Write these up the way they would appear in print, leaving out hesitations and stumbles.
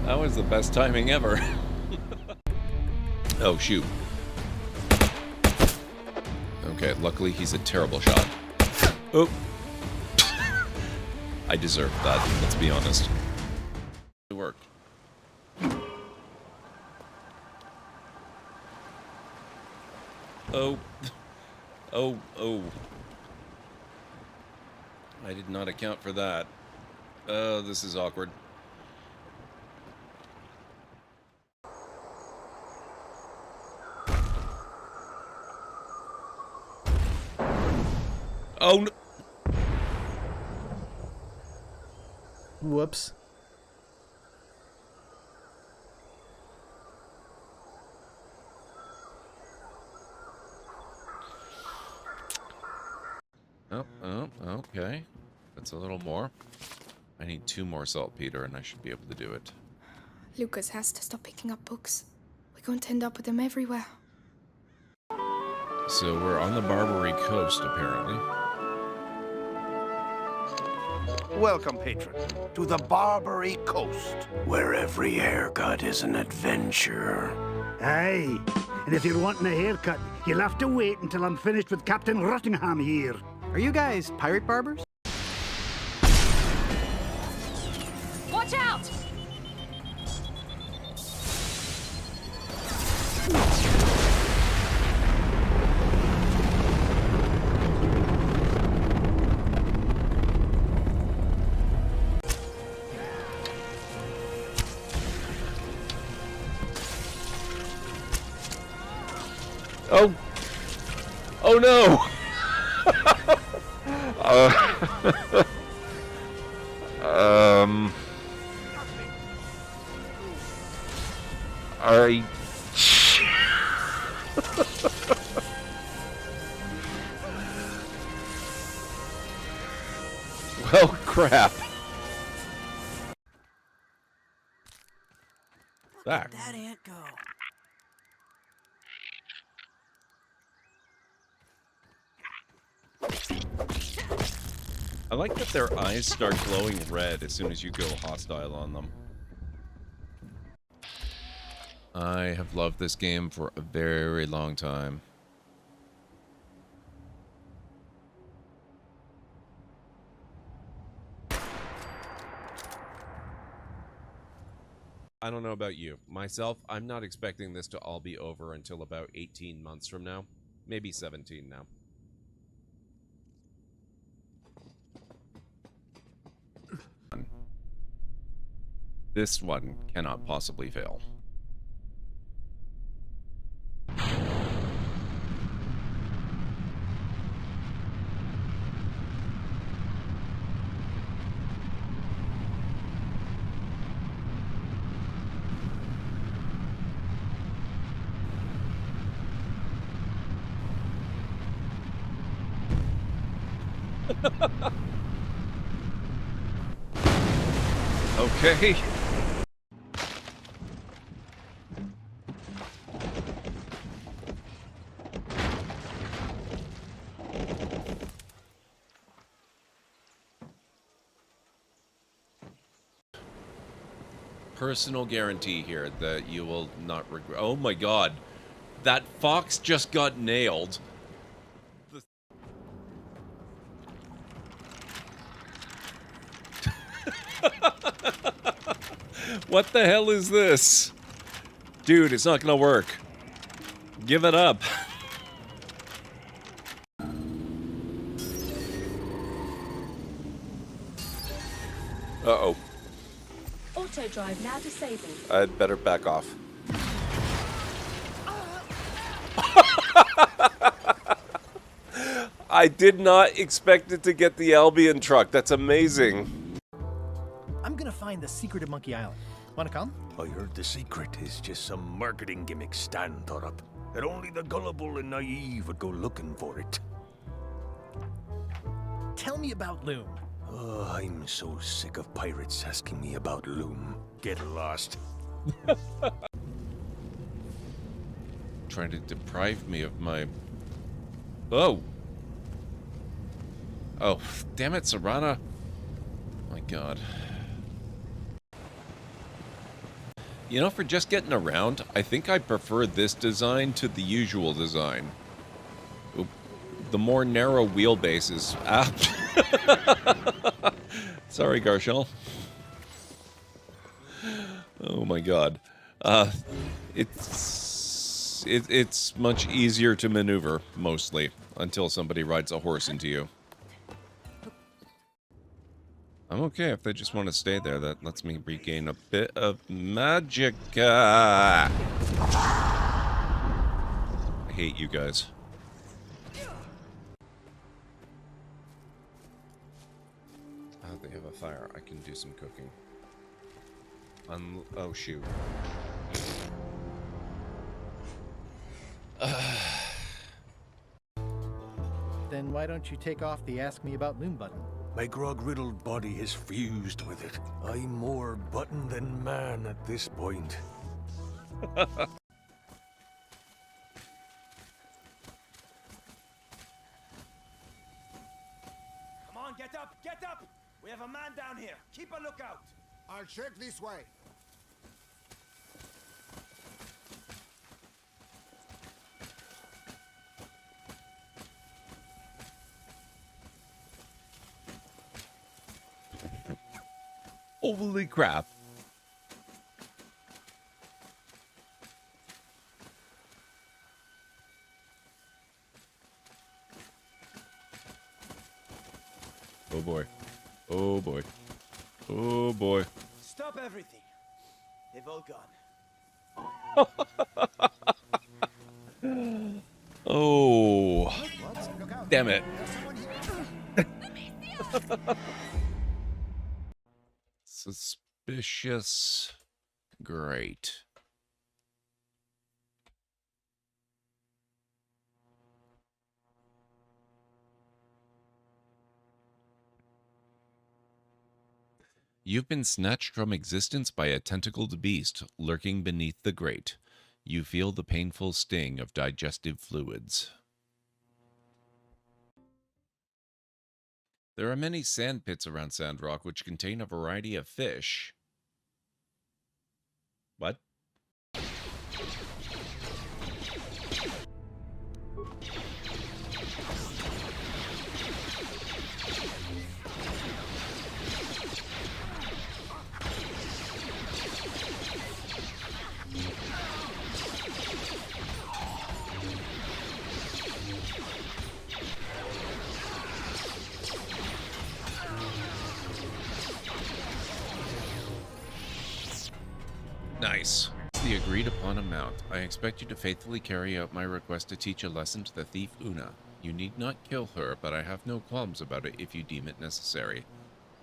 That was the best timing ever. Oh, shoot. Okay, luckily he's a terrible shot. Oh. I deserved that, let's be honest. It worked. Oh. Oh, oh. I did not account for that. Oh, this is awkward. Oh, no. Whoops. Oh, okay. That's a little more. I need 2 more saltpeter and I should be able to do it. Lucas has to stop picking up books. We're going to end up with them everywhere. So we're on the Barbary coast, apparently. Welcome, patron, to the Barbary Coast, where every haircut is an adventure. Aye, and if you're wanting a haircut, you'll have to wait until I'm finished with Captain Rottingham here. Are you guys pirate barbers? Watch out! Oh! Oh no! I... Well, crap. Back. That ant go. I like that their eyes start glowing red as soon as you go hostile on them. I have loved this game for a very long time. I don't know about you. Myself, I'm not expecting this to all be over until about 18 months from now. Maybe 17 now. This one cannot possibly fail. Okay. Personal guarantee here that you will not regret. Oh my god. That fox just got nailed. What the hell is this? Dude, it's not gonna work. Give it up. Uh-oh. Auto drive now disabled. I'd better back off. I did not expect it to get the Albion truck. That's amazing. I'm gonna find the secret of Monkey Island. Wanna come? I heard the secret is just some marketing gimmick Stan thought up. That only the gullible and naive would go looking for it. Tell me about Loom. Oh, I'm so sick of pirates asking me about Loom. Get lost. Trying to deprive me of my... Oh! Oh, damn it, Serana. My god. You know, for just getting around, I think I prefer this design to the usual design. Oop. The more narrow wheelbase is... Ah. Sorry, Garshel. Oh my god. It's much easier to maneuver, mostly, until somebody rides a horse into you. I'm okay if they just want to stay there. That lets me regain a bit of magicka. I hate you guys. Oh, they have a fire. I can do some cooking. Oh, shoot. Then why don't you take off the Ask Me About Loom button? My grog-riddled body is fused with it. I'm more button than man at this point. Come on, get up! Get up! We have a man down here. Keep a lookout. I'll check this way. Holy crap. Oh boy. Oh boy. Oh boy. Stop everything. They've all gone. Oh. Damn it. Suspicious. Great. You've been snatched from existence by a tentacled beast lurking beneath the grate. You feel the painful sting of digestive fluids. There are many sand pits around Sandrock which contain a variety of fish. What? Nice. It's the agreed upon amount. I expect you to faithfully carry out my request to teach a lesson to the thief Una. You need not kill her, but I have no qualms about it if you deem it necessary.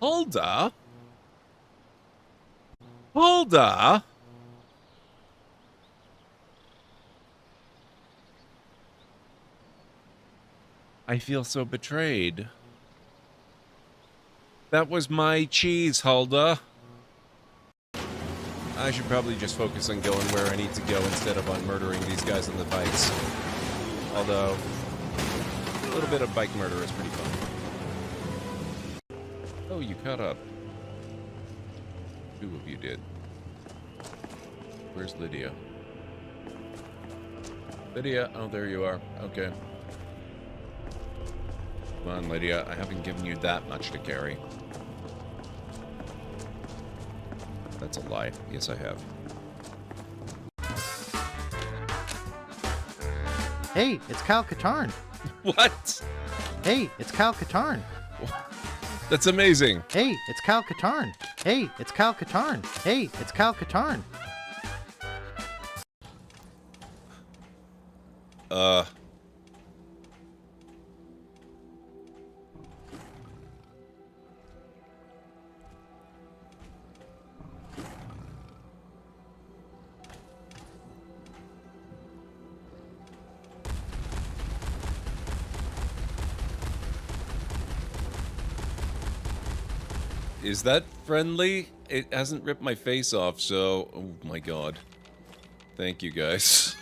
Hulda? Hulda? I feel so betrayed. That was my cheese, Hulda. I should probably just focus on going where I need to go instead of on murdering these guys on the bikes. Although, a little bit of bike murder is pretty fun. Oh, you caught up. Two of you did. Where's Lydia? Lydia, oh, there you are. Okay. Come on, Lydia. I haven't given you that much to carry. That's a lie. Yes, I have. Hey, it's Kyle Katarn. What? Hey, it's Kyle Katarn. That's amazing. Hey, it's Kyle Katarn. Hey, it's Kyle Katarn. Hey, it's Kyle Katarn. Is that friendly? It hasn't ripped my face off, so... Oh my god. Thank you, guys.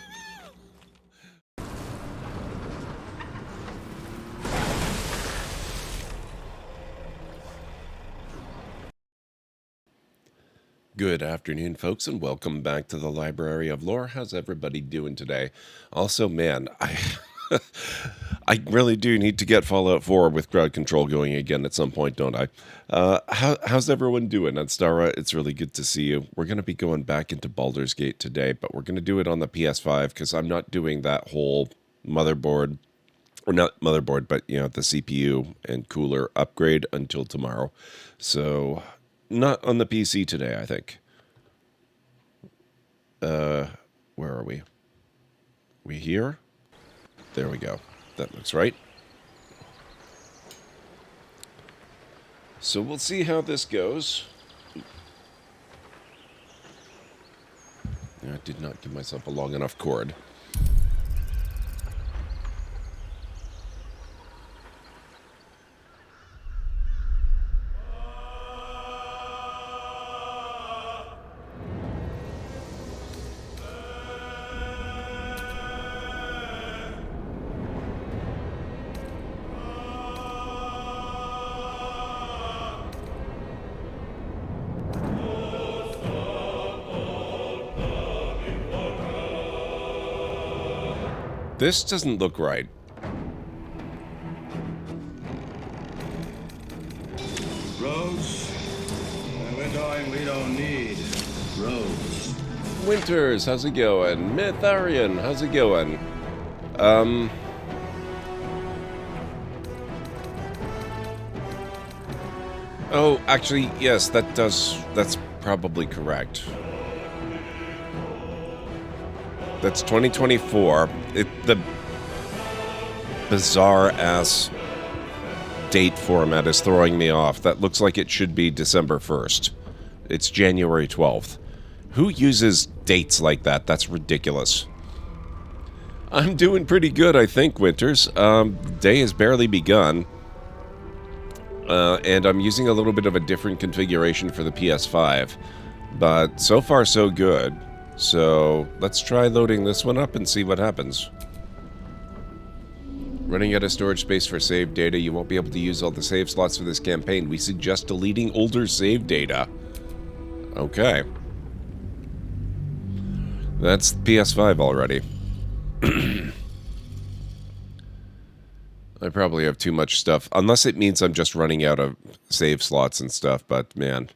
Good afternoon, folks, and welcome back to the Library of Lore. How's everybody doing today? Also, man, I really do need to get Fallout 4 with crowd control going again at some point, don't I? How's everyone doing? And Stara, it's really good to see you. We're going to be going back into Baldur's Gate today, but we're going to do it on the PS5 because I'm not doing that whole motherboard, or not motherboard, but, you know, the CPU and cooler upgrade until tomorrow. So, not on the PC today, I think. Where are we? We here? There we go. That looks right. So we'll see how this goes. I did not give myself a long enough cord. This doesn't look right. Roads? We're going, we don't need roads. Winters, how's it going? Mytharian, how's it going? Oh, actually, yes, that's probably correct. That's 2024. The bizarre-ass date format is throwing me off. That looks like it should be December 1st. It's January 12th. Who uses dates like that? That's ridiculous. I'm doing pretty good, I think, Winters. Day has barely begun. And I'm using a little bit of a different configuration for the PS5. But so far, so good. So, let's try loading this one up and see what happens. Running out of storage space for save data. You won't be able to use all the save slots for this campaign. We suggest deleting older save data. Okay. That's PS5 already. I probably have too much stuff. Unless it means I'm just running out of save slots and stuff, but man.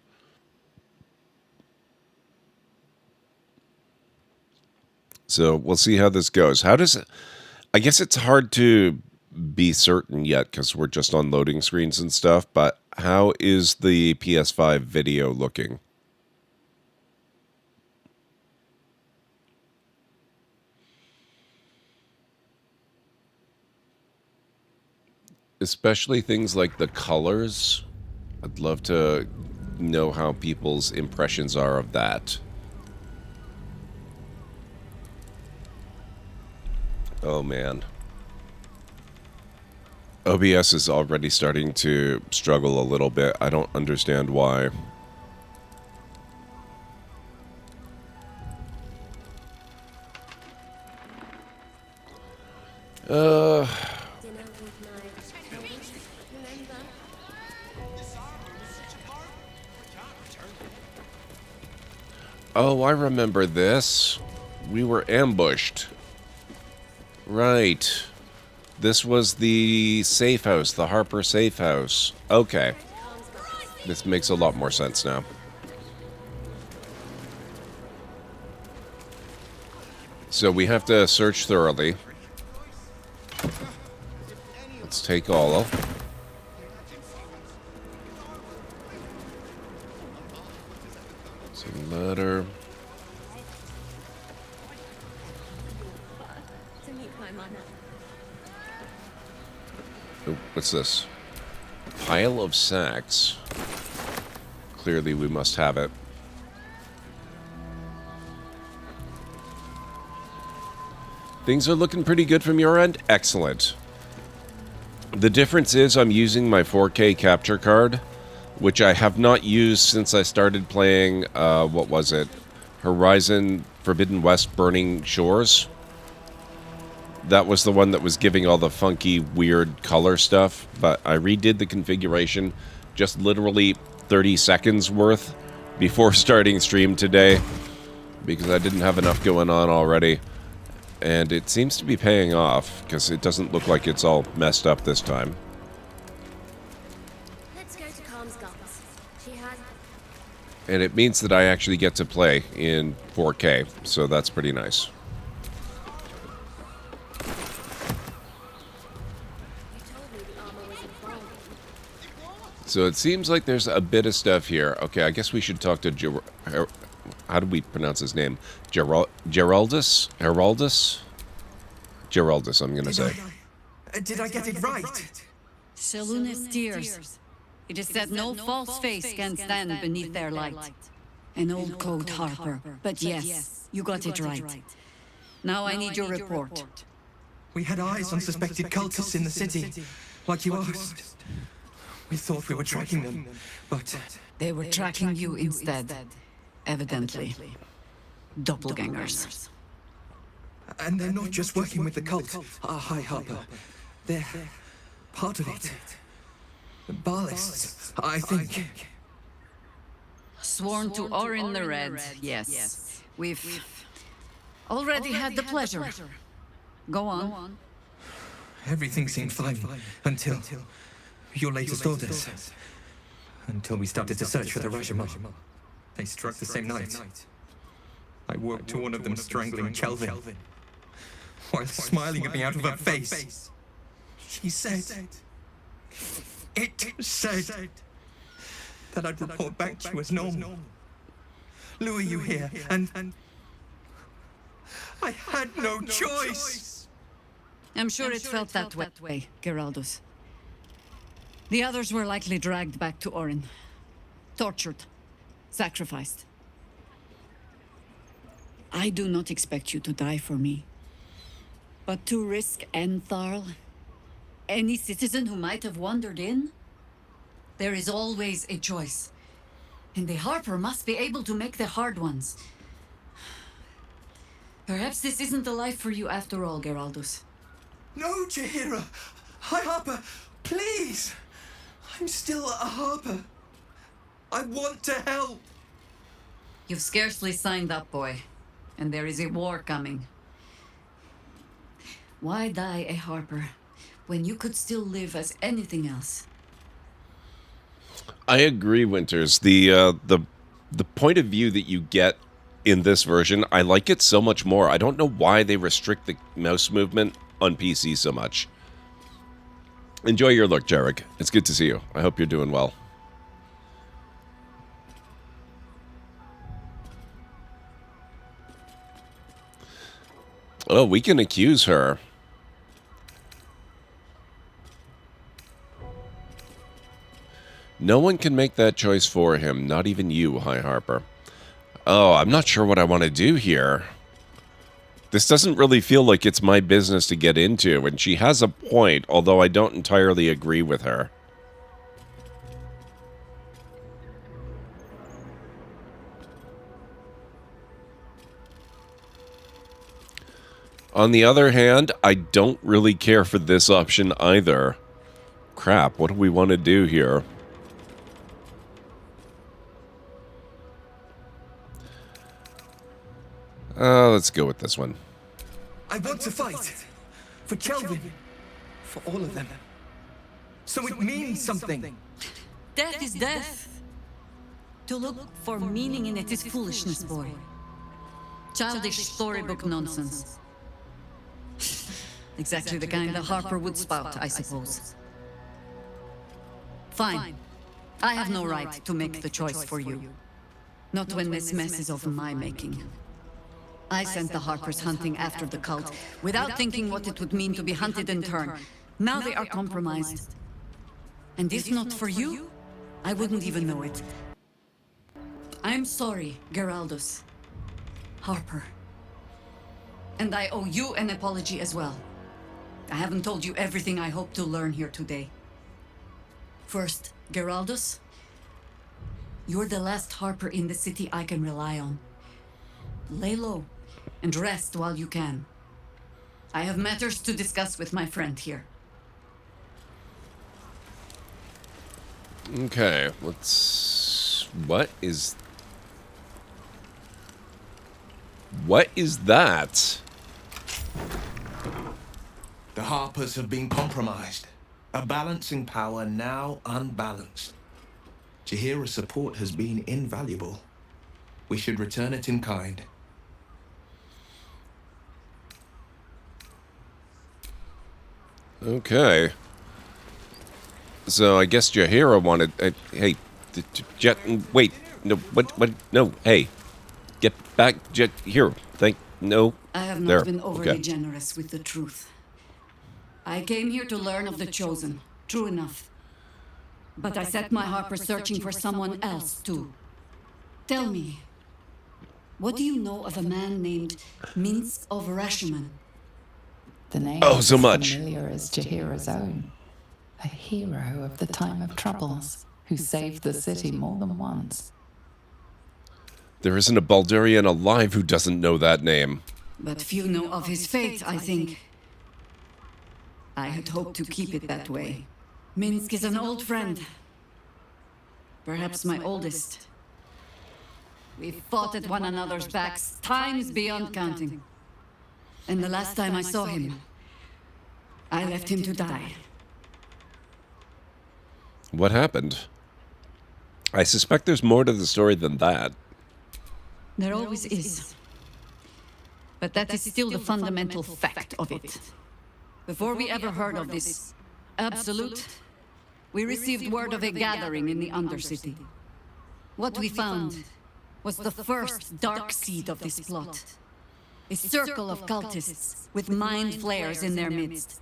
So we'll see how this goes. How does it... I guess it's hard to be certain yet because we're just on loading screens and stuff, but how is the PS5 video looking? Especially things like the colors. I'd love to know how people's impressions are of that. Oh, man. OBS is already starting to struggle a little bit. I don't understand why. Oh, I remember this. We were ambushed. Right. This was the safe house, the Harper safe house. Okay. This makes a lot more sense now. So we have to search thoroughly. Let's take all of. It's a letter. Oh, what's this? Pile of sacks. Clearly we must have it. Things are looking pretty good from your end? Excellent. The difference is I'm using my 4K capture card, which I have not used since I started playing, what was it? Horizon Forbidden West Burning Shores. That was the one that was giving all the funky, weird color stuff, but I redid the configuration just literally 30 seconds worth before starting stream today because I didn't have enough going on already. And it seems to be paying off because it doesn't look like it's all messed up this time. Let's go to Calm's guns. She has... And it means that I actually get to play in 4K, so that's pretty nice. You told me the armor was in Baldur. So it seems like there's a bit of stuff here. Okay, I guess we should talk to how do we pronounce his name? Geraldus? Heraldus? Geraldus, I'm gonna say. Did I get it right? Selûne's tears. It is said no false face can stand beneath their light. An old code, Harper. But yes, you got it right. Now I need your report. We had eyes on suspected cultists in the city, like you asked. We thought we were tracking them, but... They were tracking you instead. Evidently. Doppelgangers. And they're not just working with the cult, High Harper. They're part of it. The Ballists, I think. Sworn to Orin the Red, yes. We've already had the pleasure. Go on. Everything seemed fine until your latest orders. Until we started to search for the Rajamar. They struck the same night. I woke to one of them strangling Kelvin, while smiling at me out of her face. She said... It said... that I'd report back to you as normal. Lure you here, and... I had no choice! I'm sure it felt that way, Geraldus. The others were likely dragged back to Orin. Tortured. Sacrificed. I do not expect you to die for me. But to risk Entharl, any citizen who might have wandered in, there is always a choice. And the Harper must be able to make the hard ones. Perhaps this isn't the life for you after all, Geraldus. No, Jaheira! High Harper, please! I'm still a Harper. I want to help! You've scarcely signed up, boy. And there is a war coming. Why die a Harper when you could still live as anything else? I agree, Winters. The point of view that you get in this version, I like it so much more. I don't know why they restrict the mouse movement on PC so much. Enjoy your look, Jarek. It's good to see you. I hope you're doing well. Oh, we can accuse her. No one can make that choice for him, not even you, High Harper. Oh, I'm not sure what I want to do here. This doesn't really feel like it's my business to get into, and she has a point, although I don't entirely agree with her. On the other hand, I don't really care for this option either. Crap, what do we want to do here? Let's go with this one. I want to fight. For Kelvin. For all of them. So it means something. Death is death. To look for meaning in it is foolishness, boy. Childish storybook nonsense. Exactly the kind the Harper would spout, I suppose. Fine. I have no right to make the choice for you. Not when this mess is of my making. I sent the Harpers hunting after the cult, without thinking what it would mean to be hunted in turn. Now they are compromised. And if not for you, I wouldn't even know it. I'm sorry, Geraldus. Harper. And I owe you an apology as well. I haven't told you everything I hope to learn here today. First, Geraldus, you're the last Harper in the city I can rely on. Lay low and rest while you can. I have matters to discuss with my friend here. Okay, let's... What is What is that? The Harpers have been compromised. A balancing power now unbalanced. Jaheira's support has been invaluable. We should return it in kind. Okay. So I guess Jaheira wanted... hey, Jet... Wait. No, what? No, hey. Get back, Jet. Here. No. I have not There. been overly Okay. generous with the truth. I came here to learn of the Chosen. True enough. But I set my Harper searching for someone else, too. Tell me, what do you know of a man named Minsk of Rashomon? The name Oh, is so much. familiar as Jaheira's own. A hero of the time of troubles, who saved the city more than once. There isn't a Baldurian alive who doesn't know that name. But few know of his fate, I think. I had hoped to keep it that way. Minsk is an old friend. Perhaps my oldest. We fought at one another's backs, times beyond counting. And the last time I saw him, I left him to die. What happened? I suspect there's more to the story than that. There always is. But that is still the fundamental fact of it. Before we ever heard of this absolute, we received word of a gathering in the Undercity. What we found was the first dark seed of this plot. A circle of cultists with mind flayers in their midst.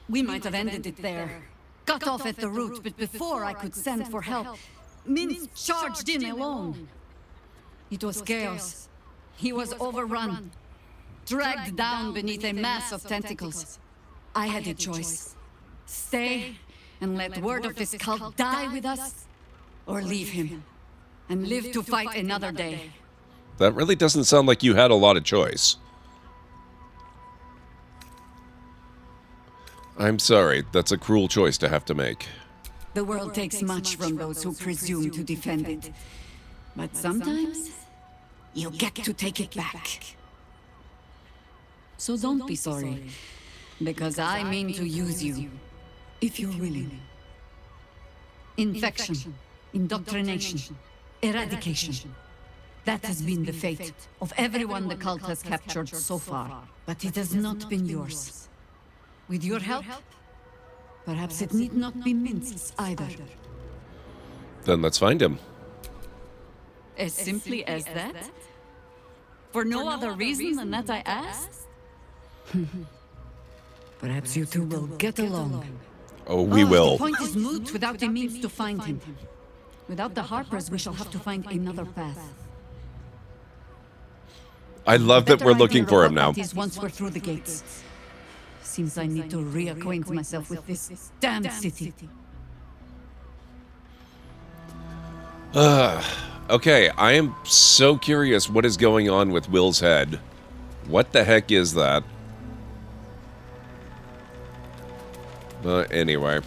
We might have ended it there, cut off at the root, but before I could send for help, Minsk charged in alone. It was chaos. He was overrun, dragged down beneath a mass of tentacles. I had a choice. Stay and let word of this cult die with us, or leave him and live to fight another day. That really doesn't sound like you had a lot of choice. I'm sorry, that's a cruel choice to have to make. The world takes much from those who presume to defend it. But sometimes, you get to take it back. So don't be sorry, because I mean to use you, if you're willing. Infection, indoctrination, eradication. That has been the fate of everyone the cult has captured so far. But it has not been yours. With your help, perhaps it need not be Minsk's either. Then let's find him. As simply as that? For no other reason than that I asked? Perhaps you two will get along. Oh, we will. The point is moot without a means to find him. Without the Harpers, we shall have to find another path. I love that we're looking for him now. Once we're through the gates. Seems I need to reacquaint myself with this damn city. Okay, I am so curious what is going on with Will's head. What the heck is that? But anyway.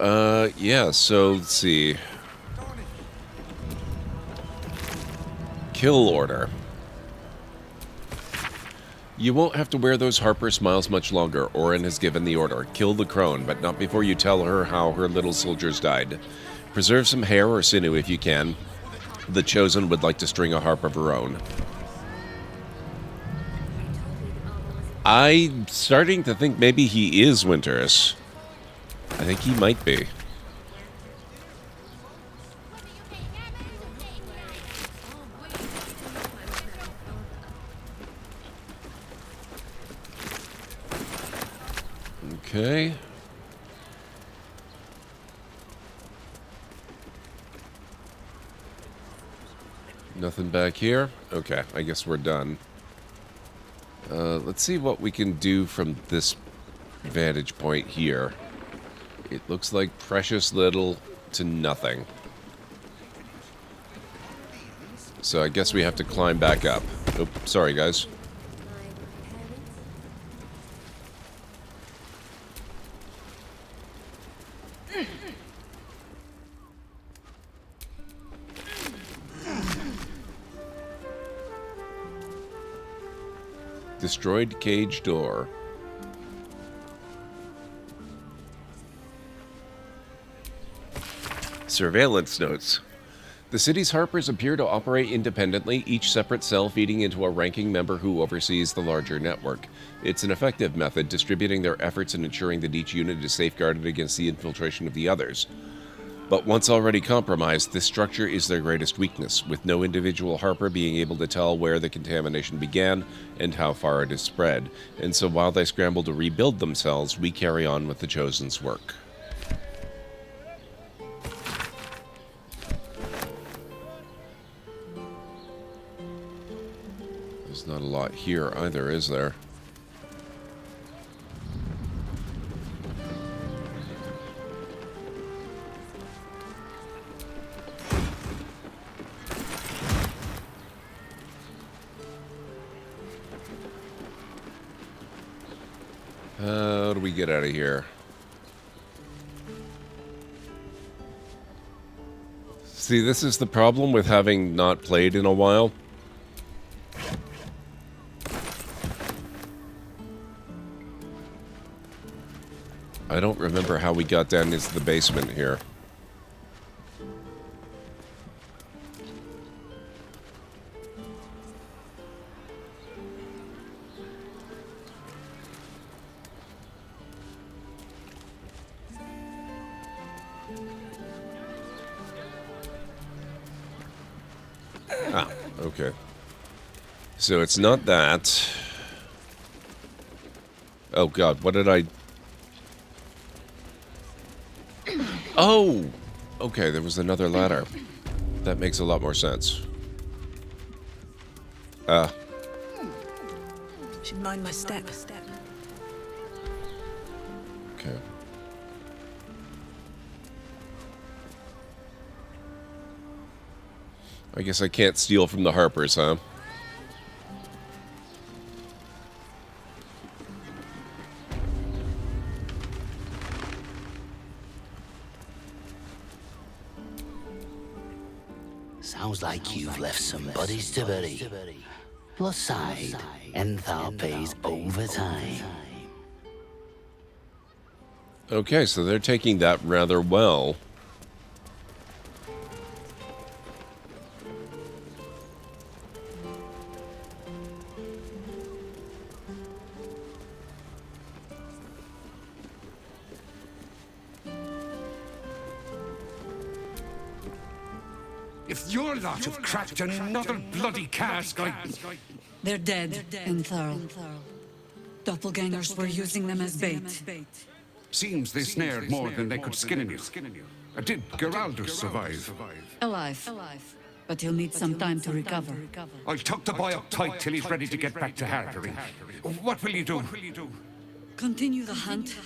Yeah, so let's see. Kill order. You won't have to wear those Harper smiles much longer. Orin has given the order. Kill the crone, but not before you tell her how her little soldiers died. Preserve some hair or sinew if you can. The Chosen would like to string a harp of her own. I'm starting to think maybe he is Winters. I think he might be. Okay. Nothing back here? Okay, I guess we're done. Let's see what we can do from this vantage point here. It looks like precious little to nothing. So I guess we have to climb back up. Oh, sorry guys. Destroyed cage door. Surveillance notes. The city's Harpers appear to operate independently, each separate cell feeding into a ranking member who oversees the larger network. It's an effective method, distributing their efforts and ensuring that each unit is safeguarded against the infiltration of the others. But once already compromised, this structure is their greatest weakness, with no individual Harper being able to tell where the contamination began and how far it is spread. And so while they scramble to rebuild themselves, we carry on with the Chosen's work. There's not a lot here either, is there? How do we get out of here? See, this is the problem with having not played in a while. I don't remember how we got down into the basement here. Ah, okay. So it's not that. Oh god, what did I... Oh! Okay, there was another ladder. That makes a lot more sense. Should mind my step. Okay. I guess I can't steal from the Harpers, huh? Sounds like you've left some buddies to bury. Plus side, Enthal pays overtime. Okay, so they're taking that rather well. If your lot have cracked another bloody cask, They're dead, Enthal. Doppelgangers were using them as bait. Seems they snared more than they could skin in you. Did Geraldo survive? Alive. But he'll need some time to recover. I'll tuck the boy up tight till he's ready to get back to Harpery. What will you do? Continue the hunt.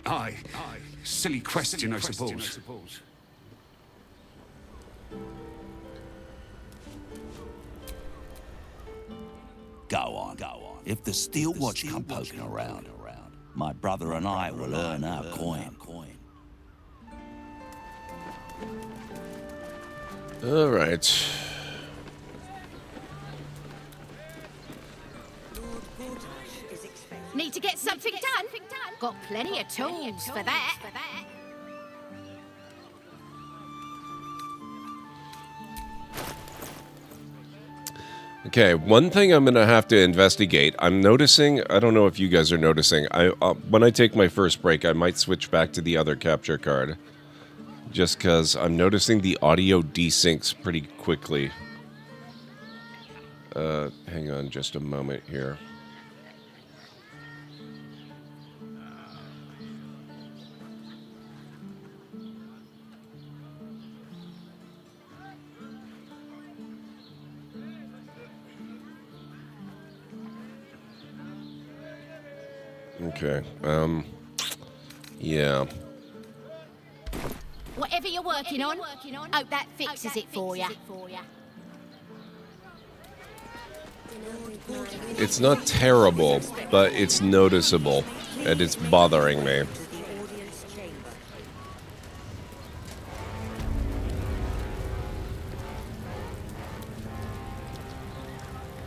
Aye. Silly question, I suppose. Go on. If the Steel Watch come poking around, my brother and I will earn our coin. All right. Need to get something done? Got plenty of tools for that. Okay, one thing I'm going to have to investigate. I'm noticing, I don't know if you guys are noticing, when I take my first break, I might switch back to the other capture card. Just because I'm noticing the audio desyncs pretty quickly. Hang on just a moment here. Okay, yeah. Whatever you're working on, hope that fixes it for you. It's not terrible, but it's noticeable, and it's bothering me.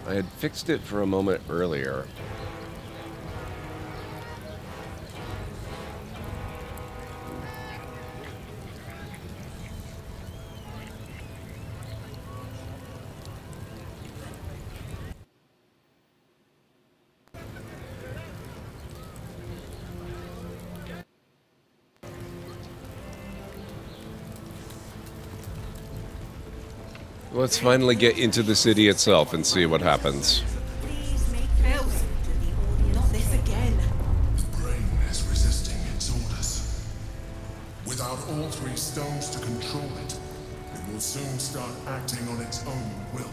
I had fixed it for a moment earlier. Let's finally get into the city itself and see what happens. Not this again. The brain is resisting its orders. Without all three stones to control it, it will soon start acting on its own will.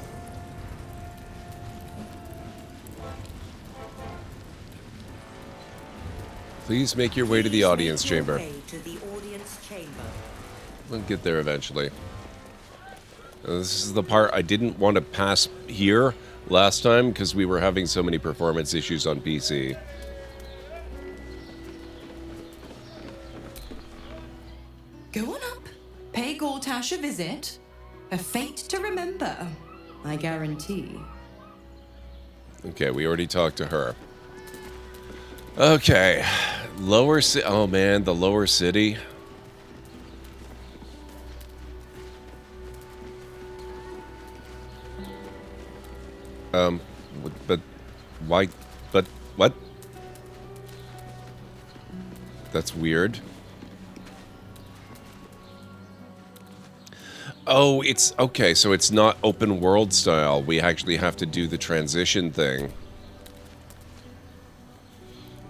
Please make your way to the audience chamber. To the audience chamber. We'll get there eventually. This is the part I didn't want to pass here last time because we were having so many performance issues on PC. Go on up. Pay Gortash a visit. A fate to remember, I guarantee. Okay, we already talked to her. Okay, lower city. Oh man, the lower city. But why? But what? That's weird. Oh, it's okay. So it's not open world style. We actually have to do the transition thing.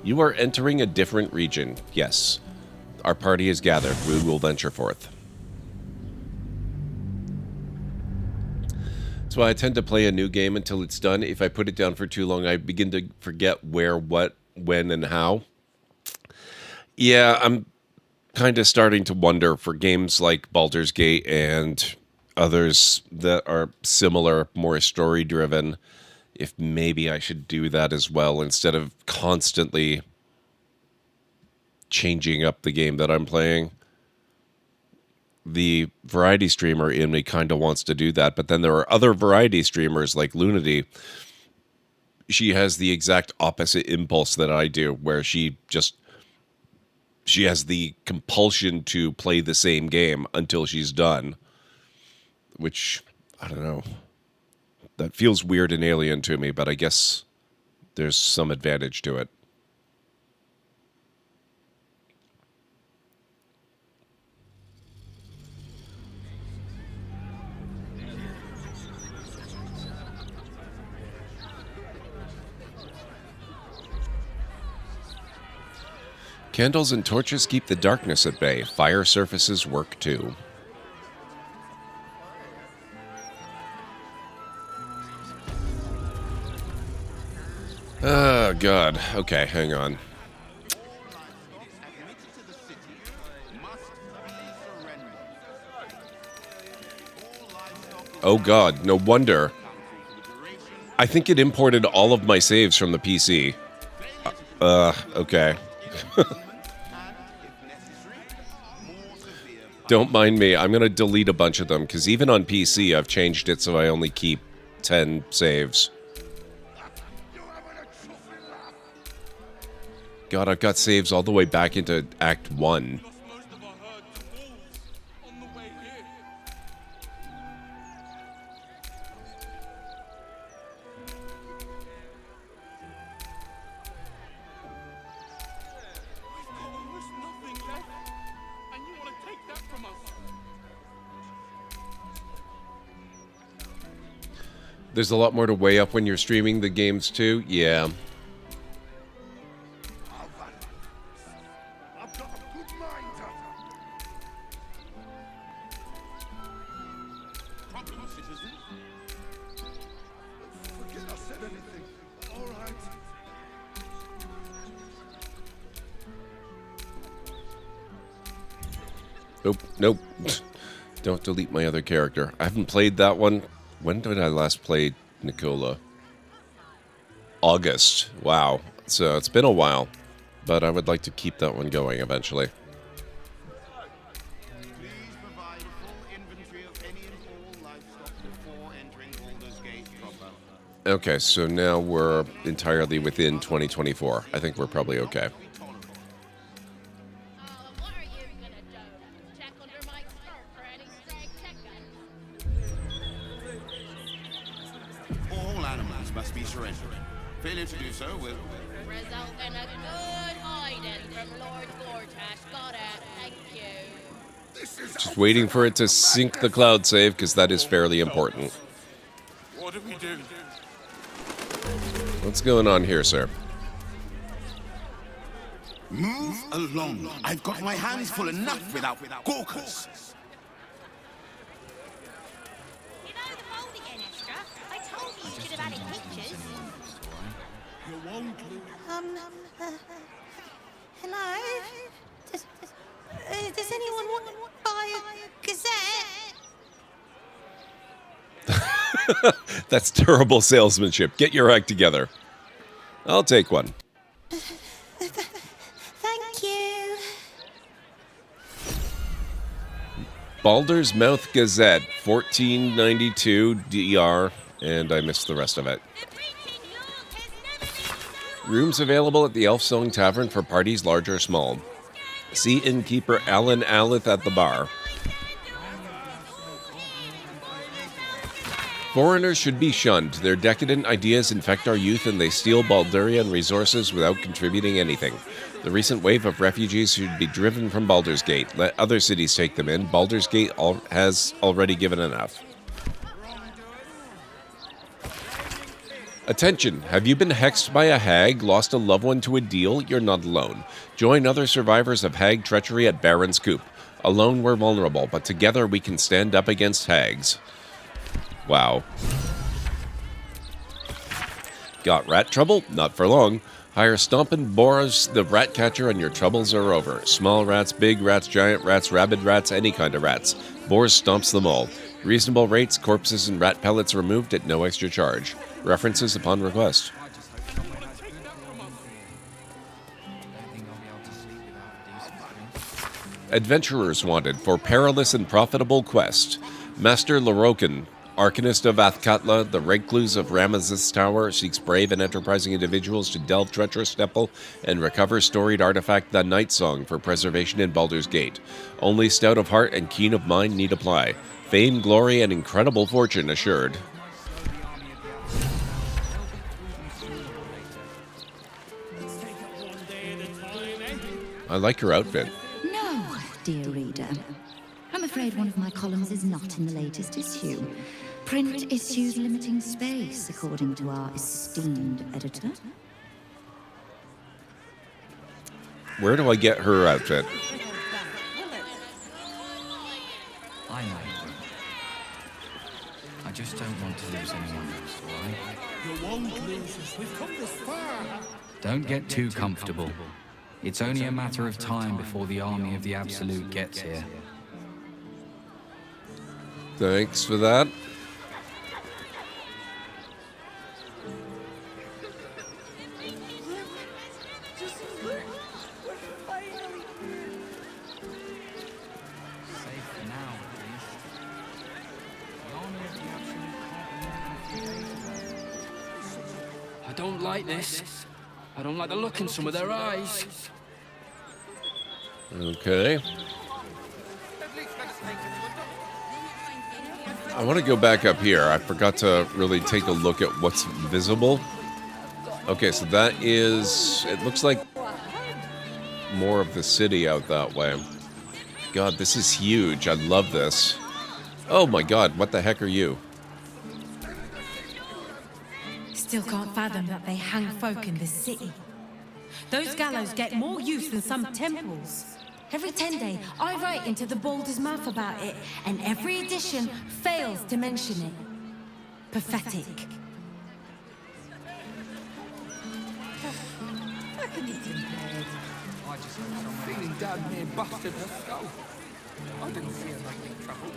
You are entering a different region. Yes. Our party is gathered. We will venture forth. That's why I tend to play a new game until it's done. If I put it down for too long, I begin to forget where, what, when, and how. Yeah, I'm kind of starting to wonder for games like Baldur's Gate and others that are similar, more story-driven, if maybe I should do that as well instead of constantly changing up the game that I'm playing. The variety streamer in me kind of wants to do that, but then there are other variety streamers like Lunity. She has the exact opposite impulse that I do, where she has the compulsion to play the same game until she's done, which, I don't know. That feels weird and alien to me, but I guess there's some advantage to it. Candles and torches keep the darkness at bay. Fire surfaces work too. Oh, God. Okay, hang on. Oh, God. No wonder. I think it imported all of my saves from the PC. Okay. Don't mind me. I'm going to delete a bunch of them, because even on PC, I've changed it so I only keep 10 saves. God, I've got saves all the way back into Act 1. There's a lot more to weigh up when you're streaming the games too. Yeah. Nope, nope. Don't delete my other character. I haven't played that one. When did I last play Nicola? August. Wow. So it's been a while. But I would like to keep that one going eventually. Okay, so now we're entirely within 2024. I think we're probably okay. All animals must be surrendered. Failure to do so will Result in a good hiding from Lord Gortash. Got it. Thank you. Just waiting for it to sync the cloud save, because that is fairly important. What do we do? What's going on here, sir? Move along. I've got my hands full enough without gawkers. You know the fold again, Estra? I told you you should have had it pictures. You won't lose. Hello? Does anyone want to buy a gazette? That's terrible salesmanship. Get your act together. I'll take one. Thank you. Baldur's Mouth Gazette, 1492 DR, and I missed the rest of it. Rooms available at the Elfsong Tavern for parties large or small. See innkeeper Alan Alith at the bar. Foreigners should be shunned. Their decadent ideas infect our youth and they steal Baldurian resources without contributing anything. The recent wave of refugees should be driven from Baldur's Gate. Let other cities take them in. Baldur's Gate has already given enough. Attention! Have you been hexed by a hag, lost a loved one to a deal? You're not alone. Join other survivors of hag treachery at Baron's Coop. Alone we're vulnerable, but together we can stand up against hags. Wow. Got rat trouble? Not for long. Hire Stompin' Boris the rat catcher and your troubles are over. Small rats, big rats, giant rats, rabid rats, any kind of rats. Boris stomps them all. Reasonable rates, corpses and rat pellets removed at no extra charge. References upon request. Adventurers wanted for perilous and profitable quest. Master Lorokin, Arcanist of Athkatla, the recluse of Ramesses Tower, seeks brave and enterprising individuals to delve treacherous temple and recover storied artifact the Night Song for preservation in Baldur's Gate. Only stout of heart and keen of mind need apply. Fame, glory, and incredible fortune assured. I like your outfit. No, dear reader. I'm afraid one of my columns is not in the latest issue. Print issues limiting space, according to our esteemed editor. Where do I get her outfit? I know. I just don't want to lose anyone else, alright? You won't lose us. We've come this far. Don't get too comfortable. It's only a matter of time before the army of the Absolute gets here. Thanks for that. I don't like this. I don't like the look in some of their eyes. Okay. I want to go back up here. I forgot to really take a look at what's visible. Okay, so that is... It looks like more of the city out that way. God, this is huge. I love this. Oh my god, what the heck are you? Still can't fathom that they hang folk in this city. Those gallows get more use than some temples. Every 10 day, I write into the Baldur's Mouth about it, and every edition fails to mention it. Pathetic. Feeling damn near busted her skull. I didn't see her in trouble.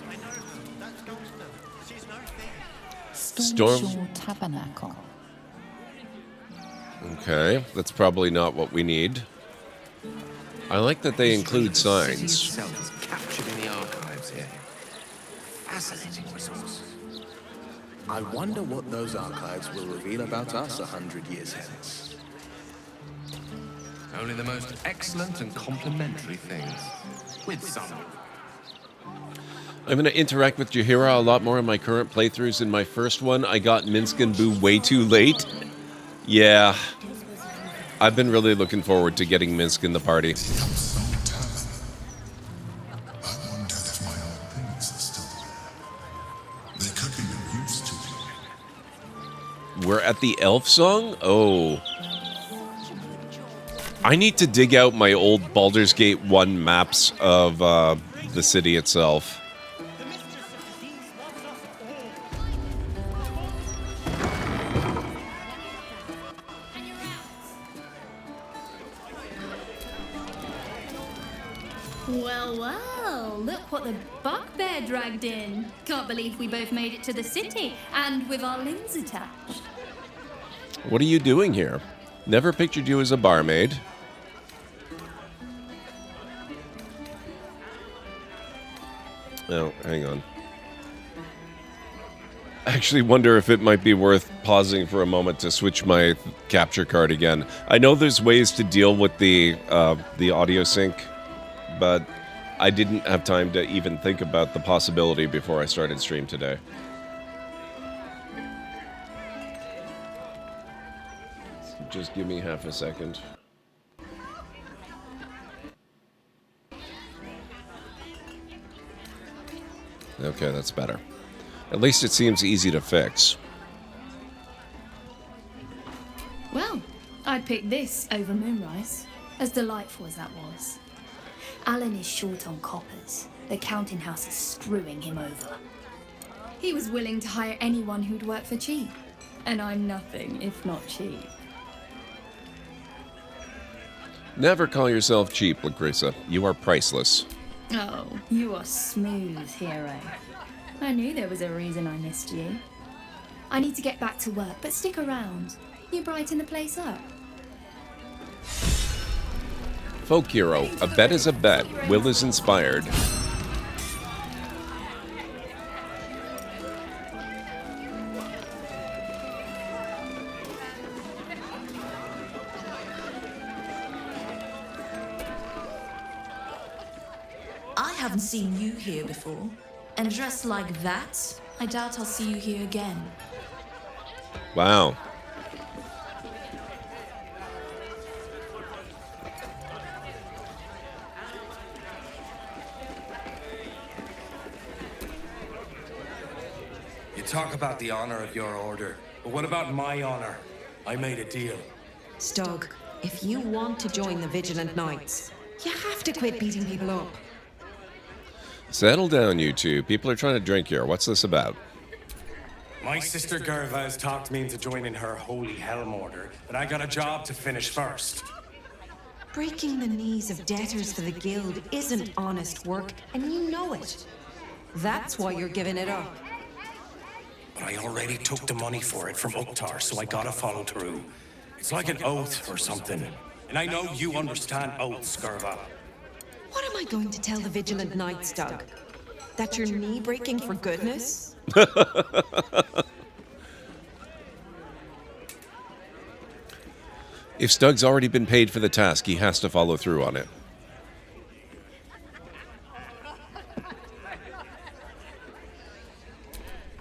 I know. That's Ghoster. She's no thief. Stormshore Tabernacle. Okay, that's probably not what we need. I like that they include signs. Captured in the archives here. Fascinating resource. I wonder what those archives will reveal about us 100 years hence. Only the most excellent and complimentary things. With some. I'm going to interact with Jaheira a lot more in my current playthroughs. In my first one, I got Minsk and Boo way too late. Yeah. I've been really looking forward to getting Minsk in the party. We're at the elf song? Oh. I need to dig out my old Baldur's Gate 1 maps of the city itself. Well, well, look what the bugbear dragged in. Can't believe we both made it to the city, and with our limbs attached. What are you doing here? Never pictured you as a barmaid. Oh, hang on. I actually wonder if it might be worth pausing for a moment to switch my capture card again. I know there's ways to deal with the audio sync, but I didn't have time to even think about the possibility before I started stream today. So just give me half a second. Okay, that's better. At least it seems easy to fix. Well, I'd pick this over Moonrise, as delightful as that was. Alan is short on coppers. The counting house is screwing him over. He was willing to hire anyone who'd work for cheap. And I'm nothing if not cheap. Never call yourself cheap, Lucreza. You are priceless. Oh, you are smooth, hero. I knew there was a reason I missed you. I need to get back to work, but stick around. You brighten the place up. Folk hero. A bet is a bet. Will is inspired. I haven't seen you here before. And dressed like that, I doubt I'll see you here again. Wow. You talk about the honor of your order, but what about my honor? I made a deal. Stug, if you want to join the Vigilant Knights, you have to quit beating people up. Settle down, you two. People are trying to drink here. What's this about? My sister Gerva has talked me into joining her holy helm order, but I got a job to finish first. Breaking the knees of debtors for the guild isn't honest work, and you know it. That's why you're giving it up. But I already took the money for it from Uktar, so I gotta follow through. It's like an oath or something. And I know you understand oaths, Gerva. What am I going to tell the Vigilant Knights, Doug? That you're knee-breaking for goodness? If Stug's already been paid for the task, he has to follow through on it.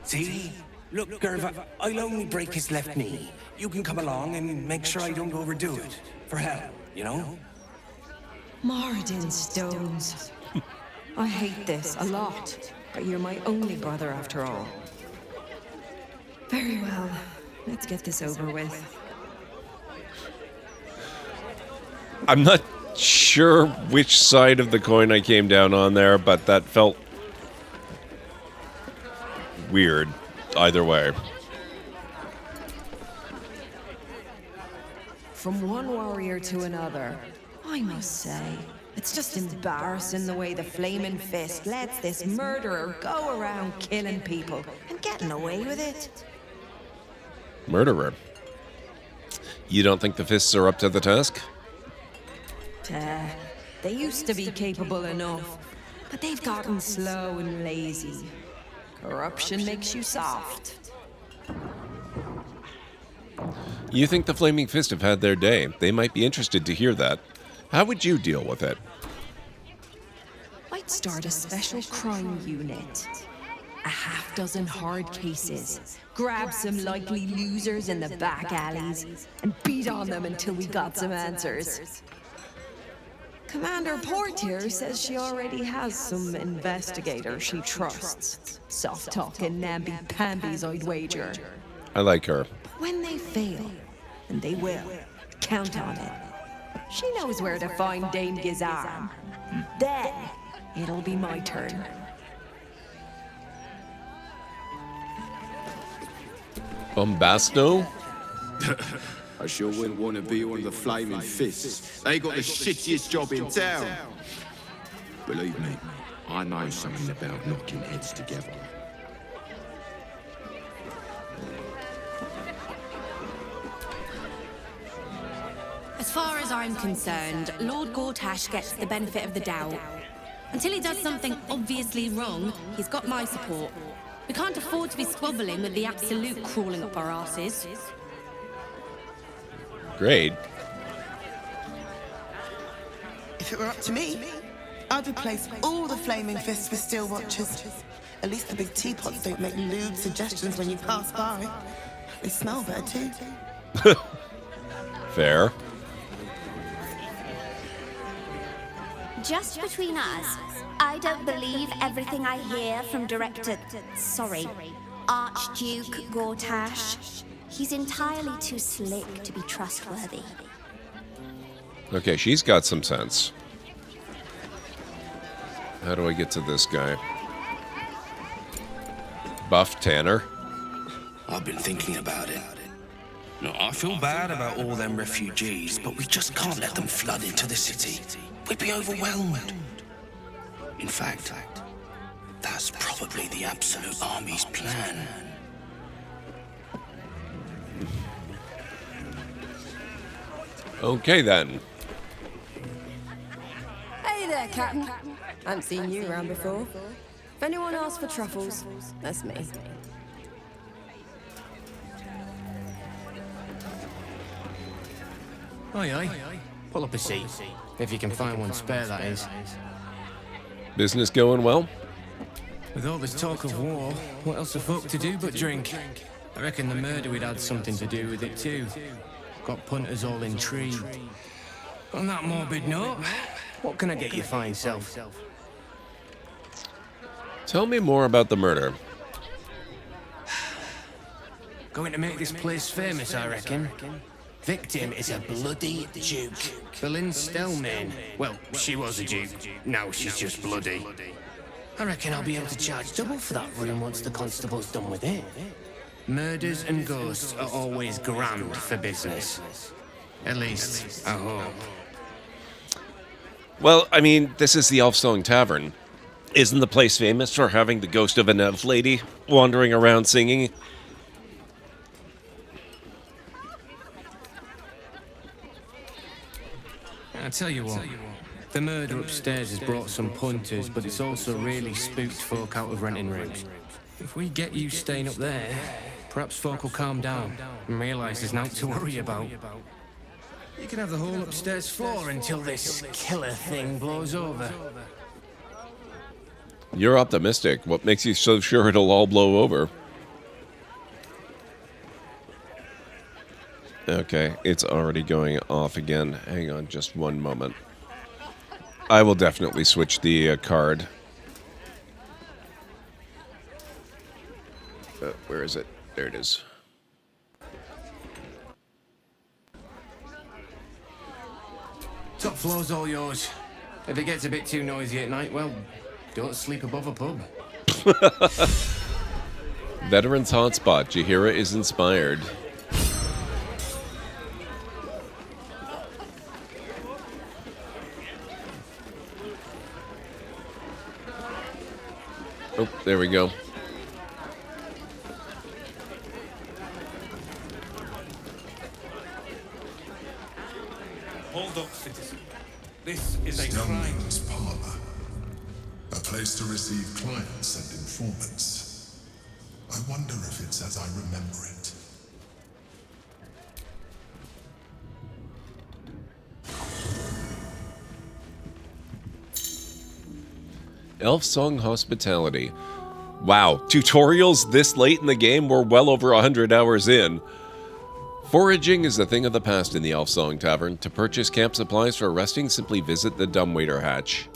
See? Look, Gerva, I'll only break his left knee. You can come along and make sure I don't overdo it. For hell, you know? Moradin Stones. I hate this a lot, but you're my only brother after all. Very well. Let's get this over with. I'm not sure which side of the coin I came down on there, but that felt weird either way. From one warrior to another, I must say, it's just embarrassing the way the Flaming Fist lets this murderer go around killing people and getting away with it. Murderer. You don't think the Fists are up to the task? They used to be capable enough, but they've gotten slow and lazy. Corruption makes you soft. You think the Flaming Fist have had their day. They might be interested to hear that. How would you deal with it? I'd start a special crime unit. A half-dozen hard cases. Grab some likely losers in the back alleys and beat on them until we got some answers. Commander Portier says she already has some investigator she trusts. Soft-talking namby-pambies, I'd wager. I like her. When they fail, and they will, count on it. She knows where to find Dame Gizar. Then, it'll be my turn. Bombasto? I sure wouldn't want to be one of the Flaming Fists. They got the shittiest job in town. Believe me, I know something about knocking heads together. As far as I'm concerned, Lord Gortash gets the benefit of the doubt. Until he does something obviously wrong, he's got my support. We can't afford to be squabbling with the Absolute crawling up our asses. Great. If it were up to me, I'd replace all the Flaming Fists with Steel Watchers. At least the big teapots don't make lewd suggestions when you pass by. They smell better too. Fair. Just between us, I don't believe everything I hear from Archduke Gortash. He's entirely too slick to be trustworthy. Okay, she's got some sense. How do I get to this guy? Buff Tanner. I've been thinking about it. No, I feel bad about all them refugees, but we just can't let them flood into the city. We'd be overwhelmed. In fact, that's probably the Absolute Army's plan. Okay, then. Hey there, Captain. Haven't seen you around before. If anyone asks for truffles, that's me. Aye, aye. Pull up a seat. If you can find one spare, that is. Business going well? With all this talk of war, what else are folk to do but drink? I reckon the murder would had something to do with it too. Got punters all intrigued. On that morbid note, what can I get you fine self? Tell me more about the murder. Going to make this place famous, I reckon. Victim is a bloody duke. Berlin Stellmain. Well, she was a duke. Now she's just bloody. I reckon I'll be able to charge double for that room once the constable's done with it. Murders and ghosts are always grand for business. At least, I hope. Well, I mean, this is the Elfstone Tavern. Isn't the place famous for having the ghost of an elf lady wandering around singing? I tell you what, the murder upstairs has brought some punters, but it's also really spooked folk out of renting rooms. If we get you staying up there, perhaps folk will calm down and realise there's nothing to worry about. You can have the whole upstairs floor until this killer thing blows over. You're optimistic. What makes you so sure it'll all blow over? Okay, it's already going off again. Hang on just one moment. I will definitely switch the card. Where is it? There it is. Top floor's all yours. If it gets a bit too noisy at night, well, don't sleep above a pub. Veterans Hotspot. Jahira is inspired. Oh, there we go. Hold up, citizen. This is a crime. Youngling's parlor. A place to receive clients and informants. I wonder if it's as I remember it. Elf Song Hospitality. Wow, tutorials this late in the game? We're well over 100 hours in. Foraging is a thing of the past in the Elf Song Tavern. To purchase camp supplies for resting, simply visit the dumbwaiter hatch.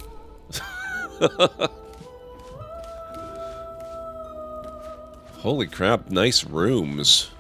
Holy crap, nice rooms.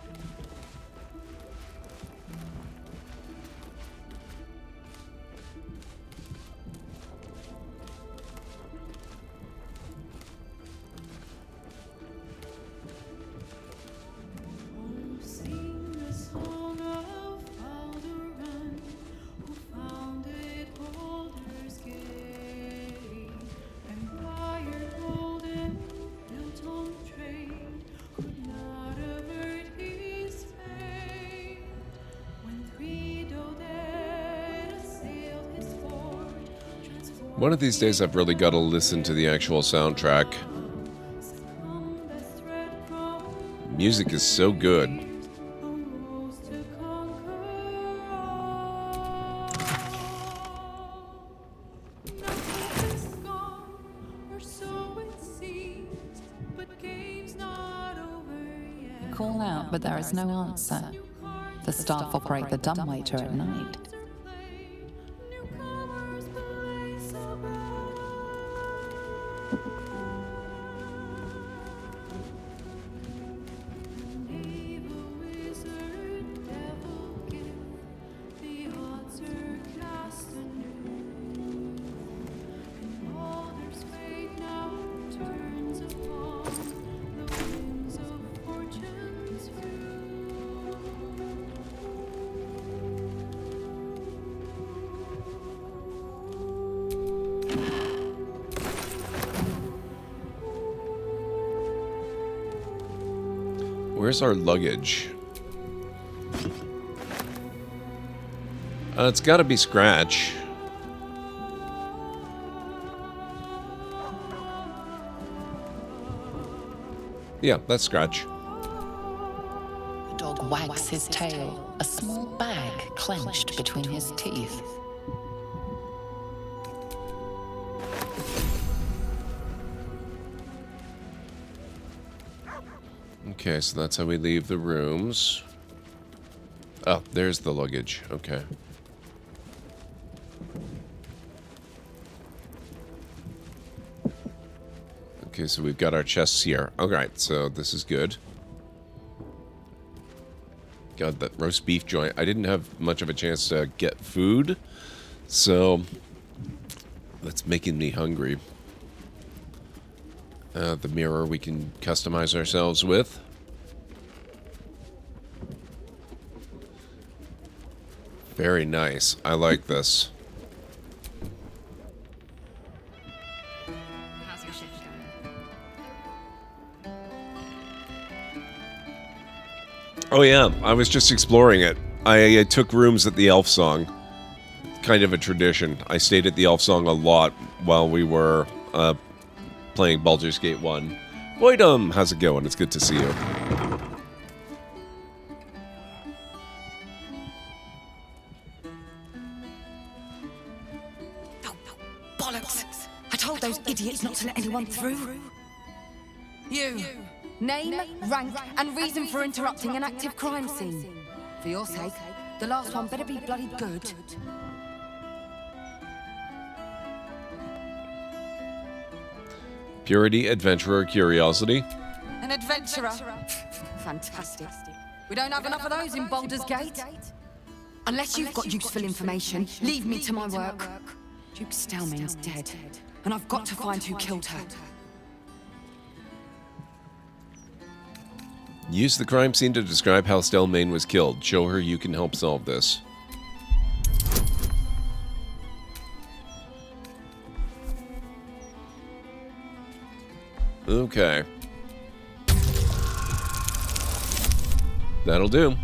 One of these days I've really got to listen to the actual soundtrack. Music is so good. Call out, but there is no answer. The staff operate the dumbwaiter at night. Where's our luggage? It's gotta be Scratch. Yeah, that's Scratch. The dog wags his tail, a small bag clenched between his teeth. Okay, so that's how we leave the rooms. Oh, there's the luggage. Okay. Okay, so we've got our chests here. Alright, so this is good. God, that roast beef joint. I didn't have much of a chance to get food, so that's making me hungry. The mirror we can customize ourselves with. Very nice. I like this. How's your shift going? Oh yeah, I was just exploring it. I took rooms at the Elf Song. Kind of a tradition. I stayed at the Elf Song a lot while we were playing Baldur's Gate 1. Boydum, how's it going? It's good to see you. Bollocks! I told those idiots not to let anyone through. You. Name, rank, and reason for interrupting an active crime scene. For your sake, the last one better be bloody good. Purity, adventurer, curiosity. An adventurer. Fantastic. We don't have enough of those in Baldur's Gate. Unless you've got useful information, leave me to my work. Duke Stelmane's dead, and I've got to find who killed her. Use the crime scene to describe how Stelmane was killed. Show her you can help solve this. Okay. That'll do.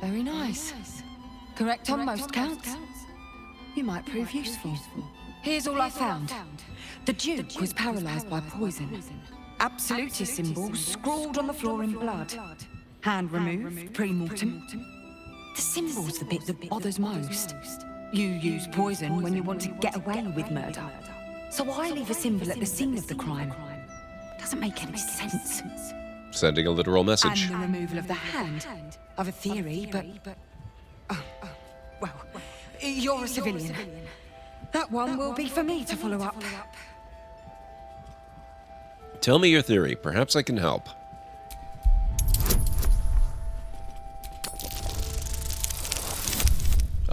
Very nice. Correct on most counts. You might prove useful. Here's all I found. The Duke was paralyzed by poison. Absolutist symbol scrawled on the floor in blood. Hand removed, pre-mortem. The symbol's the bit that bothers most. You use poison when you want to get away with murder. So why leave a symbol at the scene of the crime? Doesn't make any sense. Sending a literal message. And the removal of the hand. I've a theory, but... well, you're a civilian. That one will be for me to follow up. Tell me your theory. Perhaps I can help.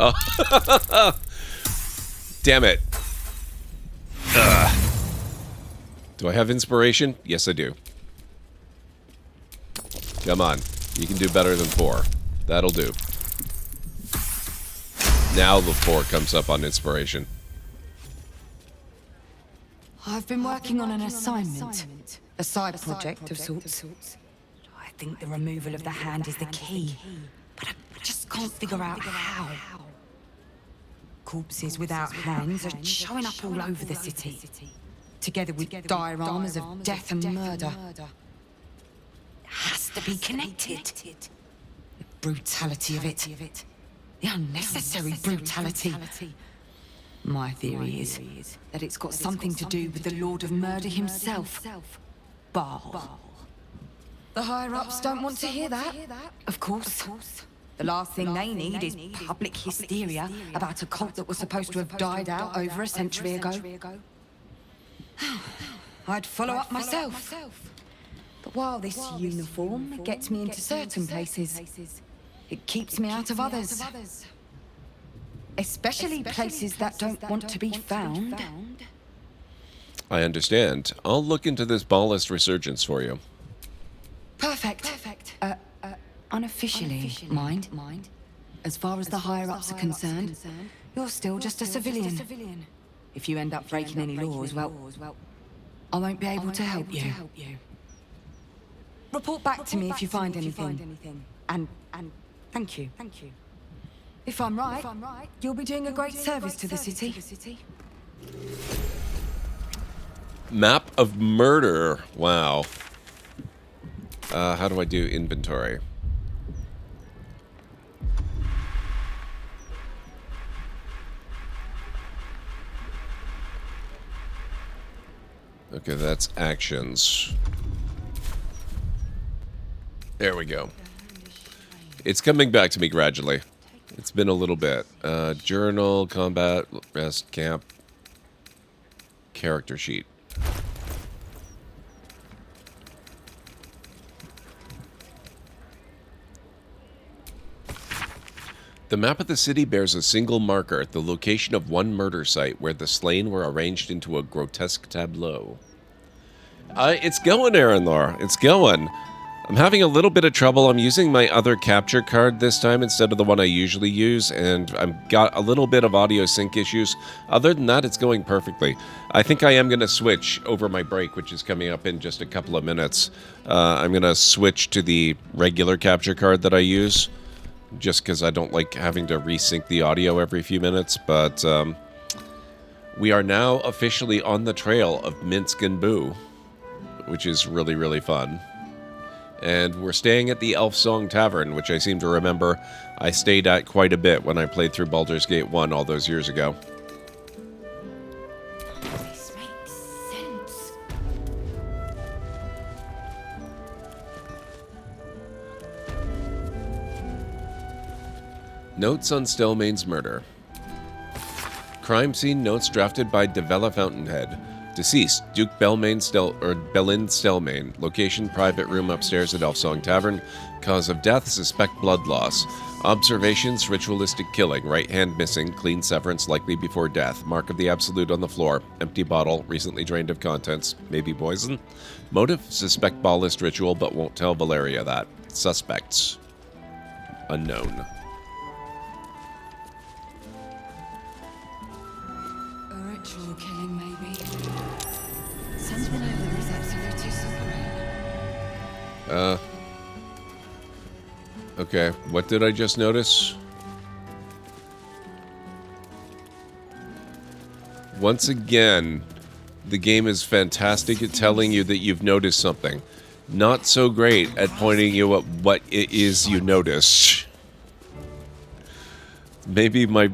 Oh. Damn it. Do I have inspiration? Yes, I do. Come on. You can do better than 4. That'll do. Now the 4 comes up on inspiration. I've been working on an assignment. A side project of sorts. I think the removal of the hand is the key. But I just can't figure out how. Corpses without hands are showing up all over the city. Together with dioramas of death and murder. It has to be connected. The brutality of it. The unnecessary brutality. My theory is that it's got something to do with the Lord of Murder himself. Baal. The higher-ups don't want to hear that, of course. The last thing they need is public hysteria about a cult that was supposed to have died out over a century ago. I'd follow up myself. But while this uniform gets me into certain places, it keeps me out of others. Especially places that don't want to be found. I understand. I'll look into this Ballist resurgence for you. Perfect. Unofficially, mind. As far as the higher-ups are concerned, you're still just a civilian. If you end up breaking any laws, well, I won't be able to help you. Report back to me if you find anything. And thank you. If I'm right, you'll be doing a great service to the city. Map of murder. Wow. How do I do inventory? Okay, that's actions. There we go. It's coming back to me gradually. It's been a little bit. Journal, combat, rest, camp, character sheet. The map of the city bears a single marker, the location of one murder site where the slain were arranged into a grotesque tableau. It's going, Aaronlore. It's going. I'm having a little bit of trouble. I'm using my other capture card this time instead of the one I usually use, and I've got a little bit of audio sync issues. Other than that, it's going perfectly. I think I am going to switch over my break, which is coming up in just a couple of minutes. I'm going to switch to the regular capture card that I use, just because I don't like having to resync the audio every few minutes, but we are now officially on the trail of Minsk and Boo, which is really, really fun. And we're staying at the Elf Song Tavern, which I seem to remember I stayed at quite a bit when I played through Baldur's Gate 1 all those years ago. This makes sense. Notes on Stelmane's murder. Crime scene notes drafted by Devella Fountainhead. Deceased, Duke Belin Stelmane. Location, private room upstairs at Elfsong Tavern. Cause of death, suspect blood loss. Observations, ritualistic killing. Right hand missing, clean severance, likely before death. Mark of the Absolute on the floor. Empty bottle, recently drained of contents. Maybe poison. Motive, suspect Ballist ritual, but won't tell Valeria that. Suspects, unknown. A ritual killing, maybe. Something over this Absolute is suffering. Okay, what did I just notice? Once again, the game is fantastic at telling you that you've noticed something. Not so great at pointing you at what it is you noticed. Maybe my...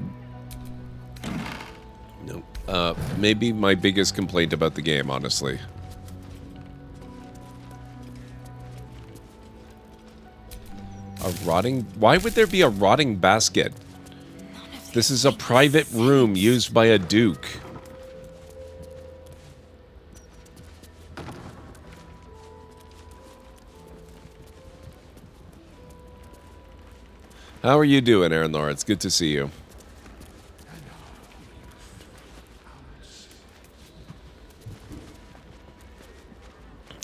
No. Maybe my biggest complaint about the game, honestly. A rotting... Why would there be a rotting basket? This is a private room used by a duke. How are you doing, Aaron Laura? It's good to see you.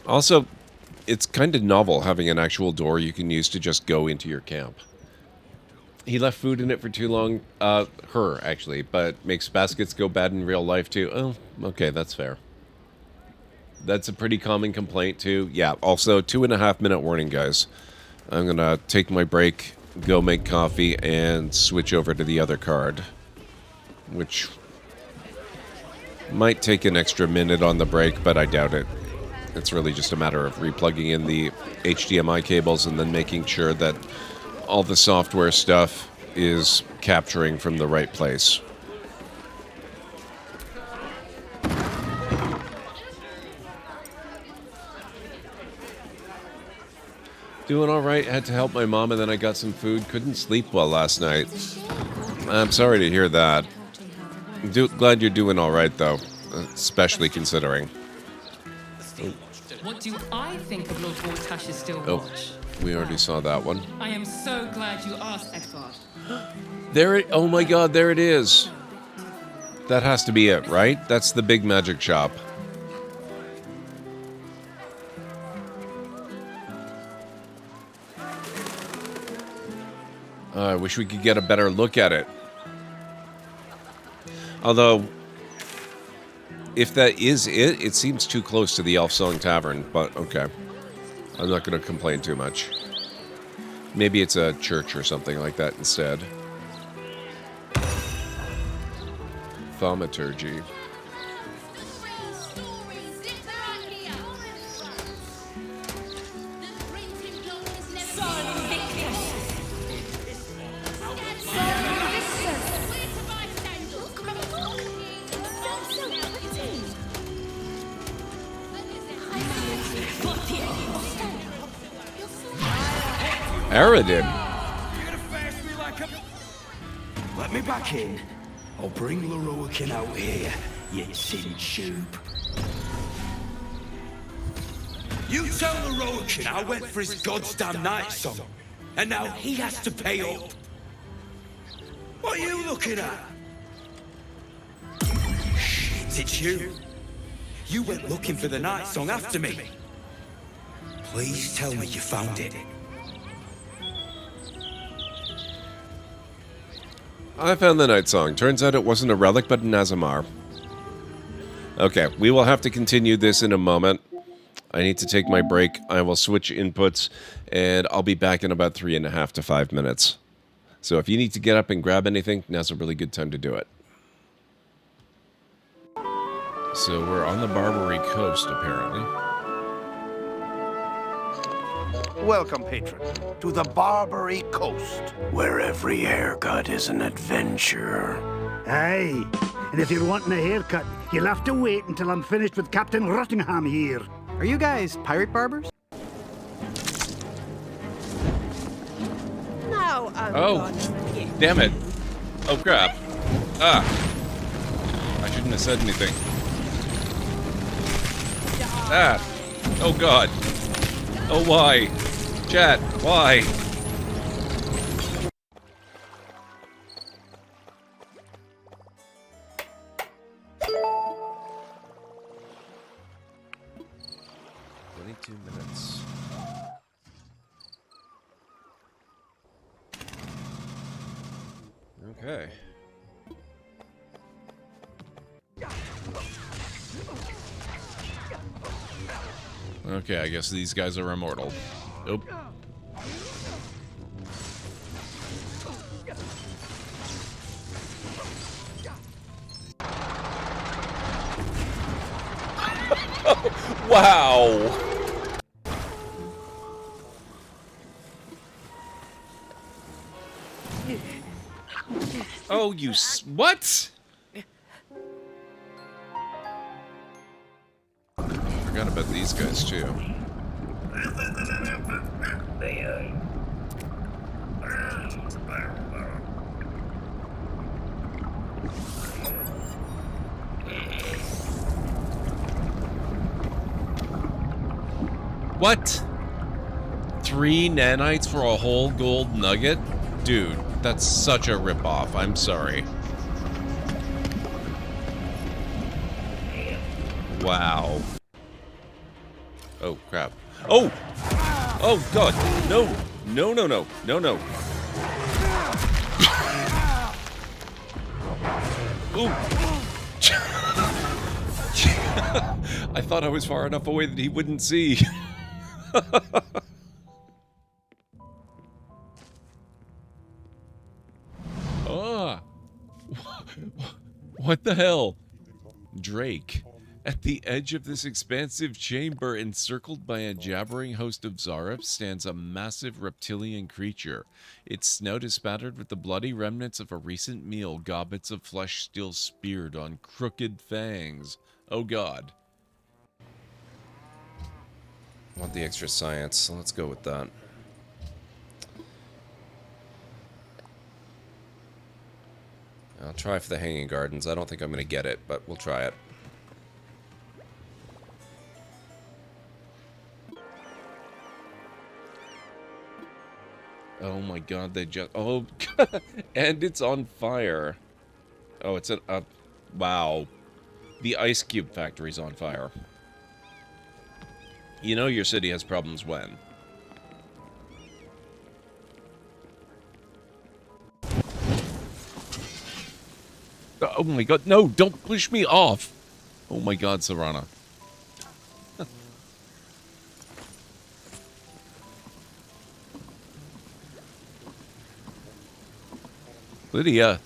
Also, it's kind of novel having an actual door you can use to just go into your camp. He left food in it for too long. Her, actually, but makes baskets go bad in real life, too. Oh, okay, that's fair. That's a pretty common complaint, too. Yeah, also, 2.5-minute warning, guys. I'm gonna take my break, go make coffee, and switch over to the other card. Which might take an extra minute on the break, but I doubt it. It's really just a matter of replugging in the HDMI cables and then making sure that all the software stuff is capturing from the right place. Doing all right. Had to help my mom, and then I got some food. Couldn't sleep well last night. I'm sorry to hear that. Glad you're doing all right, though, especially considering. What do I think of Lord Gortash's still watch? We already saw that one. I am so glad you asked, Edvard. There it... Oh my god, there it is. That has to be it, right? That's the big magic shop. I wish we could get a better look at it. Although, if that is it, it seems too close to the Elf Song Tavern, but okay. I'm not going to complain too much. Maybe it's a church or something like that instead. Thaumaturgy. Aradin. Let me back in. I'll bring Leroican out here, you tin tube. You tell Leroican I went for his goddamn night song, and now he has to pay up. What are you looking at? Shit, it's you. You went looking for the night song after me. Please tell me you found it. I found the night song. Turns out it wasn't a relic, but an Azamar. Okay, we will have to continue this in a moment. I need to take my break. I will switch inputs, and I'll be back in about 3.5 to 5 minutes. So if you need to get up and grab anything, now's a really good time to do it. So we're on the Barbary coast, apparently. Welcome, patron, to the Barbary Coast, where every haircut is an adventure. Aye, and if you're wanting a haircut, you'll have to wait until I'm finished with Captain Rottingham here. Are you guys pirate barbers? No, oh, damn it. Oh, crap. Ah. I shouldn't have said anything. Ah. Oh, God. Oh, why? Chat, why? Minutes. Okay. Okay, I guess these guys are immortal. Nope. Wow. Oh, what? Forgot about these guys too. What? 3 nanites for a whole gold nugget? Dude, that's such a ripoff. I'm sorry. Wow. Oh, crap. Oh! Oh, God. No. No, no, no. No, no. Ooh. I thought I was far enough away that he wouldn't see. Ah. What the hell? Drake. At the edge of this expansive chamber, encircled by a jabbering host of Zarifs, stands a massive reptilian creature. Its snout is spattered with the bloody remnants of a recent meal, gobbets of flesh still speared on crooked fangs. Oh god. I want the extra science, so let's go with that. I'll try for the Hanging Gardens. I don't think I'm going to get it, but we'll try it. Oh my god, they just... Oh, and it's on fire. Oh, it's a... wow. The ice cube factory's on fire. You know your city has problems when? Oh my god, no, don't push me off! Oh my god, Serana. Lydia.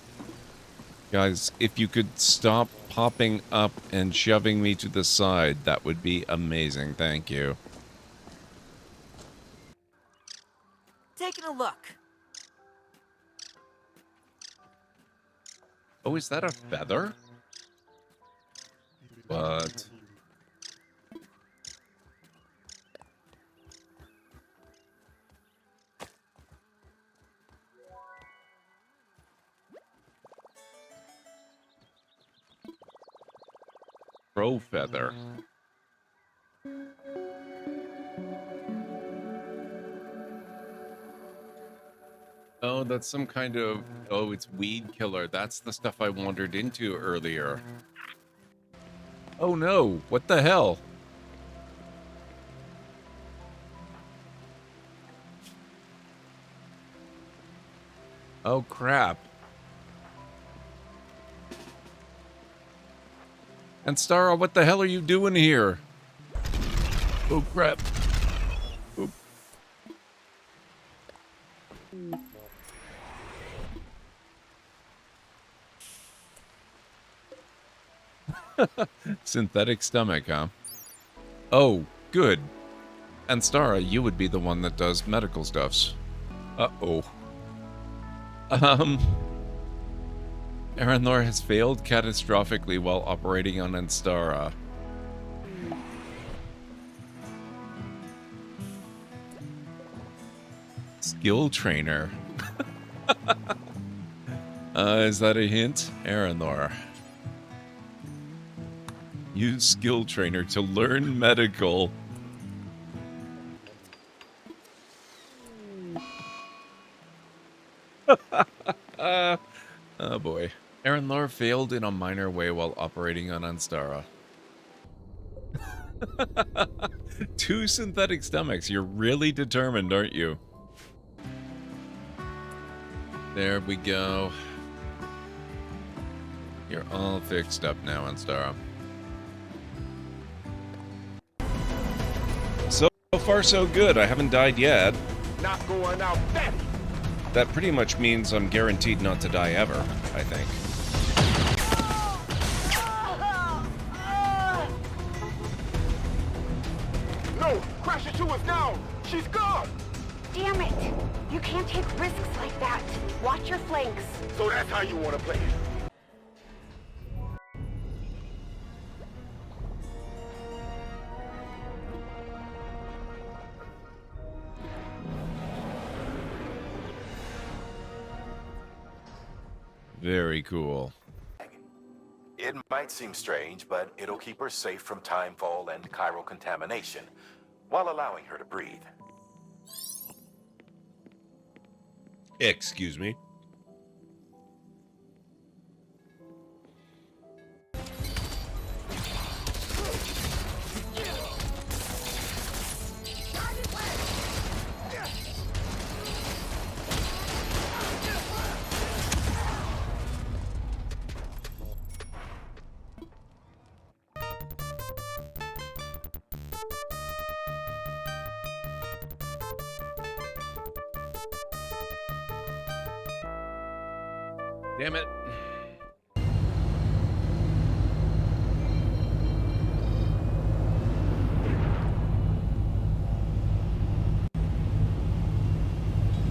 Guys, if you could stop popping up and shoving me to the side, that would be amazing. Thank you. Taking a look. Oh, is that a feather? What? Crow feather. Oh, that's some kind of... Oh, it's weed killer. That's the stuff I wandered into earlier. Oh no, what the hell? Oh crap. And Stara, what the hell are you doing here? Oh crap. Oop. Synthetic stomach, huh? Oh, good. And Stara, you would be the one that does medical stuffs. Uh-oh. Aranlor has failed catastrophically while operating on Anstara. Skill trainer. Is that a hint? Aranlor. Use skill trainer to learn medical. Oh boy. Aranlor failed in a minor way while operating on Anstara. 2 synthetic stomachs. You're really determined, aren't you? There we go. You're all fixed up now, Anstara. So far, so good. I haven't died yet. Not going out that. That pretty much means I'm guaranteed not to die ever, I think. No, Crash 2 is down. She's gone. Damn it! You can't take risks like that. Watch your flanks. So that's how you want to play it? Very cool. It might seem strange, but it'll keep her safe from timefall and chiral contamination, while allowing her to breathe. Excuse me. Damn it.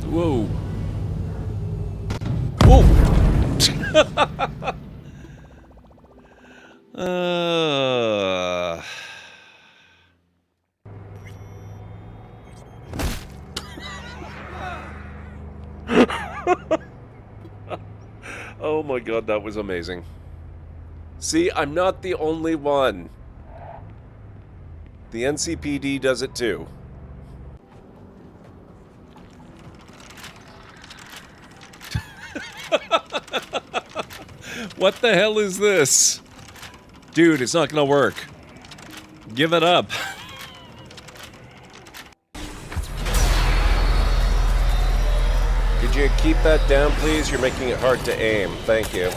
Whoa. Whoa. Oh my god, that was amazing. See, I'm not the only one. The NCPD does it too. What the hell is this? Dude, it's not gonna work. Give it up. Could you keep that down, please? You're making it hard to aim. Thank you.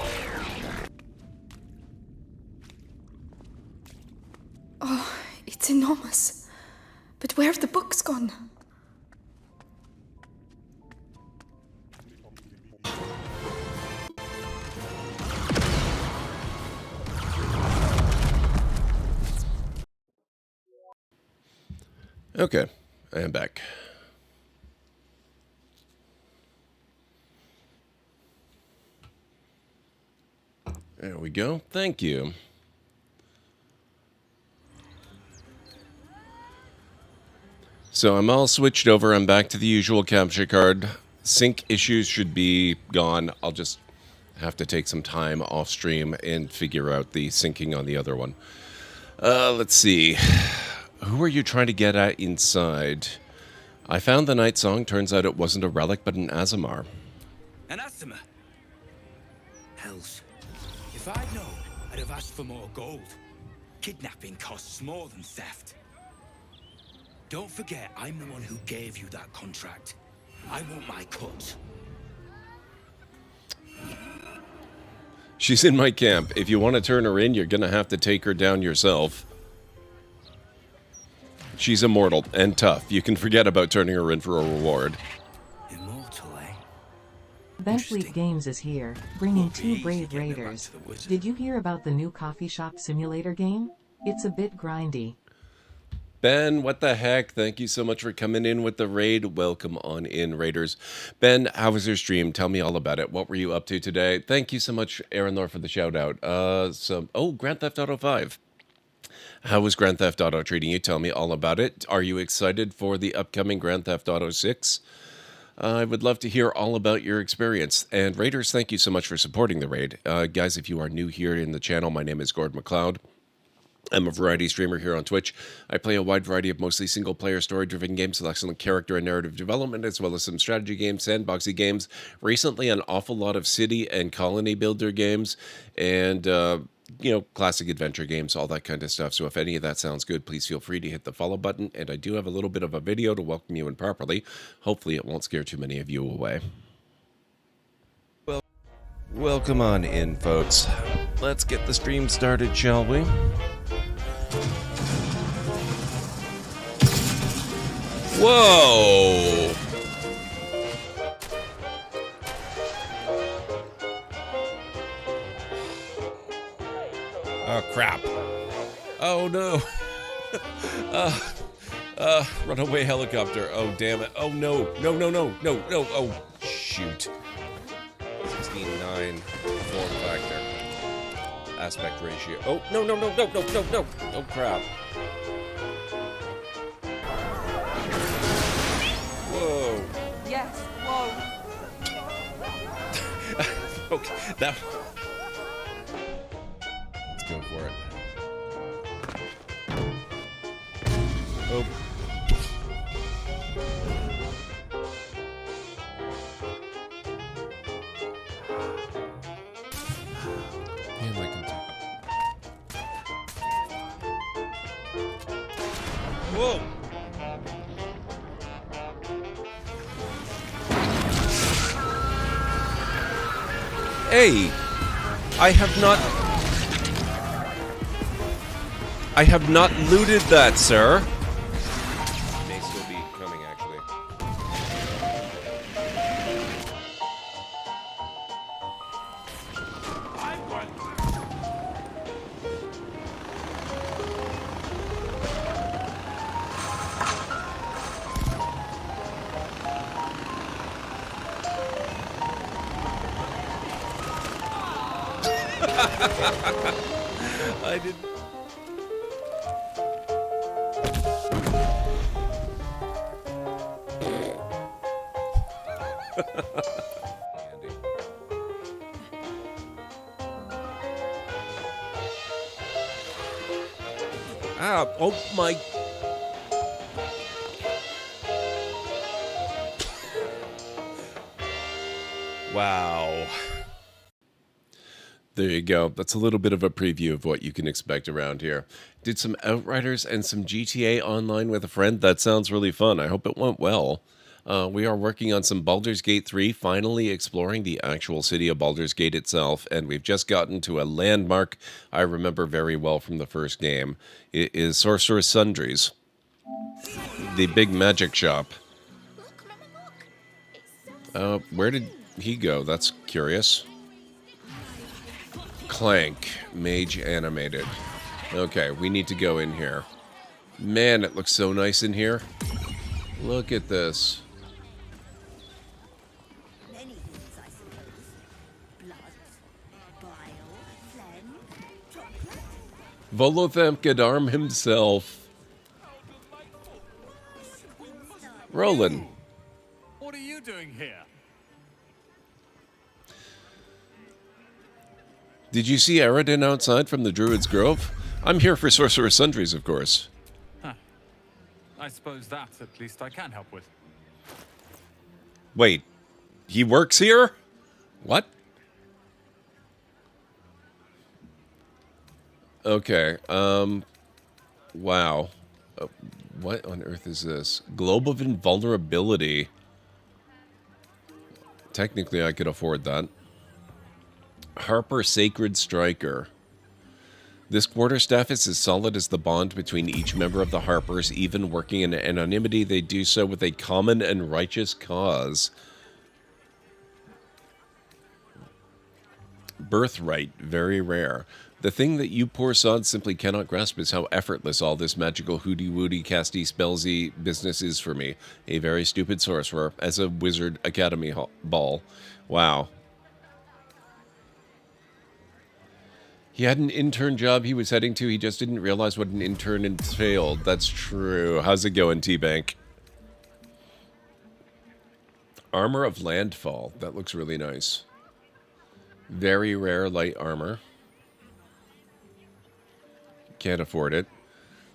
Oh, it's enormous. But where have the books gone? Okay, I am back. There we go. Thank you. So I'm all switched over. I'm back to the usual capture card. Sync issues should be gone. I'll just have to take some time off stream and figure out the syncing on the other one. Let's see. Who are you trying to get at inside? I found the night song. Turns out it wasn't a relic, but an Azamar. An Azamar? Hells. If I'd known, I'd have asked for more gold. Kidnapping costs more than theft. Don't forget, I'm the one who gave you that contract. I want my cut. She's in my camp. If you want to turn her in, you're going to have to take her down yourself. She's immortal and tough. You can forget about turning her in for a reward. Immortal, eh? Benfleet Games is here, bringing 2 brave raiders. Did you hear about the new coffee shop simulator game? It's a bit grindy. Ben, what the heck? Thank you so much for coming in with the raid. Welcome on in, Raiders. Ben, how was your stream? Tell me all about it. What were you up to today? Thank you so much, Aaron Lore, for the shout out. Grand Theft Auto 5. How was Grand Theft Auto treating you? Tell me all about it. Are you excited for the upcoming Grand Theft Auto 6? I would love to hear all about your experience. And Raiders, thank you so much for supporting the raid. Guys, if you are new here in the channel, my name is GordMcLeod. I'm a variety streamer here on Twitch. I play a wide variety of mostly single-player, story-driven games with excellent character and narrative development, as well as some strategy games, sandboxy games. Recently, an awful lot of city and colony builder games, and classic adventure games, all that kind of stuff. So if any of that sounds good, please feel free to hit the follow button. And I do have a little bit of a video to welcome you in properly. Hopefully, it won't scare too many of you away. Well, welcome on in, folks. Let's get the stream started, shall we? Whoa! Oh, crap. Oh, no. Runaway helicopter. Oh, damn it. Oh, no. No, no, no, no, no. Oh, shoot. 16:9 form factor. Aspect ratio. Oh, no, no, no, no, no, no, no. Oh, crap. Whoa. Yes, whoa. Okay, that... Let's go for it. Oh. Damn, I can tell. Whoa! Hey! I have not looted that, sir. May still be coming, actually. I didn't. Ah, oh my. Wow. There you go. That's a little bit of a preview of what you can expect around here. Did some Outriders and some GTA Online with a friend. That sounds really fun. I hope it went well. We are working on some Baldur's Gate 3, finally exploring the actual city of Baldur's Gate itself, and we've just gotten to a landmark I remember very well from the first game. It is Sorcerer's Sundries, the big magic shop. Where did he go? That's curious. Clank, mage animated. Okay, we need to go in here. Man, it looks so nice in here. Look at this. Volothamp Gadarm himself. Roland. What are you doing here? Did you see Aradin outside from the Druid's Grove? I'm here for Sorcerer's Sundries, of course. Huh. I suppose that, at least, I can help with. Wait, he works here? What? Okay, wow. What on earth is this? Globe of Invulnerability. Technically, I could afford that. Harper Sacred Striker. This quarterstaff is as solid as the bond between each member of the Harpers. Even working in anonymity, they do so with a common and righteous cause. Birthright, very rare. The thing that you poor sods simply cannot grasp is how effortless all this magical hooty-woody, casty, spellsy business is for me. A very stupid sorcerer as a wizard academy ball. Wow. He had an intern job he was heading to. He just didn't realize what an intern entailed. That's true. How's it going, T-Bank? Armor of Landfall. That looks really nice. Very rare light armor. Can't afford it.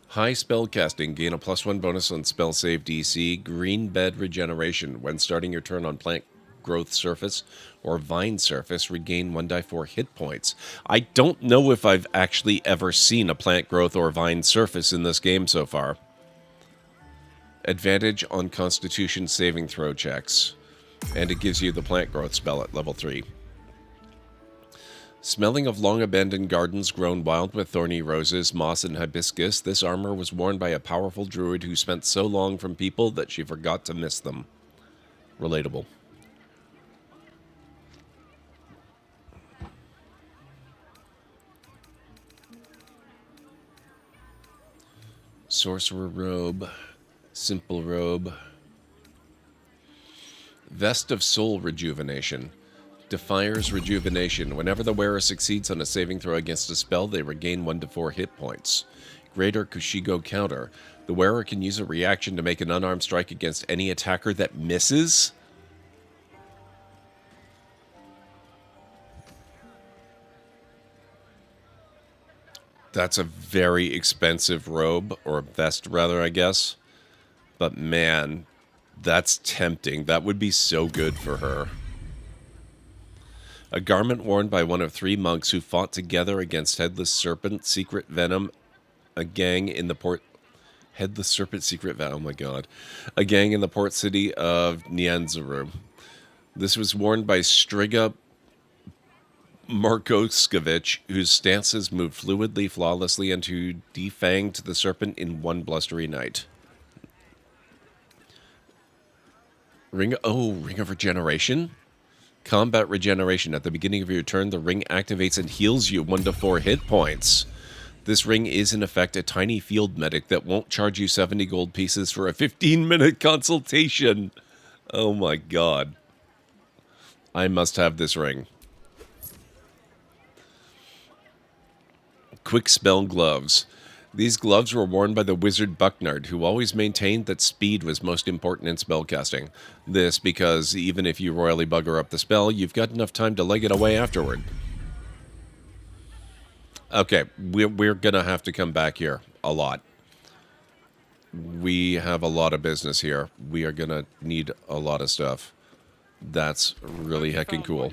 High spell casting. Gain a +1 bonus on spell save DC. Green bed regeneration. When starting your turn on plant growth surface or vine surface, regain 1d4 hit points. I don't know if I've actually ever seen a plant growth or vine surface in this game so far. Advantage on Constitution saving throw checks. And it gives you the plant growth spell at level 3. Smelling of long-abandoned gardens grown wild with thorny roses, moss, and hibiscus, this armor was worn by a powerful druid who spent so long from people that she forgot to miss them. Relatable. Sorcerer robe. Simple robe. Vest of Soul Rejuvenation. Defier's Rejuvenation. Whenever the wearer succeeds on a saving throw against a spell, they regain 1 to 4 hit points. Greater Kushigo counter. The wearer can use a reaction to make an unarmed strike against any attacker that misses. That's a very expensive robe, or vest rather, I guess. But man, that's tempting. That would be so good for her. A garment worn by one of 3 monks who fought together against Headless Serpent, Secret Venom, a gang in the port... Headless Serpent, Secret Venom, oh my god. A gang in the port city of Nyanzaru. This was worn by Striga Markoskevich, whose stances moved fluidly, flawlessly, and who defanged the serpent in one blustery night. Ring of Regeneration? Combat Regeneration. At the beginning of your turn, the ring activates and heals you 1 to 4 hit points. This ring is, in effect, a tiny field medic that won't charge you 70 gold pieces for a 15-minute consultation. Oh my god. I must have this ring. Quick Spell Gloves. These gloves were worn by the wizard Bucknard, who always maintained that speed was most important in spellcasting. This because even if you royally bugger up the spell, you've got enough time to leg it away afterward. Okay, we're gonna have to come back here a lot. We have a lot of business here. We are gonna need a lot of stuff. That's really heckin' cool.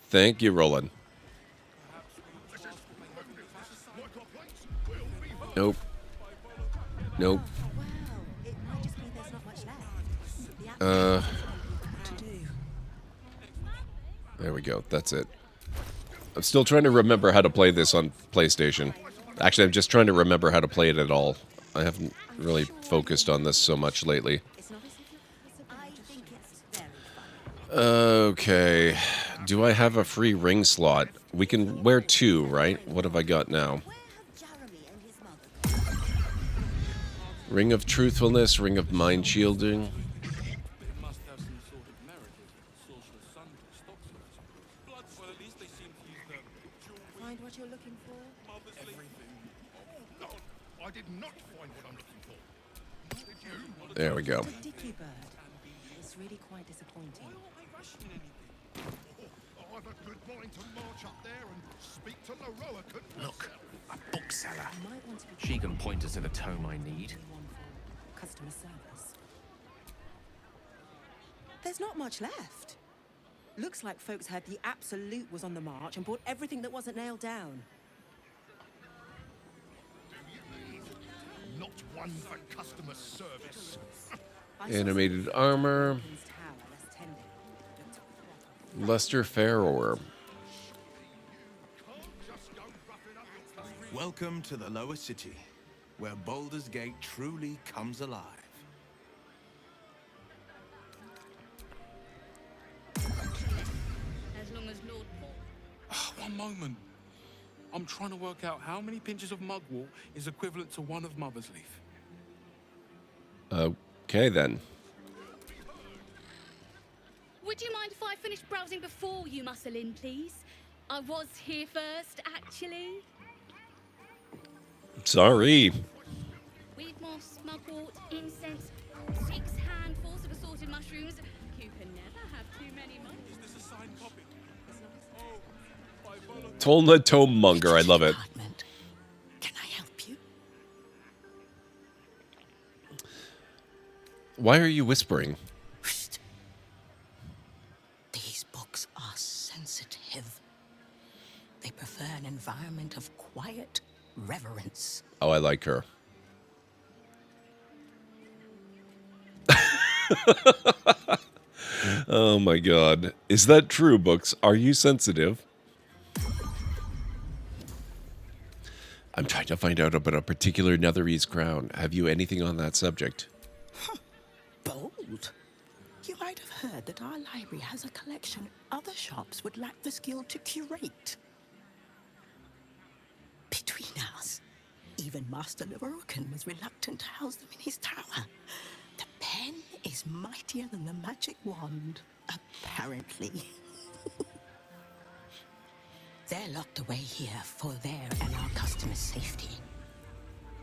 Thank you, Roland. Nope. Nope. There we go. That's it. I'm still trying to remember how to play this on PlayStation. Actually, I'm just trying to remember how to play it at all. I haven't really focused on this so much lately. Okay. Do I have a free ring slot? We can wear 2, right? What have I got now? Ring of Truthfulness, Ring of Mind Shielding. Find what you're looking for? I did not find what I'm looking for. There we go. It's really quite disappointing. I've a good mind to march up there and speak to Laroa. Look, a bookseller. She can point us to the tome I need. Customer service. There's not much left. Looks like folks heard the Absolute was on the march and bought everything that wasn't nailed down. Not one for customer service. Animated armor. Lester Farrower. Welcome to the lower city, where Baldur's Gate truly comes alive. As long as Lord Paul... One moment. I'm trying to work out how many pinches of mugwort is equivalent to 1 of Mother's Leaf. Okay, then. Would you mind if I finished browsing before you muscle in, please? I was here first, actually. Sorry. Weed moss, mugwort, incense, 6 handfuls of assorted mushrooms. You can never have too many mushrooms. Is this a signed copy? Tolna Tomemonger, I love it. Can I help you? Why are you whispering? These books are sensitive. They prefer an environment of quiet reverence. Oh, I like her. Oh my god. Is that true, books? Are you sensitive? I'm trying to find out about a particular Netherese crown. Have you anything on that subject? Bold. You might have heard that our library has a collection other shops would lack the skill to curate. Between us, Even Master Lerokin was reluctant to house them in his tower. The pen is mightier than the magic wand, apparently. They're locked away here for their and our customers' safety.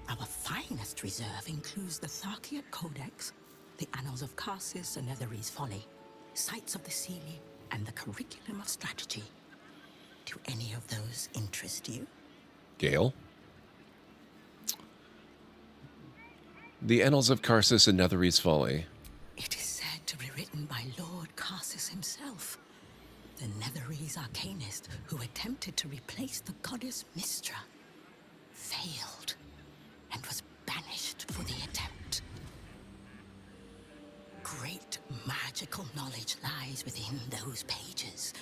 Our finest reserve includes the Tharkiot Codex, the Annals of Karsus and Netherese Folly, Sights of the Sealy, and the Curriculum of Strategy. Do any of those interest you? Gale? The Annals of Karsus and Netherese Folly. It is said to be written by Lord Karsus himself, the Netherese arcanist who attempted to replace the goddess Mystra, failed, and was banished for the attempt. Great magical knowledge lies within those pages,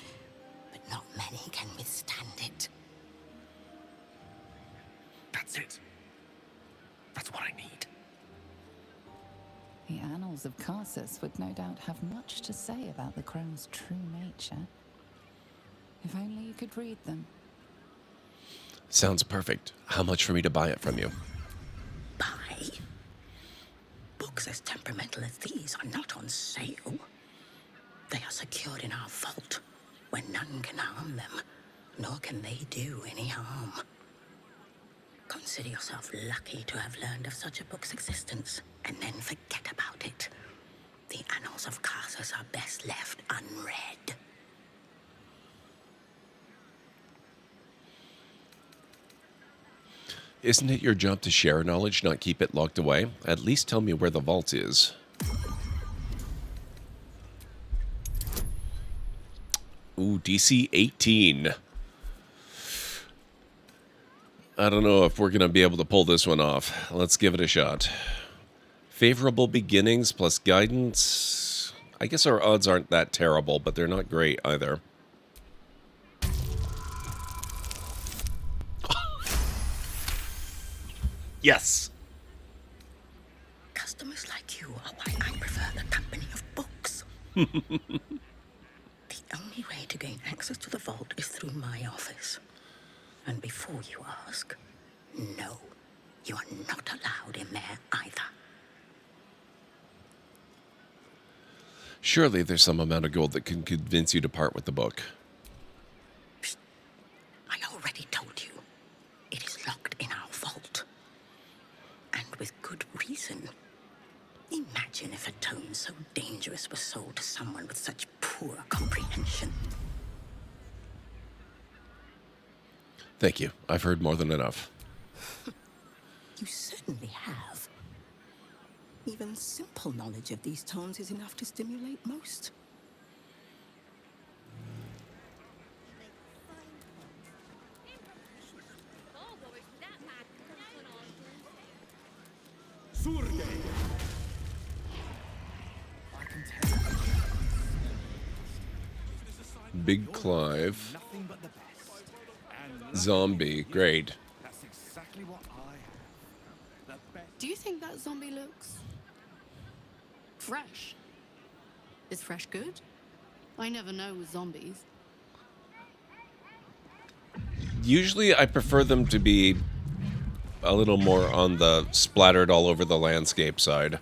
but not many can withstand it. That's it. That's what I need. The Annals of Karsus would no doubt have much to say about the crone's true nature. If only you could read them. Sounds perfect. How much for me to buy it from you? Buy? Books as temperamental as these are not on sale. They are secured in our vault, where none can harm them, nor can they do any harm. Consider yourself lucky to have learned of such a book's existence, and then forget about it. The Annals of Karsus are best left unread. Isn't it your job to share knowledge, not keep it locked away? At least tell me where the vault is. Ooh, DC 18. I don't know if we're going to be able to pull this one off. Let's give it a shot. Favorable beginnings plus guidance. I guess our odds aren't that terrible, but they're not great either. Yes. Customers like you are why I prefer the company of books. The only way to gain access to the vault is through my office. And before you ask, no, you are not allowed in there either. Surely there's some amount of gold that can convince you to part with the book. I already told you. It is locked in our vault. And with good reason. Imagine if a tome so dangerous was sold to someone with such poor comprehension. Thank you. I've heard more than enough. You certainly have. Even simple knowledge of these tones is enough to stimulate most. Big Clive. Zombie. Great. Do you think that zombie looks fresh? Is fresh good? I never know with zombies. Usually I prefer them to be a little more on the splattered all over the landscape side.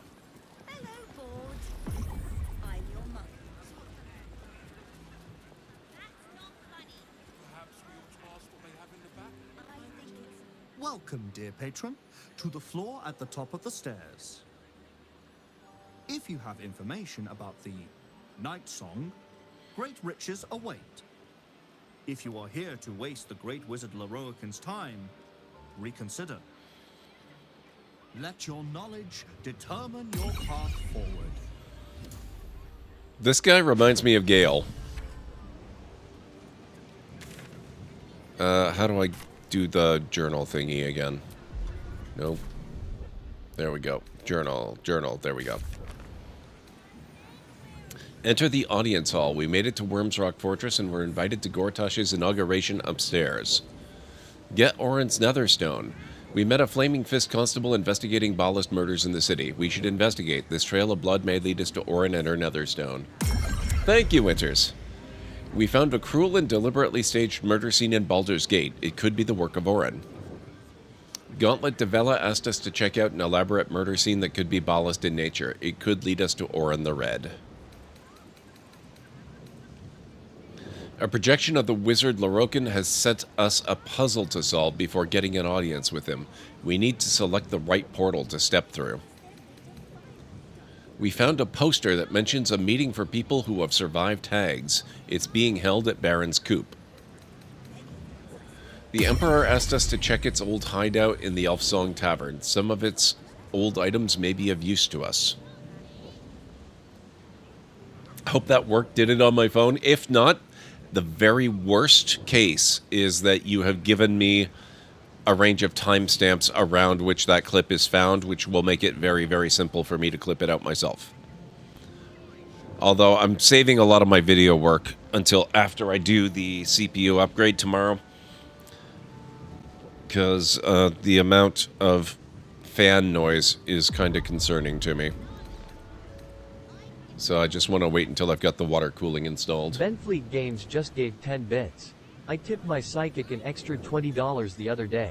Welcome, dear patron, to the floor at the top of the stairs. If you have information about the Night Song, great riches await. If you are here to waste the great wizard Leroikin's time, reconsider. Let your knowledge determine your path forward. This guy reminds me of Gale. How do I do the journal thingy again? Nope. There we go. Journal. There we go. Enter the audience hall. We made it to Worms Rock Fortress and were invited to Gortash's inauguration upstairs. Get Orin's Netherstone. We met a Flaming Fist constable investigating Ballast murders in the city. We should investigate. This trail of blood may lead us to Orin and her Netherstone. Thank you, Winters. We found a cruel and deliberately staged murder scene in Baldur's Gate. It could be the work of Orin. Gauntlet Devella asked us to check out an elaborate murder scene that could be ballast in nature. It could lead us to Orin the Red. A projection of the wizard Lorokin has set us a puzzle to solve before getting an audience with him. We need to select the right portal to step through. We found a poster that mentions a meeting for people who have survived tags. It's being held at Baron's Coop. The Emperor asked us to check its old hideout in the Elfsong Tavern. Some of its old items may be of use to us. Hope that worked. Did it on my phone? If not, the very worst case is that you have given me a range of timestamps around which that clip is found, which will make it very, very simple for me to clip it out myself. Although I'm saving a lot of my video work until after I do the CPU upgrade tomorrow, because the amount of fan noise is kind of concerning to me. So I just want to wait until I've got the water cooling installed. Benfleet Games just gave 10 bits. I tipped my psychic an extra $20 the other day.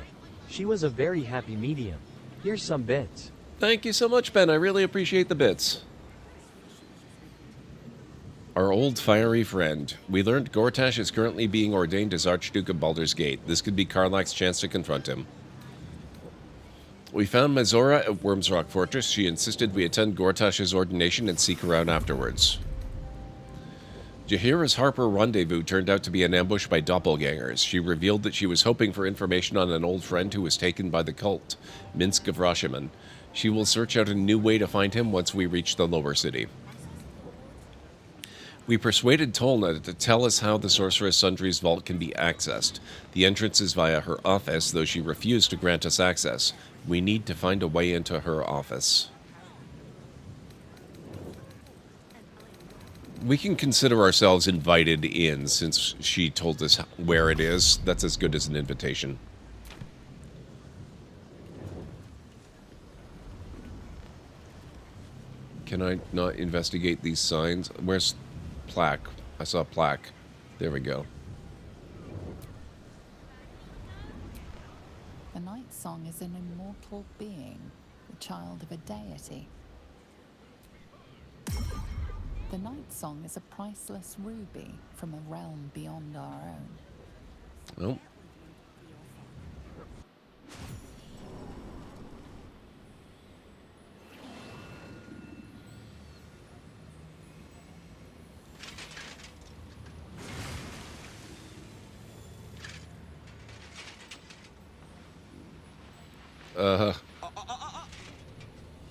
She was a very happy medium. Here's some bits. Thank you so much, Ben. I really appreciate the bits. Our old fiery friend. We learned Gortash is currently being ordained as Archduke of Baldur's Gate. This could be Karlach's chance to confront him. We found Mazora at Wormsrock Fortress. She insisted we attend Gortash's ordination and seek her out afterwards. Jaheira's Harper rendezvous turned out to be an ambush by doppelgangers. She revealed that she was hoping for information on an old friend who was taken by the cult, Minsk of Rashomon. She will search out a new way to find him once we reach the lower city. We persuaded Tolna to tell us how the Sorceress Sundry's vault can be accessed. The entrance is via her office, though she refused to grant us access. We need to find a way into her office. We can consider ourselves invited in, since she told us where it is. That's as good as an invitation. Can I not investigate these signs? Where's plaque? I saw a plaque. There we go. The Night Song is an immortal being, the child of a deity. The Night Song is a priceless ruby from a realm beyond our own. Oh.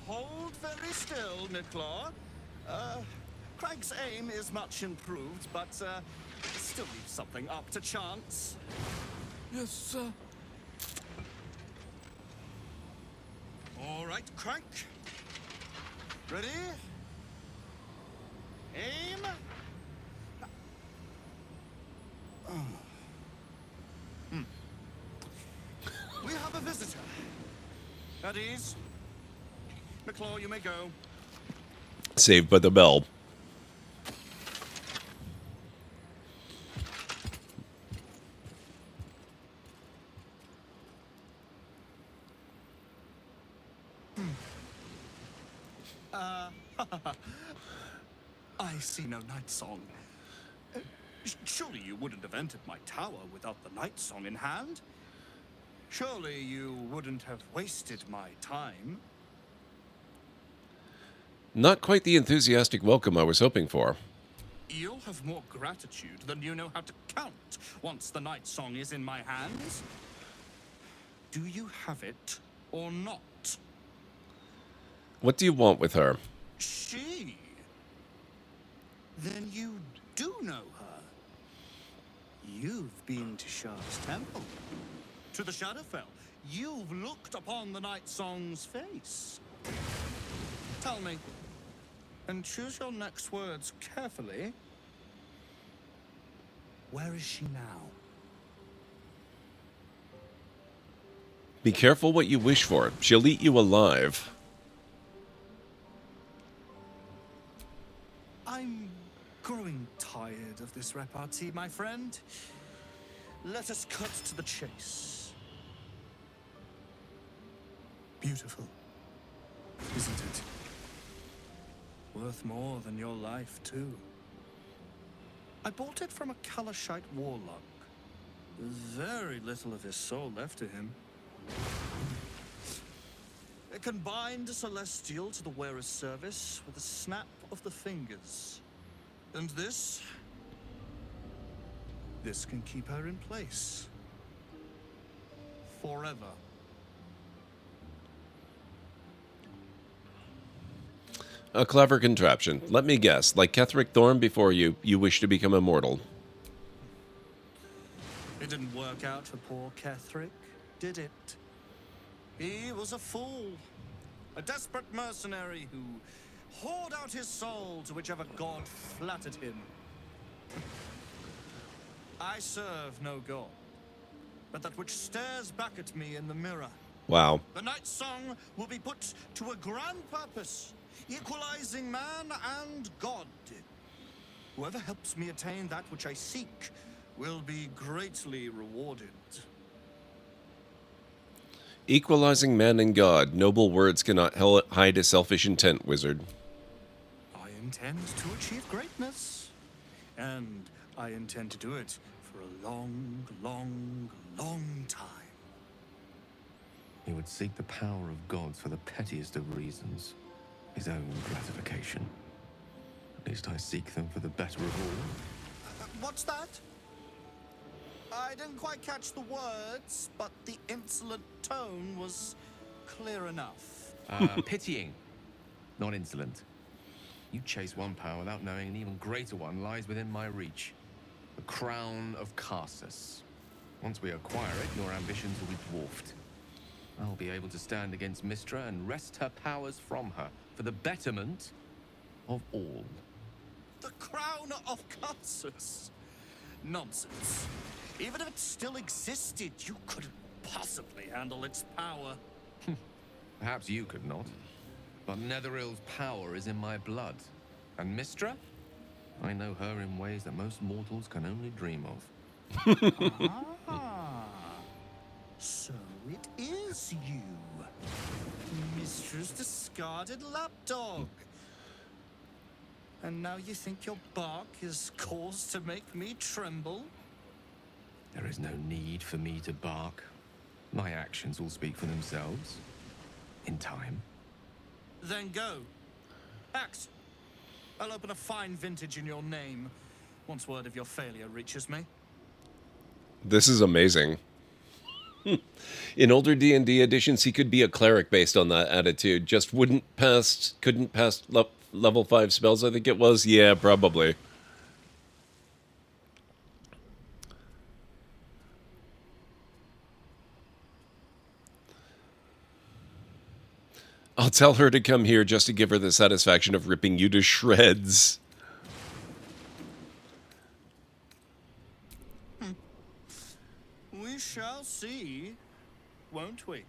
Hold very still, McLeod. Craig's aim is much improved, but still leaves something up to chance. Yes, sir. All right, Craig. Ready? Aim. We have a visitor. At ease. McLeod, you may go. Saved by the bell. I see no night song. Surely you wouldn't have entered my tower without the night song in hand? Surely you wouldn't have wasted my time? Not quite the enthusiastic welcome I was hoping for. You'll have more gratitude than you know how to count once the night song is in my hands. Do you have it or not? What do you want with her? She? Then you do know her. You've been to Shah's temple, to the Shadowfell. You've looked upon the night song's face. Tell me, and choose your next words carefully. Where is she now? Be careful what you wish for. She'll eat you alive. I'm growing tired of this repartee, my friend. Let us cut to the chase. Beautiful, isn't it? Worth more than your life, too. I bought it from a Kalashite warlock. There's very little of his soul left to him. It can bind a celestial to the wearer's service with a snap of the fingers. And this can keep her in place. Forever. A clever contraption. Let me guess, like Ketheric Thorn before you wish to become immortal. It didn't work out for poor Ketheric, did it? He was a fool. A desperate mercenary who hoard out his soul to whichever god flattered him. I serve no god, but that which stares back at me in the mirror. Wow. The Night Song will be put to a grand purpose, equalizing man and god. Whoever helps me attain that which I seek will be greatly rewarded. Equalizing man and God. Noble words cannot hide a selfish intent, wizard. I intend to achieve greatness. And I intend to do it for a long, long, long time. He would seek the power of gods for the pettiest of reasons. His own gratification. At least I seek them for the better of all. What's that? I didn't quite catch the words, but the insolent tone was clear enough. Pitying, not insolent. You chase one power without knowing an even greater one lies within my reach. The crown of Karsus. Once we acquire it, your ambitions will be dwarfed. I'll be able to stand against Mystra and wrest her powers from her for the betterment of all. The crown of Karsus? Nonsense. Even if it still existed, you couldn't possibly handle its power. Perhaps you could not. But Netheril's power is in my blood. And Mystra? I know her in ways that most mortals can only dream of. So it is you. Mystra's discarded lapdog. And now you think your bark is cause to make me tremble? There is no need for me to bark. My actions will speak for themselves. In time. Then go. Axe. I'll open a fine vintage in your name once word of your failure reaches me. This is amazing. In older D&D editions, he could be a cleric based on that attitude. Just couldn't pass level 5 spells, I think it was. Yeah, probably. I'll tell her to come here just to give her the satisfaction of ripping you to shreds. We shall see, won't we?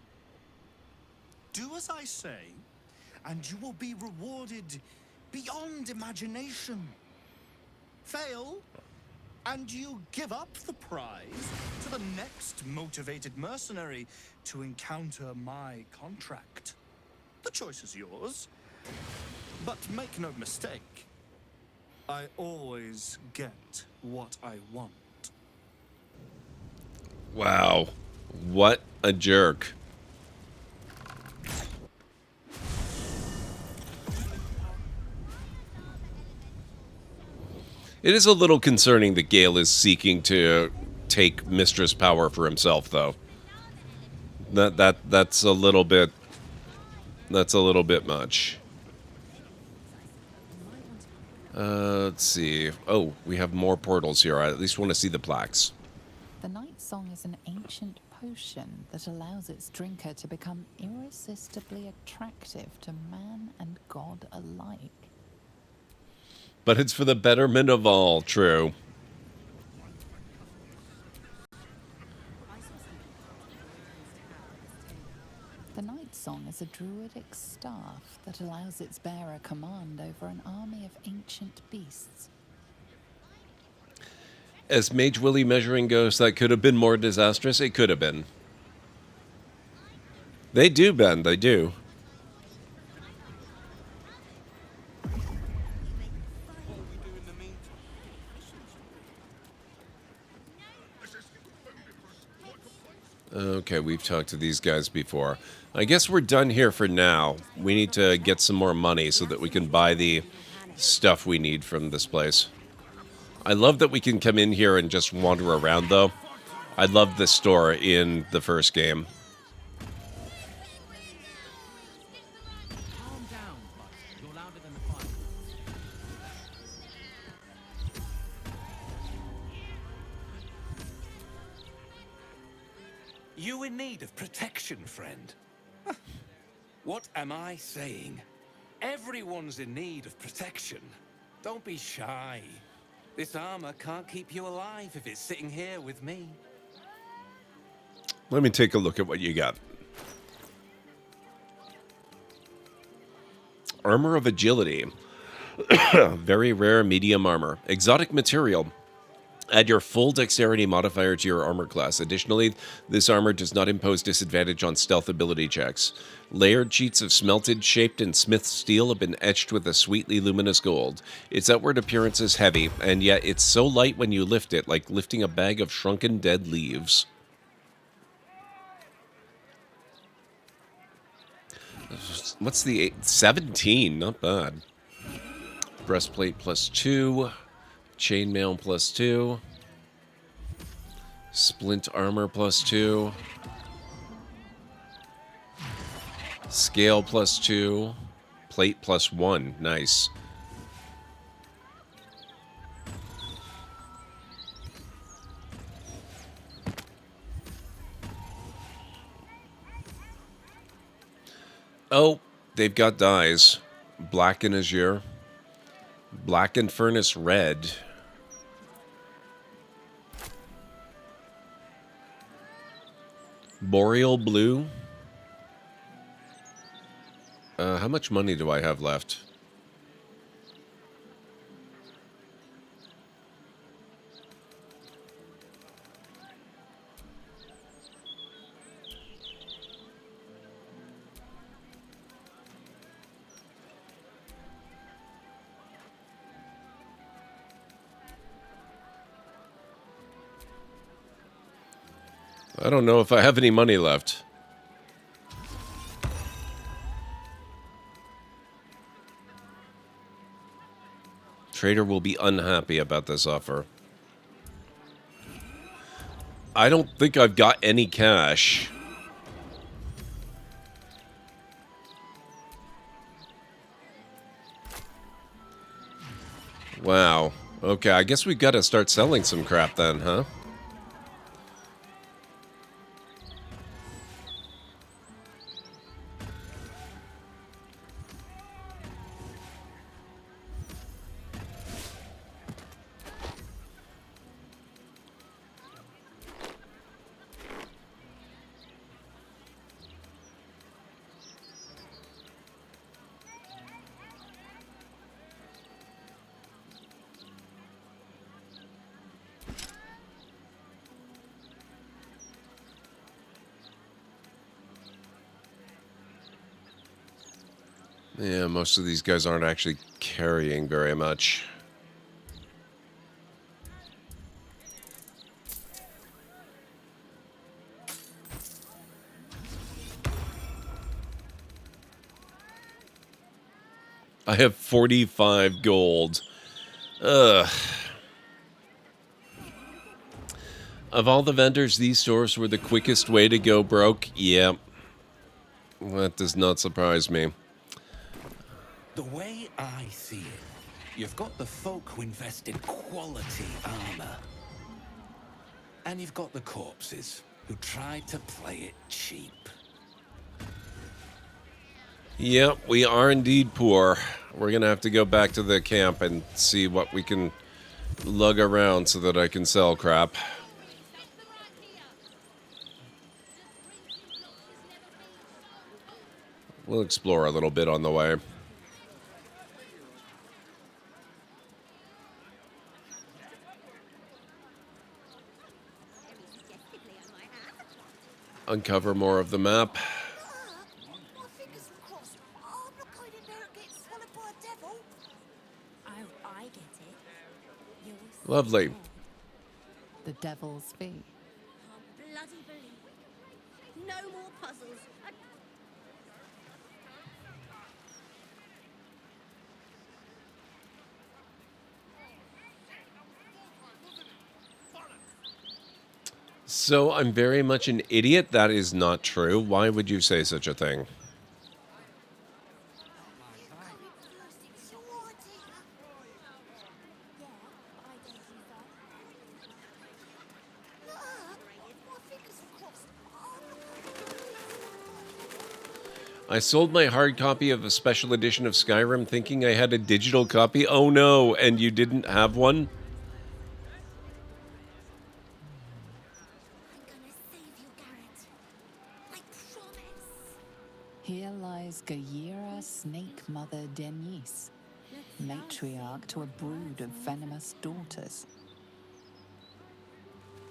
Do as I say, and you will be rewarded beyond imagination. Fail, and you give up the prize to the next motivated mercenary to encounter my contract. The choice is yours, but make no mistake, I always get what I want. Wow. What a jerk. It is a little concerning that Gale is seeking to take Mistress power for himself, though. That's a little bit much. Let's see. Oh, we have more portals here. I at least want to see the plaques. The Night Song is an ancient potion that allows its drinker to become irresistibly attractive to man and god alike. But it's for the betterment of all, true. The Night Song is a druidic staff that allows its bearer command over an army of ancient beasts. As Mage Willie measuring goes, that could have been more disastrous. It could have been. They do, Ben. They do. Okay, we've talked to these guys before. I guess we're done here for now. We need to get some more money so that we can buy the stuff we need from this place. I love that we can come in here and just wander around, though. I loved the store in the first game. You in need of protection, friend? What am I saying? Everyone's in need of protection. Don't be shy. This armor can't keep you alive if it's sitting here with me. Let me take a look at what you got. Armor of Agility. Very rare medium armor. Exotic material. Add your full dexterity modifier to your armor class. Additionally, this armor does not impose disadvantage on stealth ability checks. Layered sheets of smelted, shaped, and smith steel have been etched with a sweetly luminous gold. Its outward appearance is heavy, and yet it's so light when you lift it, like lifting a bag of shrunken dead leaves. What's the 17? Not bad. Breastplate +2. Chainmail +2. Splint armor +2. Scale +2. Plate +1. Nice. Oh, they've got dyes. Black and azure. Black and furnace red. Boreal blue. How much money do I have left? I don't know if I have any money left. Trader will be unhappy about this offer. I don't think I've got any cash. Wow. Okay, I guess we've got to start selling some crap then, huh? Yeah, most of these guys aren't actually carrying very much. I have 45 gold. Ugh. Of all the vendors, these stores were the quickest way to go broke. Yep. That does not surprise me. The way I see it, you've got the folk who invest in quality armor. And you've got the corpses who try to play it cheap. Yep, we are indeed poor. We're going to have to go back to the camp and see what we can lug around so that I can sell crap. We'll explore a little bit on the way. Uncover more of the map. Lovely. The Devil's Fee. Bloody believe. No more puzzles. So I'm very much an idiot? That is not true. Why would you say such a thing? I sold my hard copy of a special edition of Skyrim thinking I had a digital copy. Oh no, and you didn't have one? Here lies Gaira Snake Mother Denise, matriarch to a brood of venomous daughters.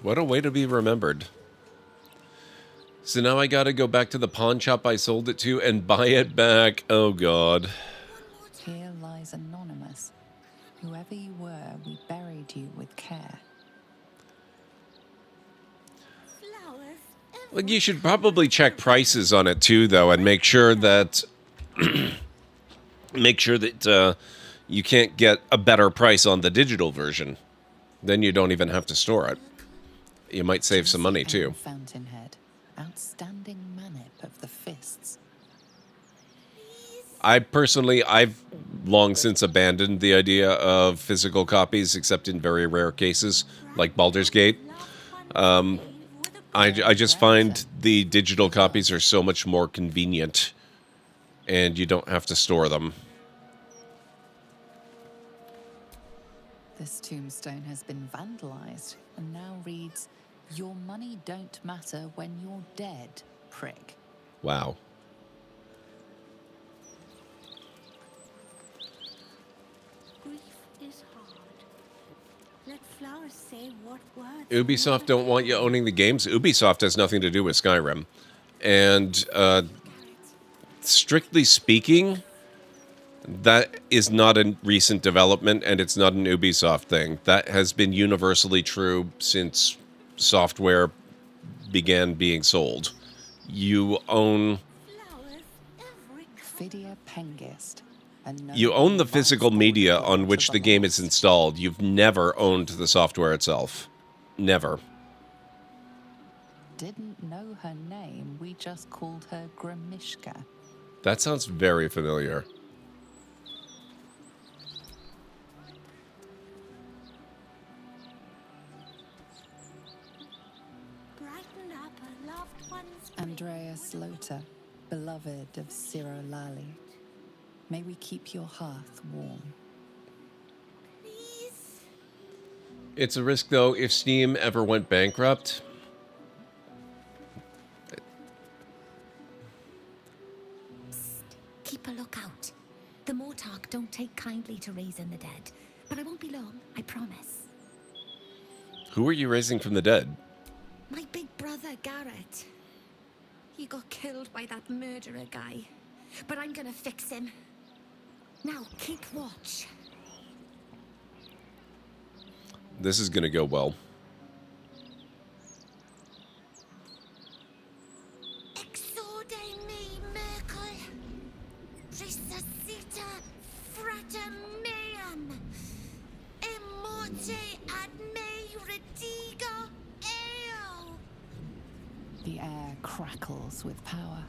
What a way to be remembered. So now I gotta go back to the pawn shop I sold it to and buy it back. Oh god. Here lies Anonymous. Whoever you were, we buried you with care. Well, you should probably check prices on it too, though, and make sure that you can't get a better price on the digital version. Then you don't even have to store it. You might save some money too. Fountainhead, outstanding manip of the fists. I've long since abandoned the idea of physical copies, except in very rare cases, like Baldur's Gate. I just find the digital copies are so much more convenient, and you don't have to store them. This tombstone has been vandalized and now reads, "Your money don't matter when you're dead, prick." Wow. Grief is hard. Let flowers say what words. Ubisoft don't want you owning the games. Ubisoft has nothing to do with Skyrim. And strictly speaking, that is not a recent development, and it's not an Ubisoft thing. That has been universally true since software began being sold. You own... Phidia Pengist. You own the physical media on which the game is installed. You've never owned the software itself. Never. Didn't know her name, we just called her Grimishka. That sounds very familiar. Brighten up a loved one's. Andreas Lothar, beloved of Ciro Lali. May we keep your hearth warm. It's a risk, though, if Steam ever went bankrupt. Keep a lookout. The Mortark don't take kindly to raising the dead, but I won't be long, I promise. Who are you raising from the dead? My big brother, Garrett. He got killed by that murderer guy, but I'm gonna fix him. Now, keep watch. This is going to go well. Exorde me, Merkel. Resuscita frater meum. Immorte ad me redigo eo. The air crackles with power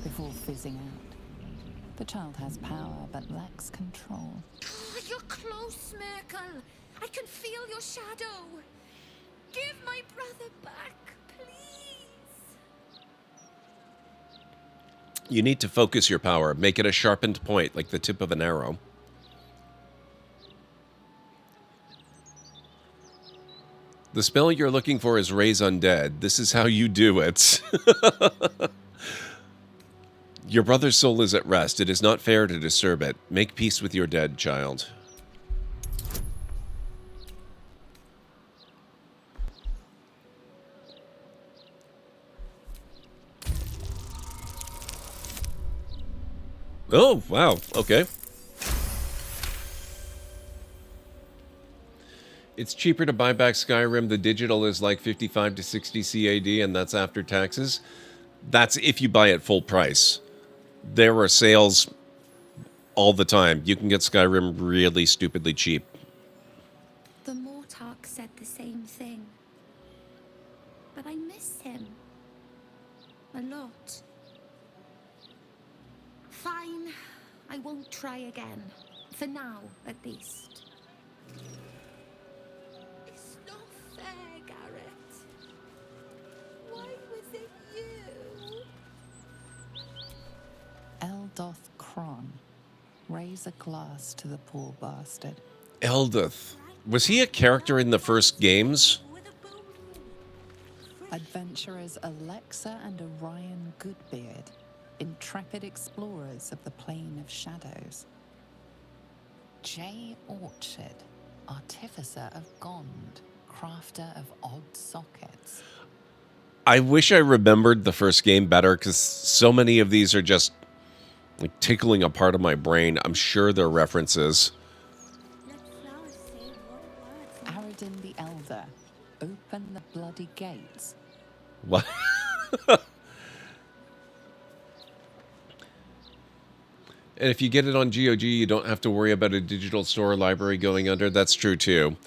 before fizzing out. The child has power but lacks control. Oh, you're close, Merkel. I can feel your shadow. Give my brother back, please. You need to focus your power. Make it a sharpened point, like the tip of an arrow. The spell you're looking for is Raise Undead. This is how you do it. Your brother's soul is at rest. It is not fair to disturb it. Make peace with your dead, child. Oh, wow. Okay. It's cheaper to buy back Skyrim. The digital is like 55 to 60 CAD, and that's after taxes. That's if you buy it full price. There are sales all the time. You can get Skyrim really stupidly cheap. The Mortark said the same thing. But I miss him. A lot. Fine. I won't try again. For now, at least. It's not fair, Garrett. Why was it you? Eldoth Kron. Raise a glass to the poor bastard. Eldoth. Was he a character in the first games? Adventurers Alexa and Orion Goodbeard, intrepid explorers of the Plane of Shadows. Jay Orchard, artificer of Gond, crafter of odd sockets. I wish I remembered the first game better, because so many of these are just like tickling a part of my brain. I'm sure they're references. Aradin the Elder, open the bloody gates. What? And if you get it on GOG, you don't have to worry about a digital store library going under. That's true, too.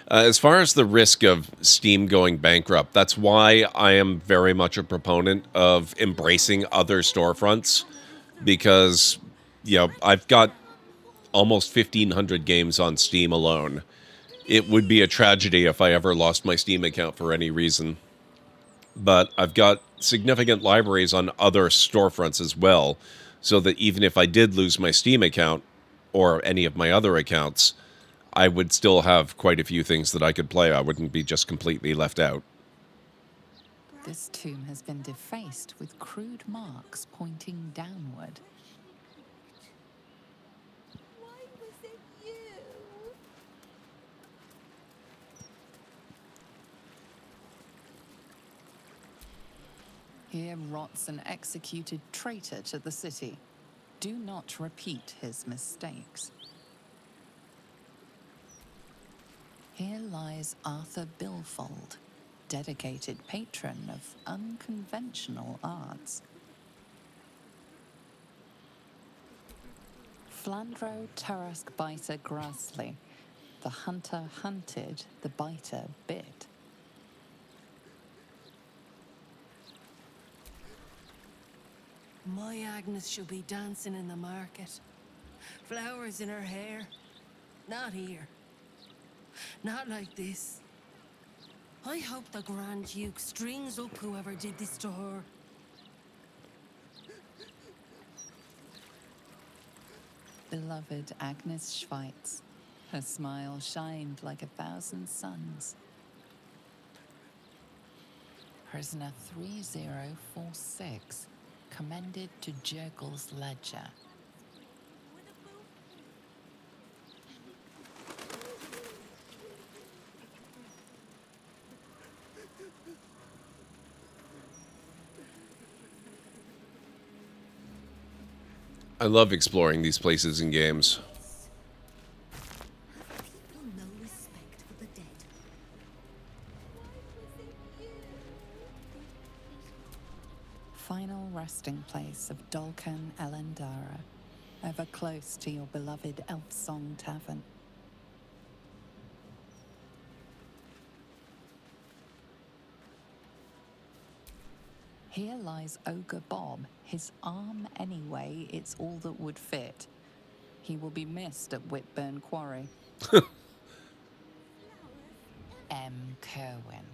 As far as the risk of Steam going bankrupt, that's why I am very much a proponent of embracing other storefronts. Because, you know, I've got almost 1,500 games on Steam alone. It would be a tragedy if I ever lost my Steam account for any reason. But I've got significant libraries on other storefronts as well, so that even if I did lose my Steam account, or any of my other accounts, I would still have quite a few things that I could play. I wouldn't be just completely left out. This tomb has been defaced with crude marks pointing downward. Why was it you? Here rots an executed traitor to the city. Do not repeat his mistakes. Here lies Arthur Bilfold, dedicated patron of unconventional arts. Flandro Tarask Biter Grassley, the hunter hunted, the biter bit. My Agnes shall be dancing in the market. Flowers in her hair. Not here. Not like this. I hope the Grand Duke strings up whoever did this to her. Beloved Agnes Schweitz. Her smile shined like 1,000 suns. Prisoner 3046. Commended to Jurgel's ledger. I love exploring these places in games. No respect for the dead. Final resting place of Dolken Elendara, ever close to your beloved Elfsong Tavern. Here lies Ogre Bob, his arm anyway, it's all that would fit. He will be missed at Whitburn Quarry. M. Kerwin,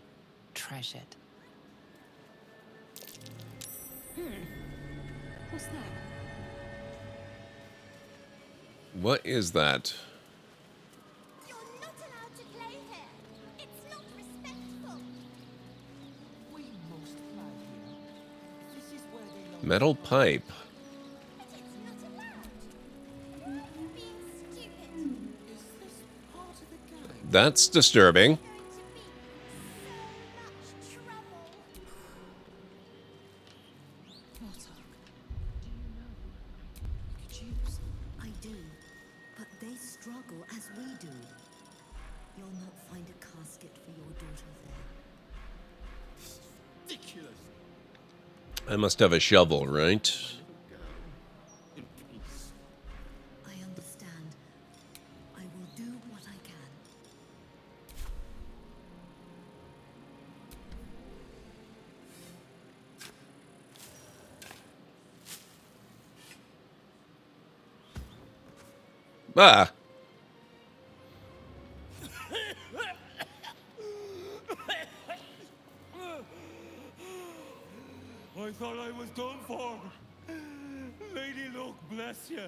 treasured. What's that? What is that? You're not allowed to play here. It's not respectful. We must fly here. This is where they love Metal pipe. But it's not allowed. You're being stupid. Is this part of the game? That's disturbing. I do, but they struggle as we do. You'll not find a casket for your daughter there. Ridiculous. I must have a shovel, right? In peace. I understand. I will do what I can. Ah! I thought I was done for. Lady Luck, bless you.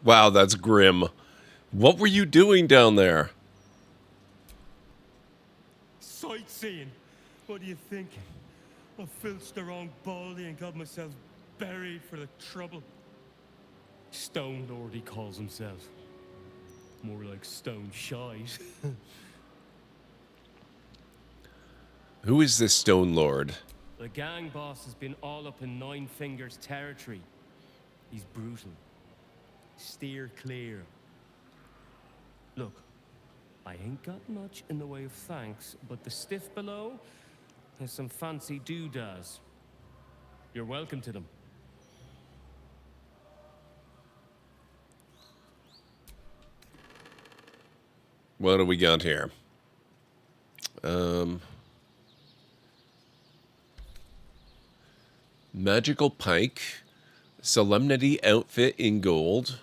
Wow, that's grim. What were you doing down there? Sightseeing. What are you thinking? I filched the wrong baldy and got myself buried for the trouble. Stone Lord, he calls himself. More like Stone Shite. Who is this Stone Lord? The gang boss has been all up in Nine Fingers territory. He's brutal. Steer clear. Look, I ain't got much in the way of thanks, but the stiff below has some fancy doodads. You're welcome to them. What do we got here? Magical pike. Solemnity outfit in gold.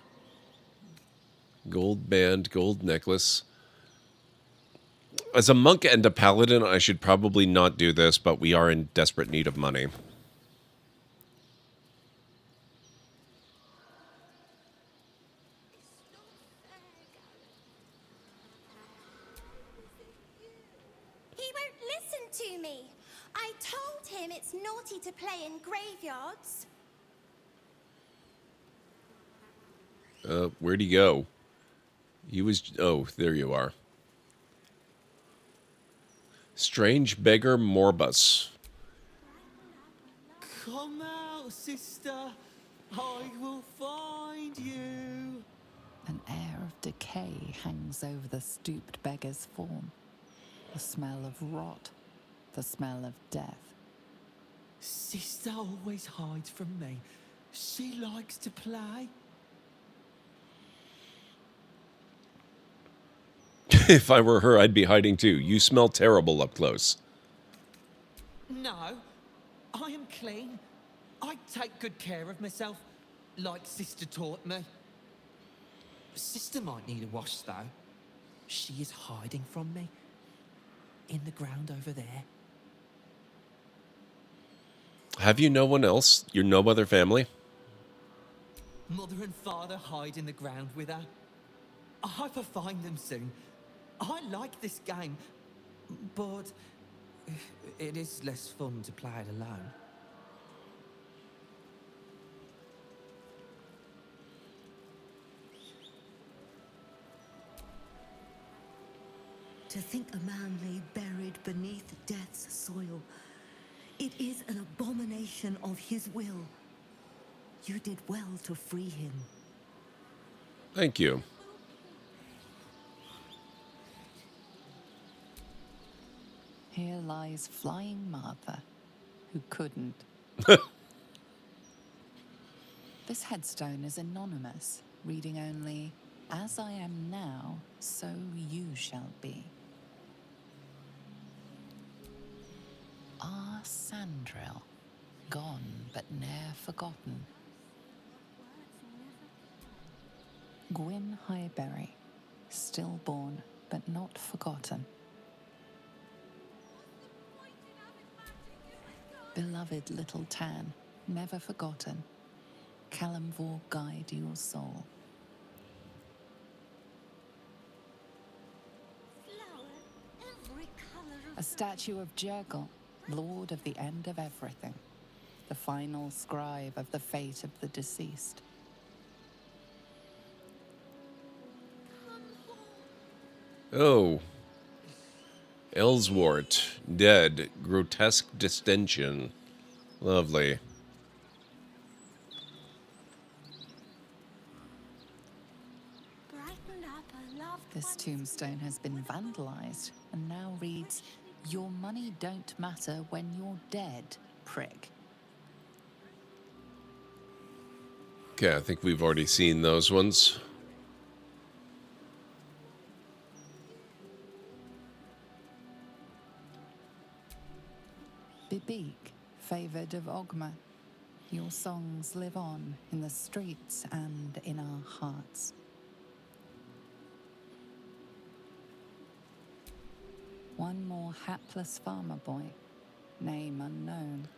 Gold band, gold necklace. As a monk and a paladin, I should probably not do this, but we are in desperate need of money. He won't listen to me. I told him it's naughty to play in graveyards. Where'd he go? He was... Oh, there you are. Strange beggar Morbus. Come out, sister. I will find you. An air of decay hangs over the stooped beggar's form. The smell of rot, the smell of death. Sister always hides from me. She likes to play. If I were her, I'd be hiding too. You smell terrible up close. No, I am clean. I take good care of myself, like Sister taught me. Sister might need a wash, though. She is hiding from me. In the ground over there. Have you no one else? You're no other family? Mother and father hide in the ground with her. I hope I find them soon. I like this game, but it is less fun to play it alone. To think a man lay buried beneath death's soil. It is an abomination of his will. You did well to free him. Thank you. Here lies Flying Martha, who couldn't. This headstone is anonymous, reading only, "As I am now, so you shall be." Ah, Sandrill, gone but ne'er forgotten. Gwyn Highberry, stillborn but not forgotten. Beloved little Tan, never forgotten. Calamvor guide your soul. A statue of Jurgle, lord of the end of everything, the final scribe of the fate of the deceased. Oh. Ellswort, dead, grotesque distension. Lovely. Brighten up a This tombstone has been vandalized and now reads, "Your money don't matter when you're dead, prick." Okay, I think we've already seen those ones. Bibik, favoured of Ogma, your songs live on in the streets and in our hearts. One more hapless farmer boy, name unknown.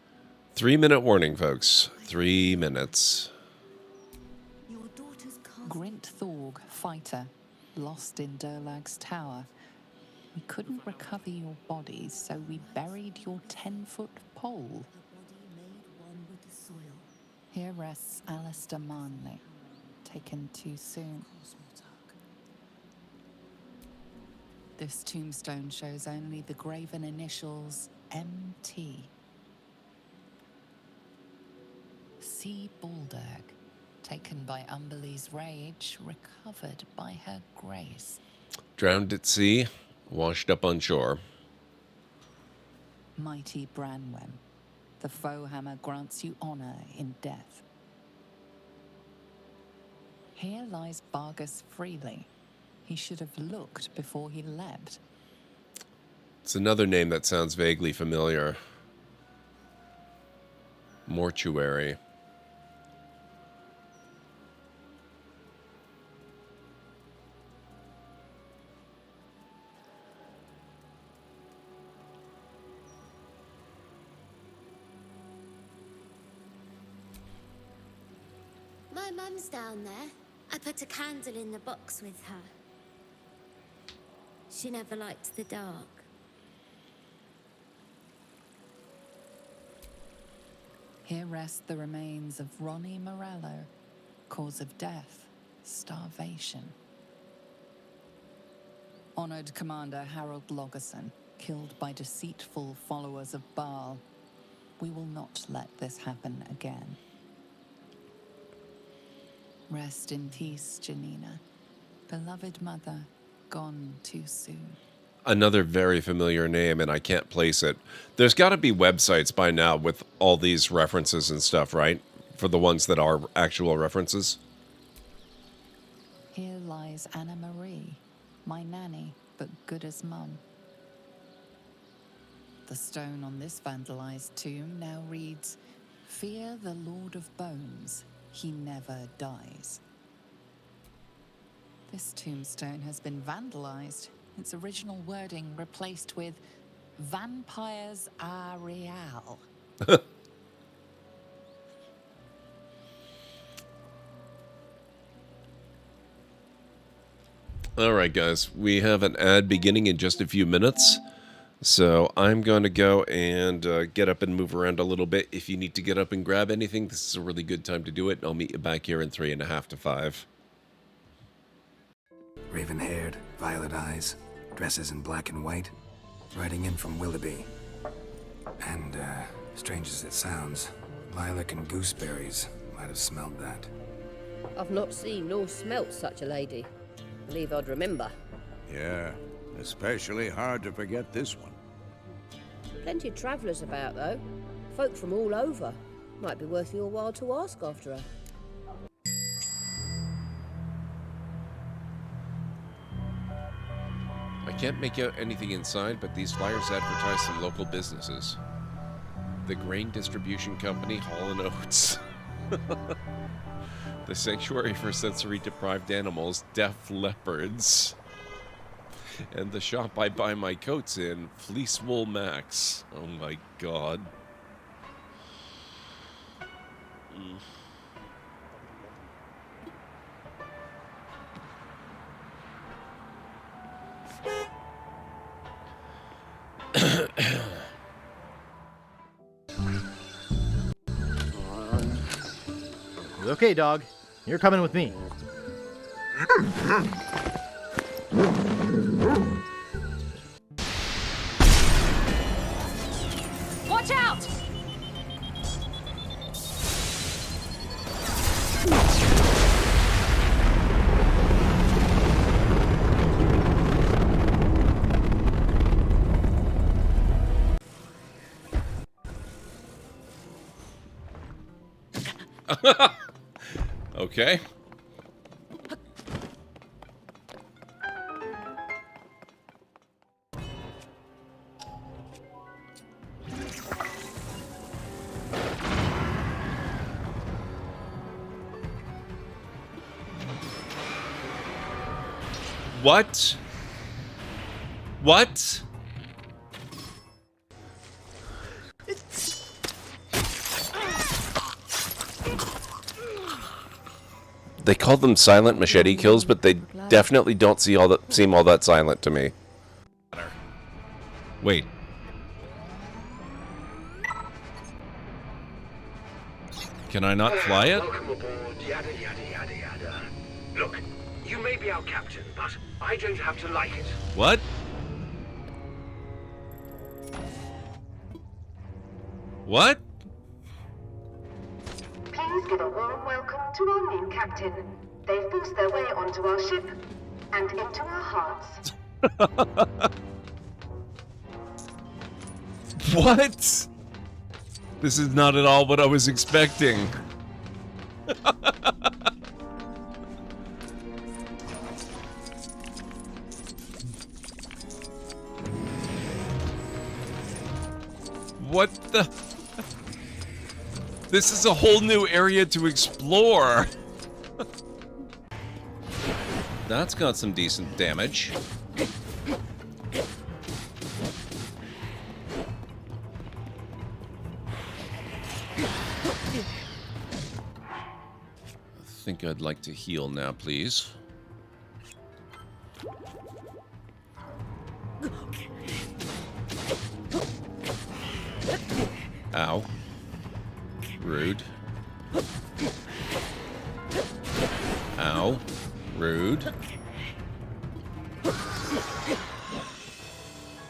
3-minute warning, folks. 3 minutes. Grint Thorg, fighter, lost in Durlag's tower. We couldn't recover your bodies, so we buried your 10-foot pole. Here rests Alistair Marnley, taken too soon. This tombstone shows only the graven initials MT. See Baldur, taken by Umberlee's rage, recovered by her grace. Drowned at sea, washed up on shore. Mighty Branwen, the foe hammer grants you honor in death. Here lies Bargus Freely. He should have looked before he leapt. It's another name that sounds vaguely familiar. Mortuary. My mum's down there. I put a candle in the box with her. She never liked the dark. Here rest the remains of Ronnie Morello. Cause of death, starvation. Honored Commander Harold Logerson, killed by deceitful followers of Baal. We will not let this happen again. Rest in peace, Janina. Beloved mother, gone too soon. Another very familiar name, and I can't place it. There's got to be websites by now with all these references and stuff, right? For the ones that are actual references. Here lies Anna Marie, my nanny, but good as mum. The stone on this vandalized tomb now reads, "Fear the Lord of Bones. He never dies." This tombstone has been vandalized. Its original wording replaced with "Vampires are real." All right, guys. We have an ad beginning in just a few minutes. So I'm going to go and get up and move around a little bit. If you need to get up and grab anything, this is a really good time to do it. I'll meet you back here in 3.5 to 5. Raven-haired, violet eyes, dresses in black and white, riding in from Willoughby. And, strange as it sounds, lilac and gooseberries might have smelled that. I've not seen nor smelt such a lady. Believe I'd remember. Yeah, especially hard to forget this one. Plenty of travellers about, though. Folk from all over. Might be worth your while to ask after her. I can't make out anything inside, but these flyers advertise some local businesses. The Grain Distribution Company, Hall & Oates. The Sanctuary for Sensory Deprived Animals, Deaf Leopards. And the shop I buy my coats in, Fleece Wool Max. Oh my god. Okay, dog. You're coming with me. Watch out! Okay. What? What? They call them silent machete kills, but they definitely don't seem all that silent to me. Wait. Can I not fly it? Welcome aboard, yada yada yada yada. Look, you may be our captain, but I don't have to like it. What? What? Please give a warm welcome to our new captain. They've forced their way onto our ship and into our hearts. What? This is not at all what I was expecting. What the? This is a whole new area to explore. That's got some decent damage. I think I'd like to heal now, please. Ow. Rude. Ow. Rude.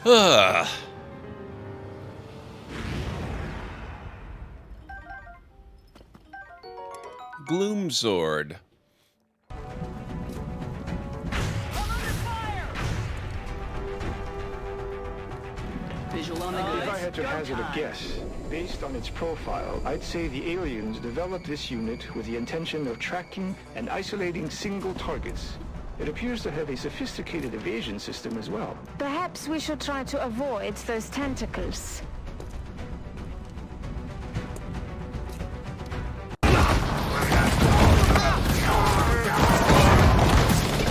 Ah. Gloom sword. Visual on the goods. If I had to hazard a guess, based on its profile, I'd say the aliens developed this unit with the intention of tracking and isolating single targets. It appears to have a sophisticated evasion system as well. Perhaps we should try to avoid those tentacles.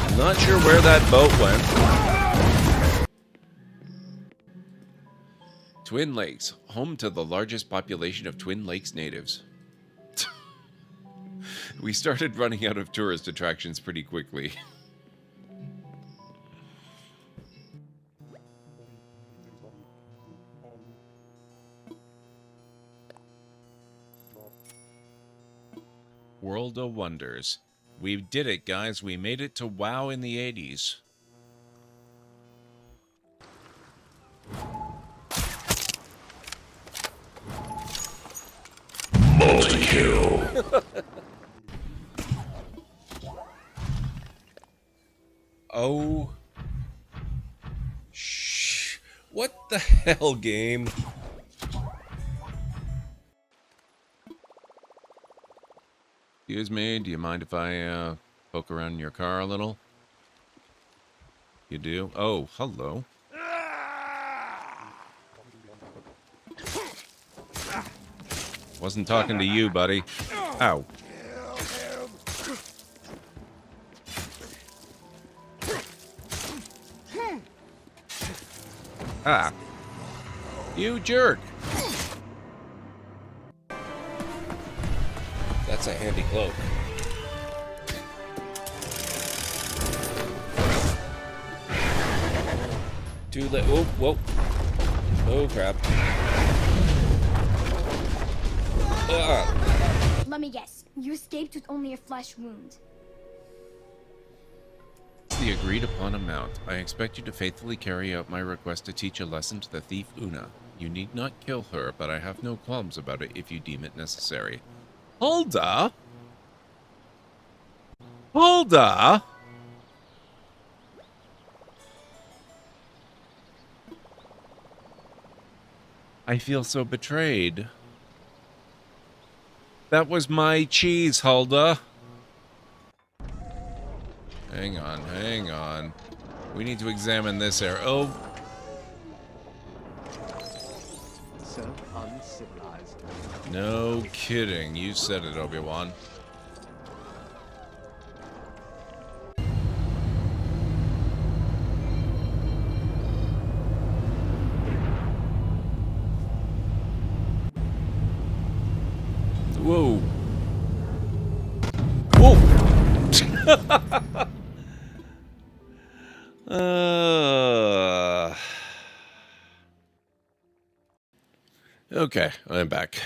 I'm not sure where that boat went. Twin Lakes, home to the largest population of Twin Lakes natives. We started running out of tourist attractions pretty quickly. World of Wonders. We did it, guys. We made it to WoW in the 80s. Multi-kill. Oh. Shh. What the hell, game? Excuse me, do you mind if I poke around in your car a little? You do? Oh, hello. Wasn't talking to you, buddy. Ow. Ah. You jerk. That's a handy cloak. Too late. Oh, whoa. Oh, crap. Let me guess. You escaped with only a flesh wound. It's the agreed upon amount. I expect you to faithfully carry out my request to teach a lesson to the thief Una. You need not kill her, but I have no qualms about it if you deem it necessary. Hulda? Hulda? I feel so betrayed. That was my cheese, Hulda. Hang on, hang on. We need to examine this area. Oh. So uncivilized. No kidding. You said it, Obi-Wan. Whoa. Whoa. Okay, I'm back.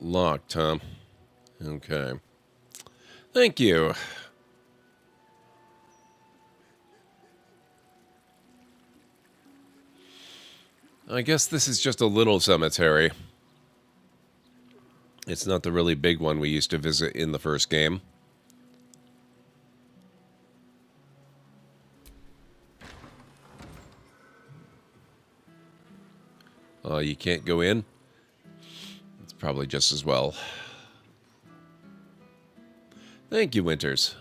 Locked, huh? Okay. Thank you. I guess this is just a little cemetery. It's not the really big one we used to visit in the first game. Oh, you can't go in? It's probably just as well. Thank you, Winters.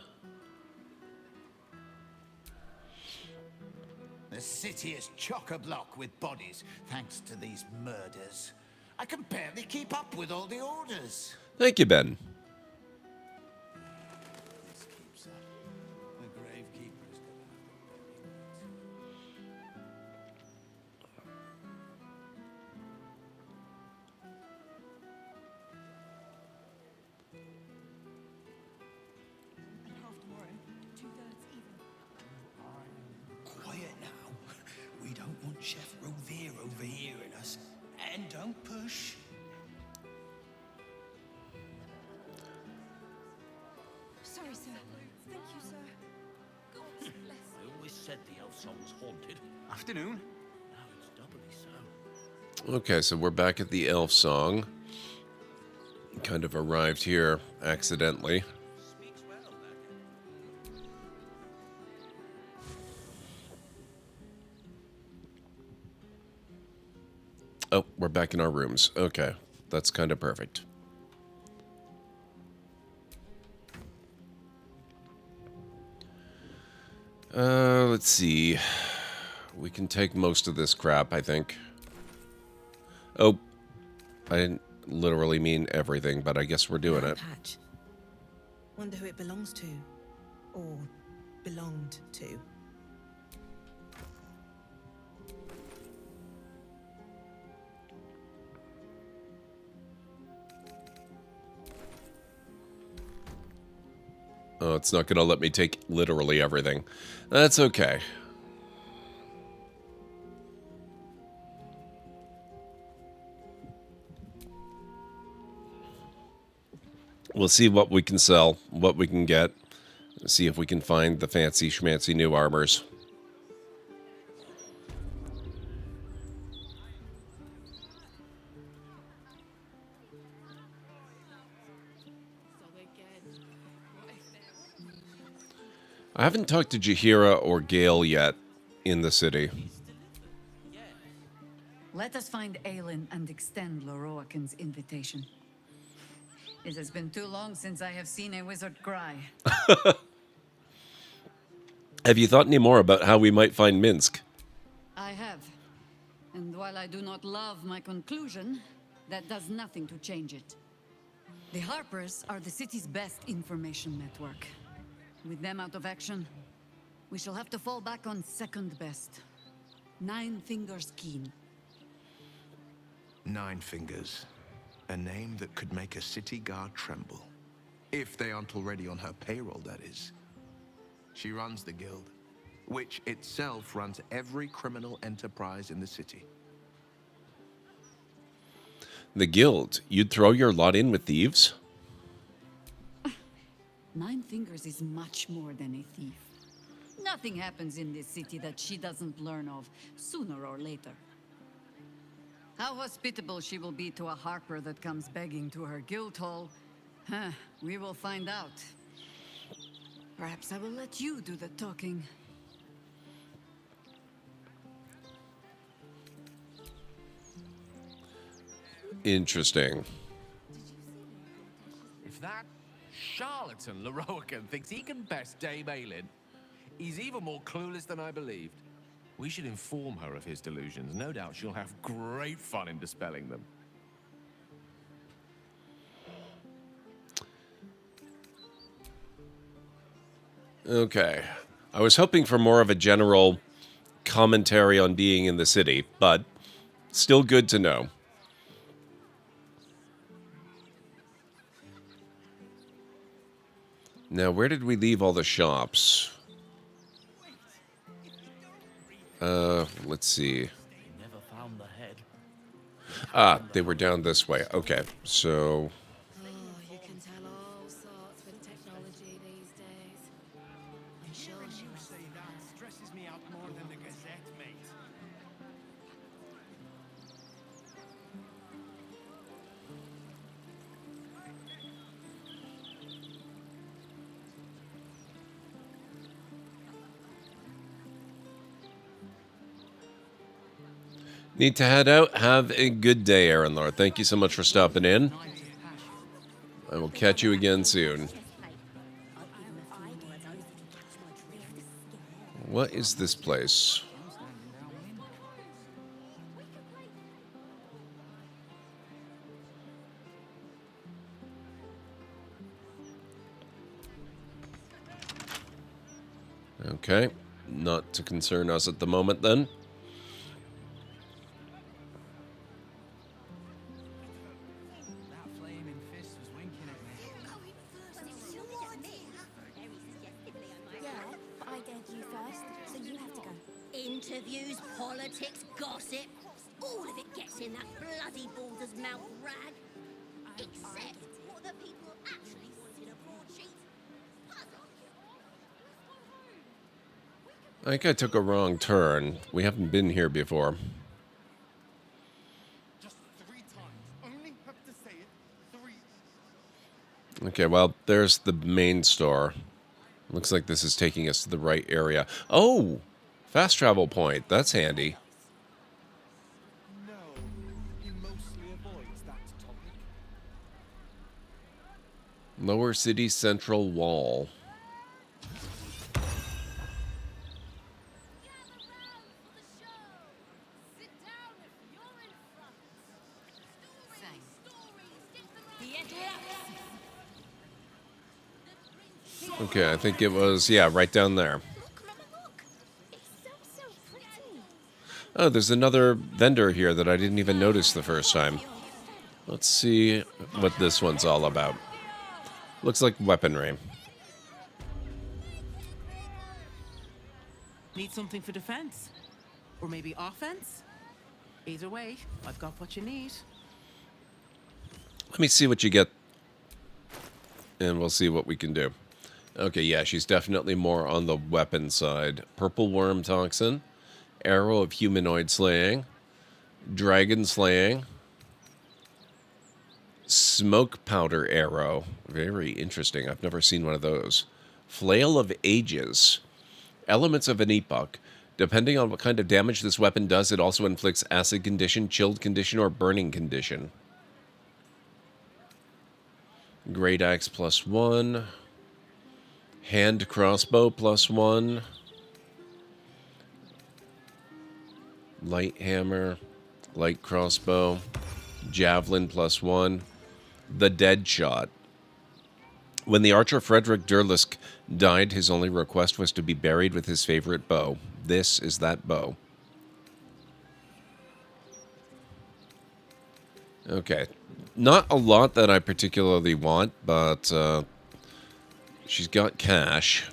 The city is chock-a-block with bodies, thanks to these murders. I can barely keep up with all the orders. Thank you, Ben. This keeps up. The gravekeeper is gonna have to bury And half tomorrow, 2/3 even. Quiet now. We don't want Chef Rovere overhearing us. And don't push. Sorry, sir. Thank you, sir. God bless. I always said the elf song was haunted. Afternoon. Now it's doubly so. Okay, so we're back at the elf song. Kind of arrived here accidentally. Oh, we're back in our rooms. Okay, that's kind of perfect. Let's see. We can take most of this crap, I think. Oh, I didn't literally mean everything, but I guess we're doing it. Patch. Wonder who it belongs to. Or belonged to. Oh, it's not going to let me take literally everything. That's okay. We'll see what we can sell, what we can get. See if we can find the fancy schmancy new armors. I haven't talked to Jaheira or Gale yet in the city. Let us find Aelin and extend Loroakan's invitation. It has been too long since I have seen a wizard cry. Have you thought any more about how we might find Minsk? I have. And while I do not love my conclusion, that does nothing to change it. The Harpers are the city's best information network. With them out of action, we shall have to fall back on second best. Nine Fingers Keen. Nine Fingers. A name that could make a city guard tremble. If they aren't already on her payroll, that is. She runs the guild, which itself runs every criminal enterprise in the city. The guild? You'd throw your lot in with thieves? Nine Fingers is much more than a thief. Nothing happens in this city that she doesn't learn of sooner or later. How hospitable she will be to a Harper that comes begging to her guild hall, we will find out. Perhaps I will let you do the talking. Interesting. If that charlatan Leroican thinks he can best Dame Aelin, he's even more clueless than I believed. We should inform her of his delusions. No doubt she'll have great fun in dispelling them. Okay. I was hoping for more of a general commentary on being in the city, but still good to know. Now, where did we leave all the shops? Let's see. Never found the head. Ah, they were down this way. Okay, so... You can tell all sorts with technology these days. I'm sure You say that stresses me out more than the Gazette, mate. Need to head out. Have a good day, Aaron Lord. Thank you so much for stopping in. I will catch you again soon. What is this place? Okay. Not to concern us at the moment, then. Interviews, politics, gossip, all of it gets in that bloody Baldur's mouth rag. Except what the people actually want in a broadsheet. I think I took a wrong turn. We haven't been here before. Just 3 times. Only have to say it 3. Okay, well, there's the main store. Looks like this is taking us to the right area. Oh! Fast travel point. That's handy. No, he mostly avoids that topic. Lower City Central Wall. Okay, I think it was, yeah, right down there. Oh, there's another vendor here that I didn't even notice the first time. Let's see what this one's all about. Looks like weaponry. Need something for defense? Or maybe offense? Either way, I've got what you need. Let me see what you get, and we'll see what we can do. Okay, yeah, she's definitely more on the weapon side. Purple worm toxin. Arrow of humanoid slaying, dragon slaying, smoke powder arrow. Very interesting. I've never seen one of those. Flail of ages. Elements of an epoch. Depending on what kind of damage this weapon does, it also inflicts acid condition, chilled condition, or burning condition. Great axe +1. Hand crossbow +1. Light hammer, light crossbow, javelin +1, the dead shot. When the archer Frederick Durlisk died, his only request was to be buried with his favorite bow. This is that bow. Okay, not a lot that I particularly want, but she's got cash.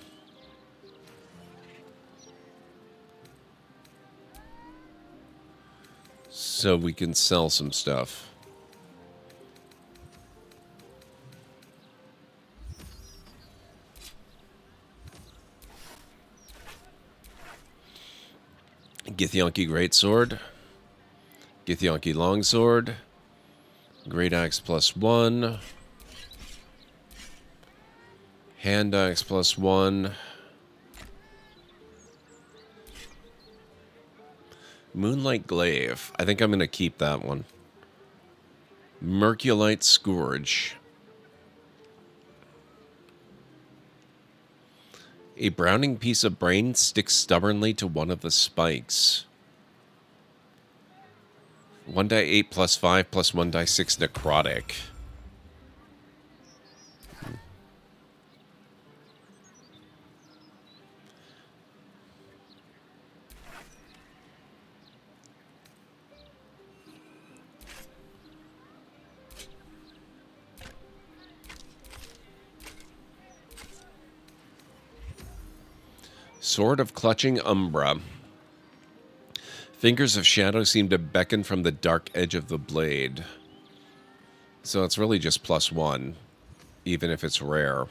So we can sell some stuff. Githyanki Greatsword. Githyanki Longsword. Great Axe +1. Hand Axe +1. Moonlight Glaive. I think I'm going to keep that one. Merculite Scourge. A browning piece of brain sticks stubbornly to one of the spikes. 1d8 plus 5 plus 1d6 necrotic. Sword of Clutching Umbra. Fingers of shadow seem to beckon from the dark edge of the blade. So it's really just +1, even if it's rare.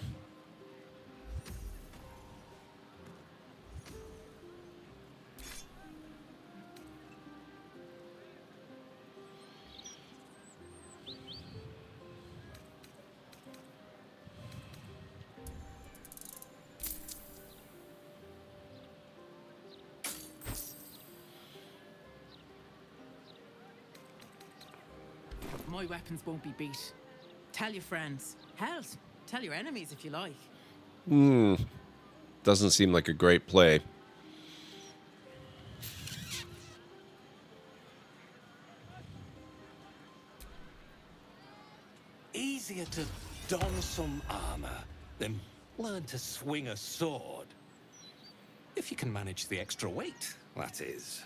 My weapons won't be beat. Tell your friends. Hell, tell your enemies if you like. Doesn't seem like a great play. Easier to don some armor than learn to swing a sword. If you can manage the extra weight, that is.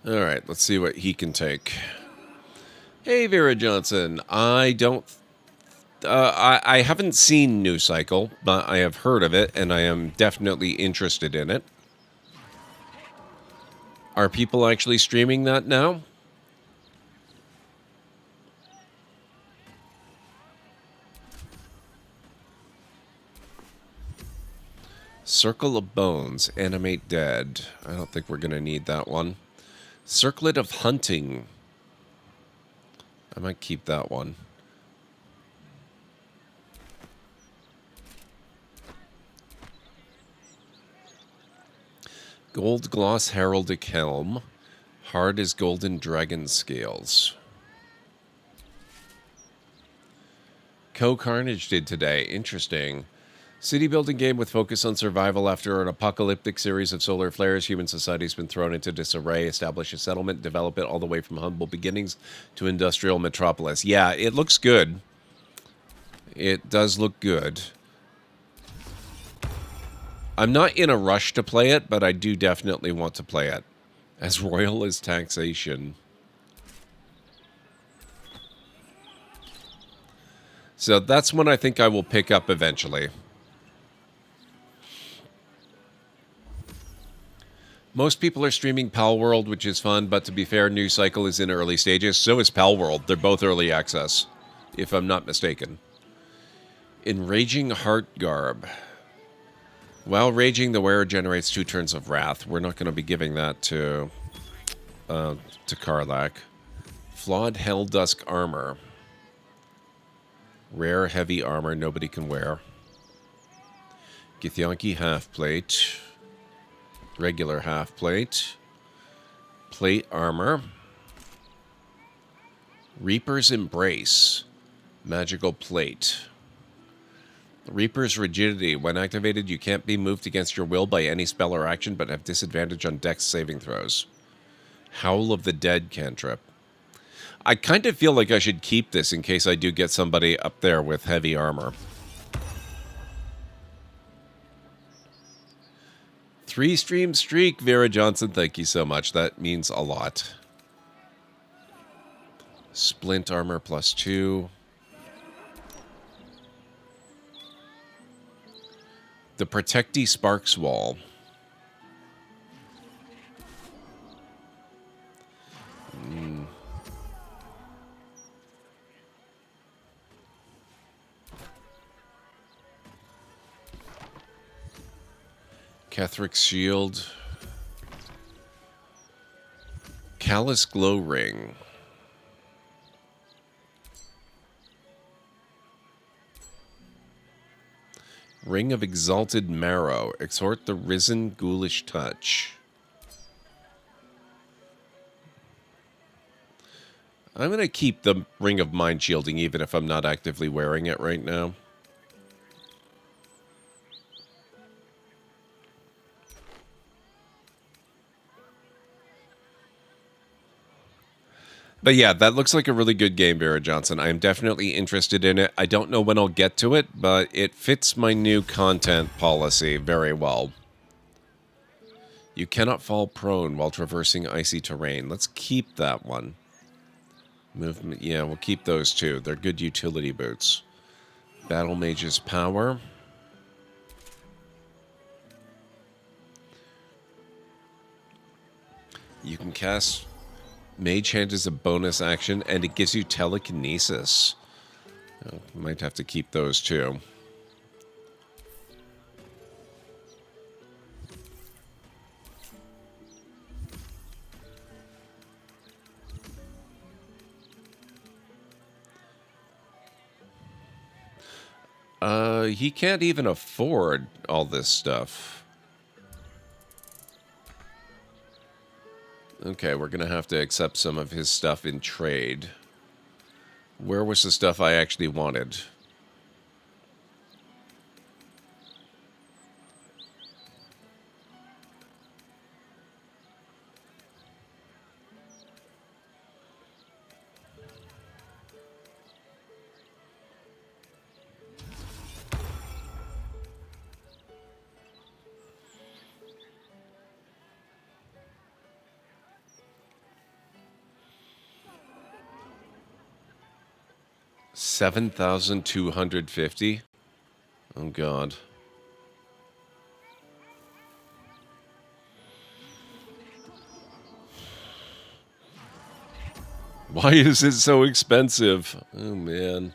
All right, let's see what he can take. Hey, Vera Johnson. I haven't seen New Cycle, but I have heard of it, and I am definitely interested in it. Are people actually streaming that now? Circle of Bones, animate dead. I don't think we're going to need that one. Circlet of Hunting. I might keep that one. Gold Gloss Heraldic Helm. Hard as Golden Dragon Scales. Co-Carnage did today. Interesting. City building game with focus on survival after an apocalyptic series of solar flares. Human society has been thrown into disarray. Establish a settlement, develop it all the way from humble beginnings to industrial metropolis. Yeah, it looks good. It does look good. I'm not in a rush to play it, but I do definitely want to play it. As royal as taxation. So that's one I think I will pick up eventually. Most people are streaming Palworld, which is fun, but to be fair, New Cycle is in early stages. So is Palworld. They're both early access, if I'm not mistaken. Enraging Heartgarb. While raging, the wearer generates 2 turns of wrath. We're not going to be giving that to Karlach. Flawed Helldusk Armor. Rare heavy armor nobody can wear. Githyanki Halfplate. Regular half-plate. Plate armor. Reaper's Embrace. Magical plate. Reaper's Rigidity. When activated, you can't be moved against your will by any spell or action, but have disadvantage on dex saving throws. Howl of the Dead cantrip. I kind of feel like I should keep this in case I do get somebody up there with heavy armor. 3-stream streak, Vera Johnson. Thank you so much. That means a lot. Splint armor +2. The Protecty Sparks Wall. Kethric's Shield. Callous Glow Ring. Ring of Exalted Marrow. Exhort the Risen Ghoulish Touch. I'm going to keep the Ring of Mind Shielding even if I'm not actively wearing it right now. But yeah, that looks like a really good game, Vera Johnson. I am definitely interested in it. I don't know when I'll get to it, but it fits my new content policy very well. You cannot fall prone while traversing icy terrain. Let's keep that one. Movement, yeah, we'll keep those two. They're good utility boots. Battle Mage's Power. You can cast Mage Hand as a bonus action, and it gives you telekinesis. Oh, might have to keep those too. He can't even afford all this stuff. Okay, we're gonna have to accept some of his stuff in trade. Where was the stuff I actually wanted? $7,250. Oh God. Why is it so expensive? Oh man.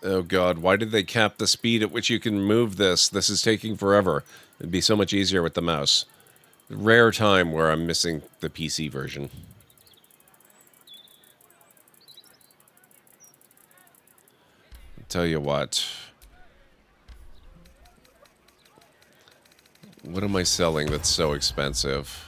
Oh God, why did they cap the speed at which you can move this? This is taking forever. It'd be so much easier with the mouse. Rare time where I'm missing the PC version. Tell you what. What am I selling that's so expensive?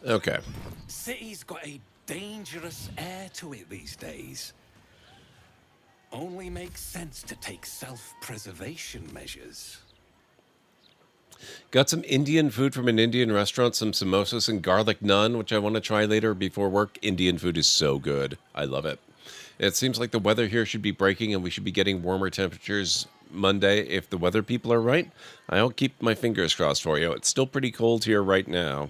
Okay. City's got a dangerous air to it these days. Only makes sense to take self-preservation measures. Got some Indian food from an Indian restaurant, some samosas and garlic naan, which I want to try later before work. Indian food is so good. I love it. It seems like the weather here should be breaking and we should be getting warmer temperatures Monday if the weather people are right. I'll keep my fingers crossed for you. It's still pretty cold here right now.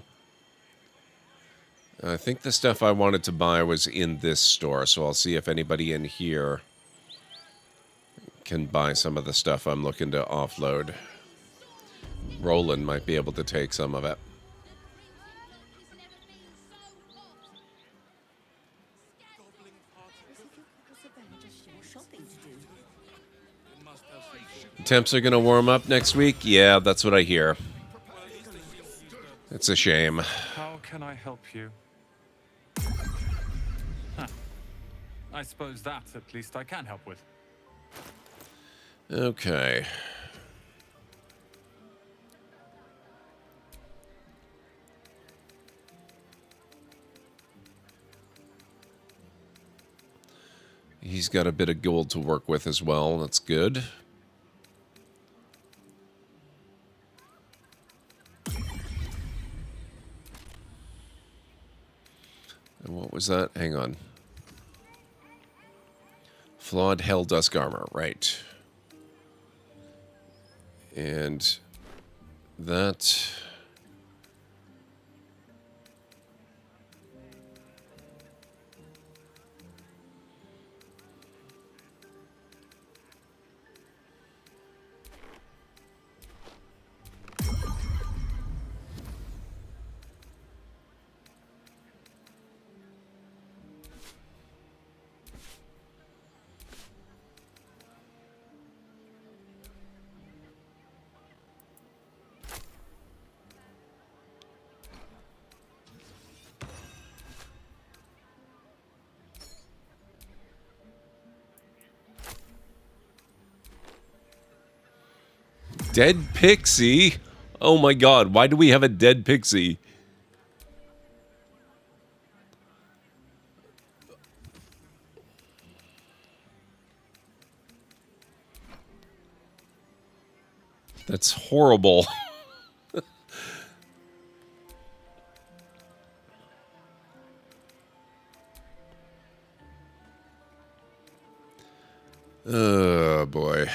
I think the stuff I wanted to buy was in this store, so I'll see if anybody in here can buy some of the stuff I'm looking to offload. Roland might be able to take some of it. Temps are going to warm up next week? Yeah, that's what I hear. It's a shame. How can I help you? Huh. I suppose that, at least, I can help with. Okay. He's got a bit of gold to work with as well. That's good. And what was that? Hang on. Flawed Hell Dusk armor, right. And that... Dead pixie? Oh my god, why do we have a dead pixie? That's horrible. Oh boy.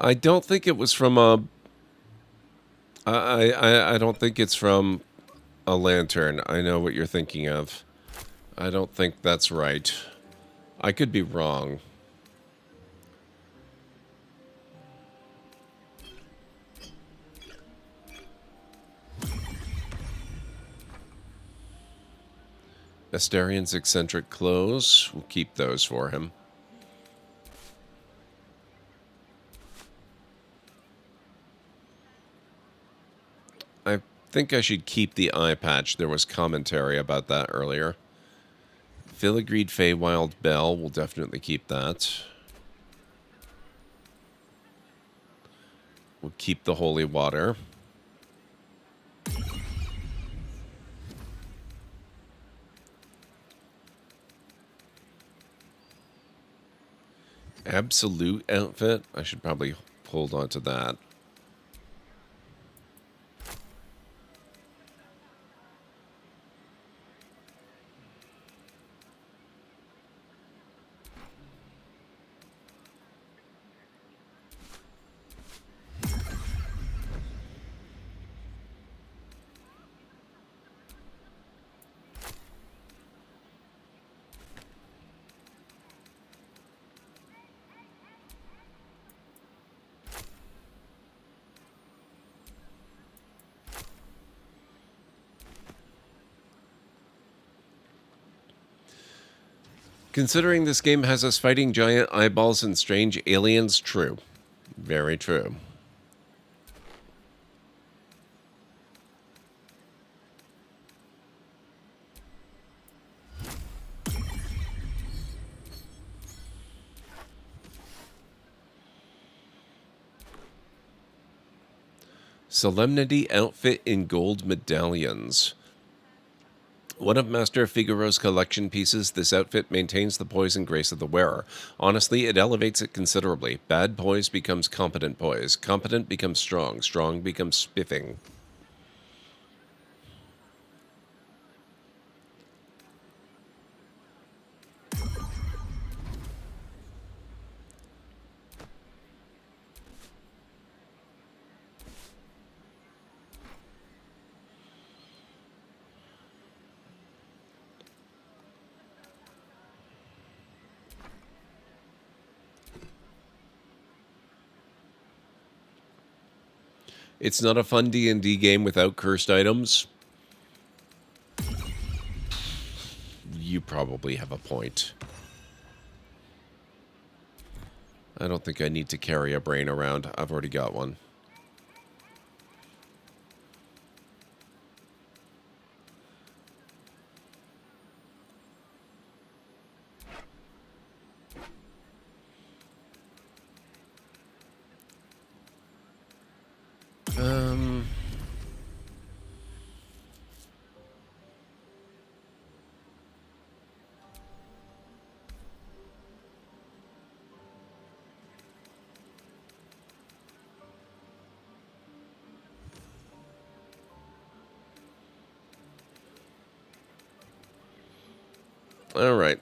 I don't think it was from a... I don't think it's from a lantern. I know what you're thinking of. I don't think that's right. I could be wrong. Astarion's eccentric clothes. We'll keep those for him. I think I should keep the eye patch. There was commentary about that earlier. Filigreed Feywild Bell. We'll definitely keep that. We'll keep the holy water. Absolute outfit. I should probably hold on to that. Considering this game has us fighting giant eyeballs and strange aliens, true. Very true. Solemnity outfit in gold medallions. One of Master Figaro's collection pieces, this outfit maintains the poise and grace of the wearer. Honestly, it elevates it considerably. Bad poise becomes competent poise. Competent becomes strong. Strong becomes spiffing. It's not a fun D&D game without cursed items. You probably have a point. I don't think I need to carry a brain around. I've already got one. All right.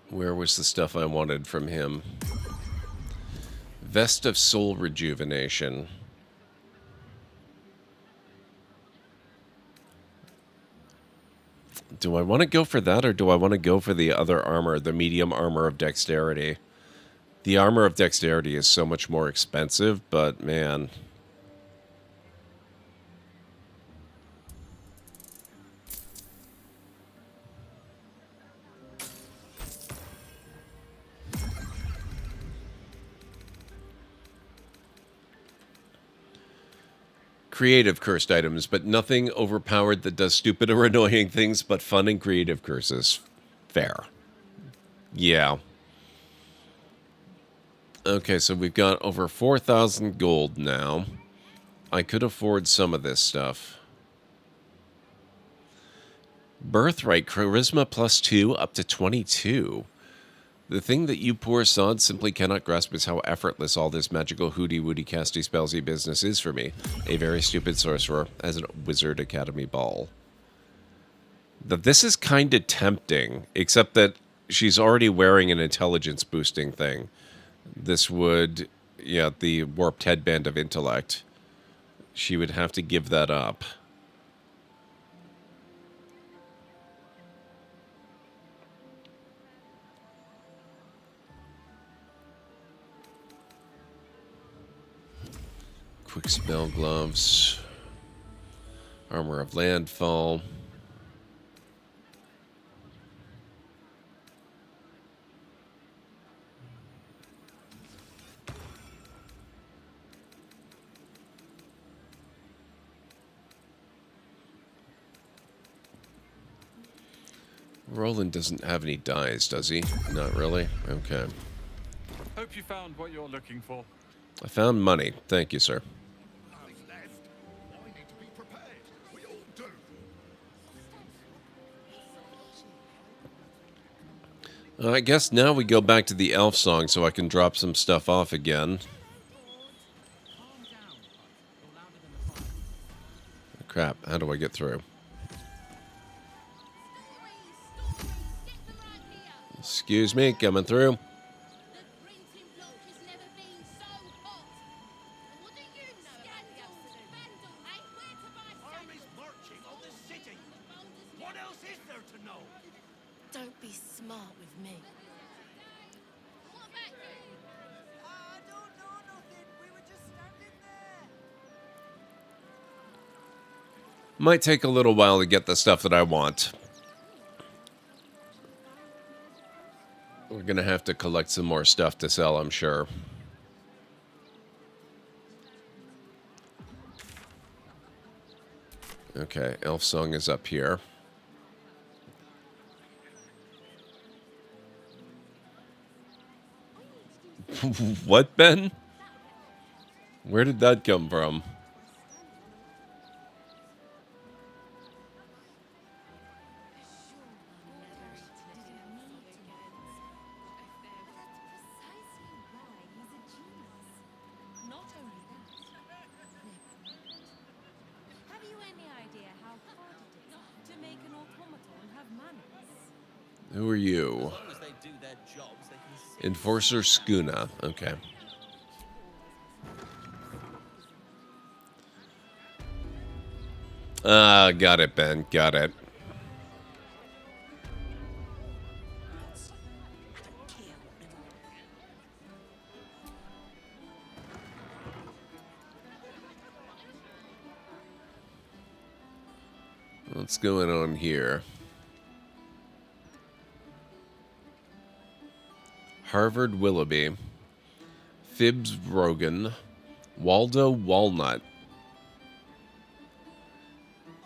Where was the stuff I wanted from him? Vest of Soul Rejuvenation. Do I want to go for that, or do I want to go for the other armor, the medium armor of Dexterity? The armor of Dexterity is so much more expensive, but man. Creative cursed items, but nothing overpowered that does stupid or annoying things, but fun and creative curses. Fair. Yeah. Okay, so we've got over 4,000 gold now. I could afford some of this stuff. Birthright, Charisma +2, up to 22. The thing that you poor sod simply cannot grasp is how effortless all this magical hooty-wooty casty spellsy business is for me, a very stupid sorcerer, as a Wizard Academy ball. This is kind of tempting, except that she's already wearing an intelligence boosting thing. This would, yeah, the warped headband of intellect. She would have to give that up. Quick spell gloves. Armor of landfall. Roland doesn't have any dies, does he? Not really? Okay. Hope you found what you're looking for. I found money. Thank you, sir. I guess now we go back to the elf song so I can drop some stuff off again. Crap, how do I get through? Excuse me, coming through. Don't be smart with me. Might take a little while to get the stuff that I want. We're gonna have to collect some more stuff to sell, I'm sure. Okay, elf song is up here. What, Ben? Where did that come from? Who are you? Enforcer Skuna. Okay. Got it, Ben. Got it. What's going on here? Harvard Willoughby, Phibbs Rogan, Waldo Walnut.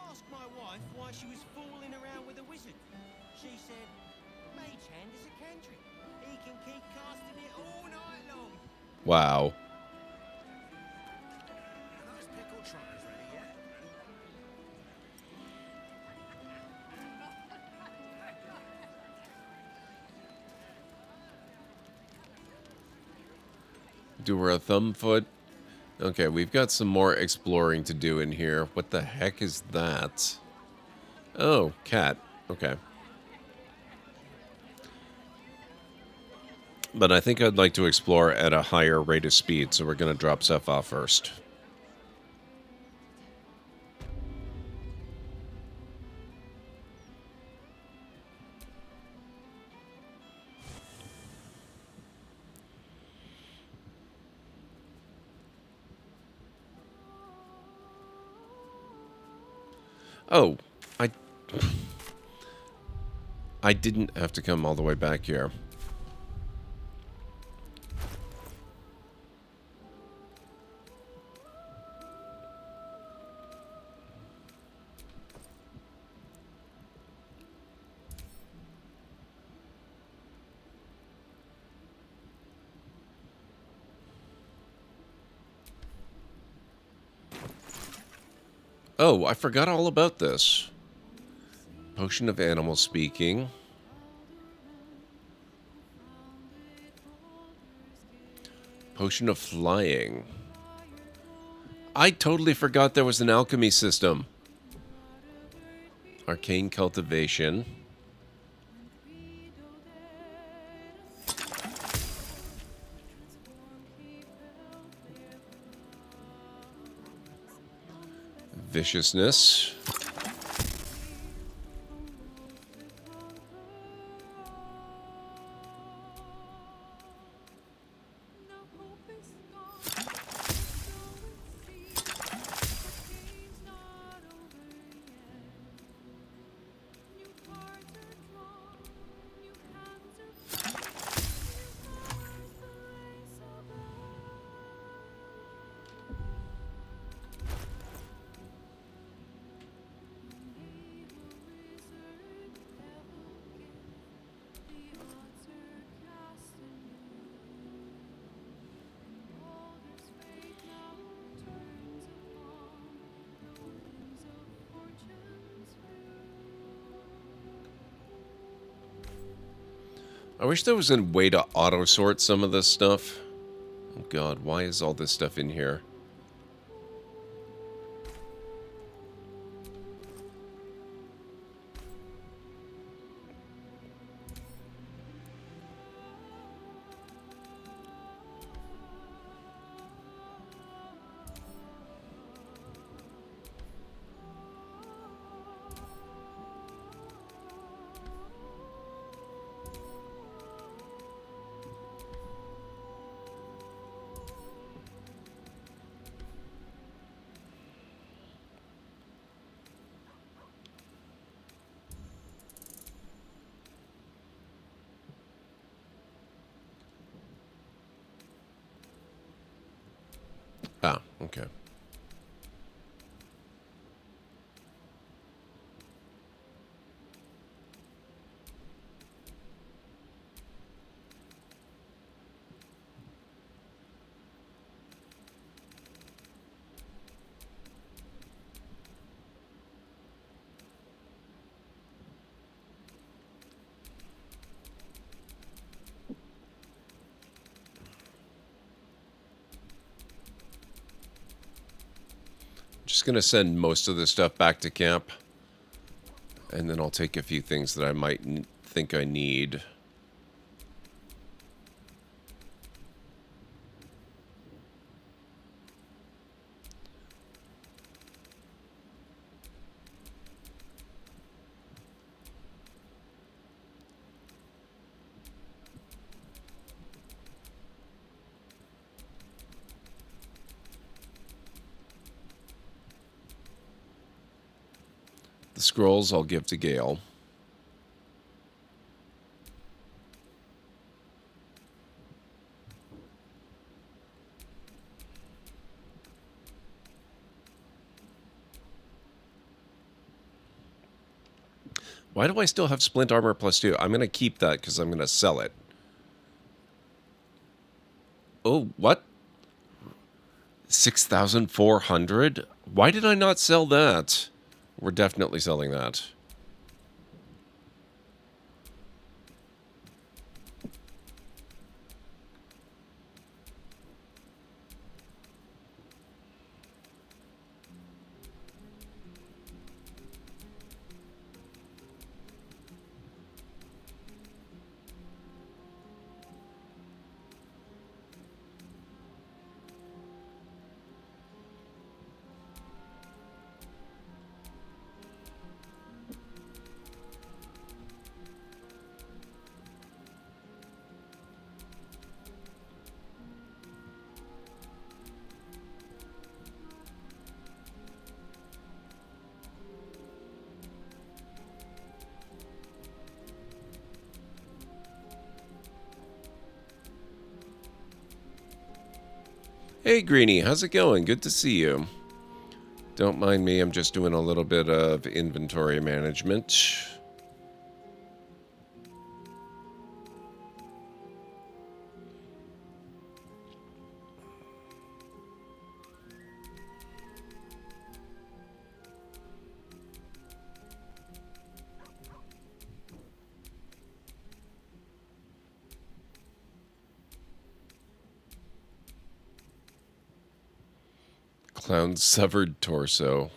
Ask my wife why she was fooling around with a wizard. She said, Mage Hand is a cantrip. He can keep casting it all night long. Wow. Do her a thumb foot. Okay, we've got some more exploring to do in here. What the heck is that? Oh, cat. Okay. But I think I'd like to explore at a higher rate of speed, so we're going to drop stuff off first. Oh, I didn't have to come all the way back here. Oh, I forgot all about this. Potion of animal speaking. Potion of flying. I totally forgot there was an alchemy system. Arcane cultivation. Viciousness. I wish there was a way to auto-sort some of this stuff. Oh god, why is all this stuff in here? Ah, okay. Just gonna send most of the stuff back to camp. And then I'll take a few things that I might think I need. The scrolls I'll give to Gale. Why do I still have splint armor +2? I'm going to keep that because I'm going to sell it. Oh, what? 6,400? Why did I not sell that? We're definitely selling that. Hey, Greenie, how's it going? Good to see you. Don't mind me, I'm just doing a little bit of inventory management. Clown's severed torso.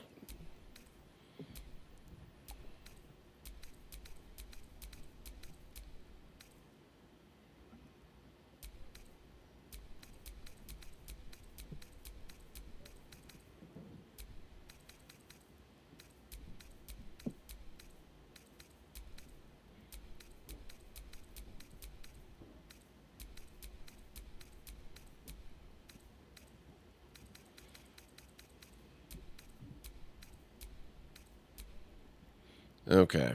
Okay.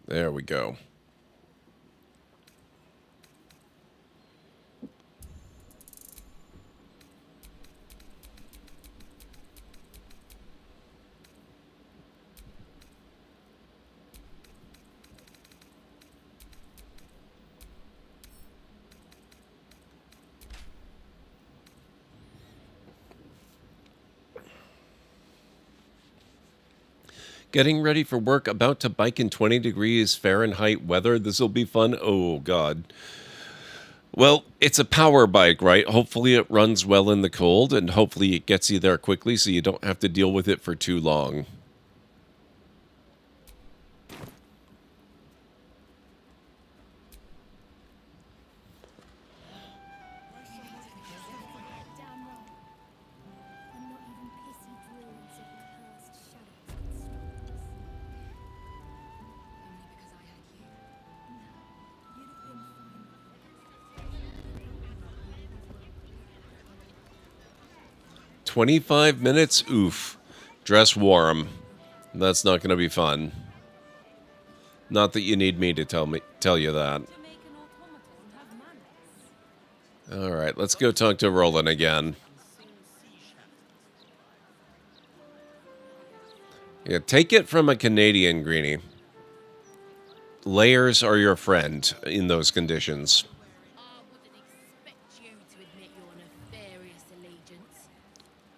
There we go. Getting ready for work, about to bike in 20 degrees Fahrenheit weather. This'll be fun. Oh, God. Well, it's a power bike, right? Hopefully it runs well in the cold, and hopefully it gets you there quickly so you don't have to deal with it for too long. "25 minutes? Oof. Dress warm. That's not going to be fun. Not that you need me to tell you that. All right, let's go talk to Roland again. Yeah, take it from a Canadian, Greenie. Layers are your friend in those conditions.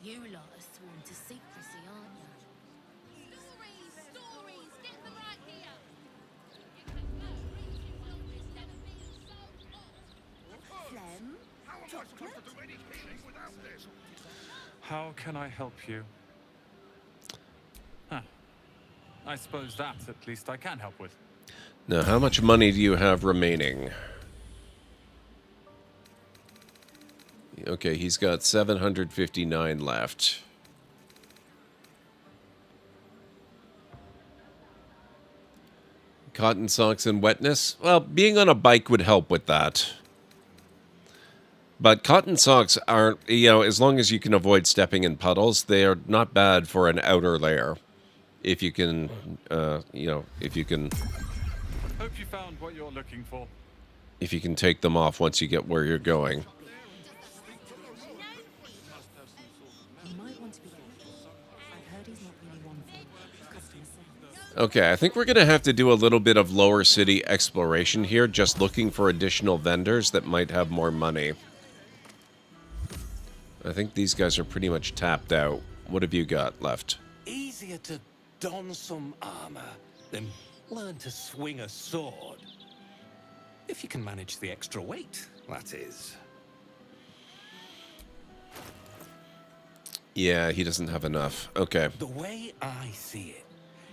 You lot are sworn to secrecy, aren't you? Stories! Get them right here! Phlegm? Chocolate? How can I help you? Huh. I suppose that, at least, I can help with. Now, how much money do you have remaining? Okay, he's got 759 left. Cotton socks and wetness? Well, being on a bike would help with that. But cotton socks aren't, as long as you can avoid stepping in puddles, they are not bad for an outer layer. If you can, if you can... Hope you found what you're looking for. If you can take them off once you get where you're going. Okay, I think we're going to have to do a little bit of lower city exploration here, just looking for additional vendors that might have more money. I think these guys are pretty much tapped out. What have you got left? Easier to don some armor than learn to swing a sword. If you can manage the extra weight, that is. Yeah, he doesn't have enough. Okay. The way I see it,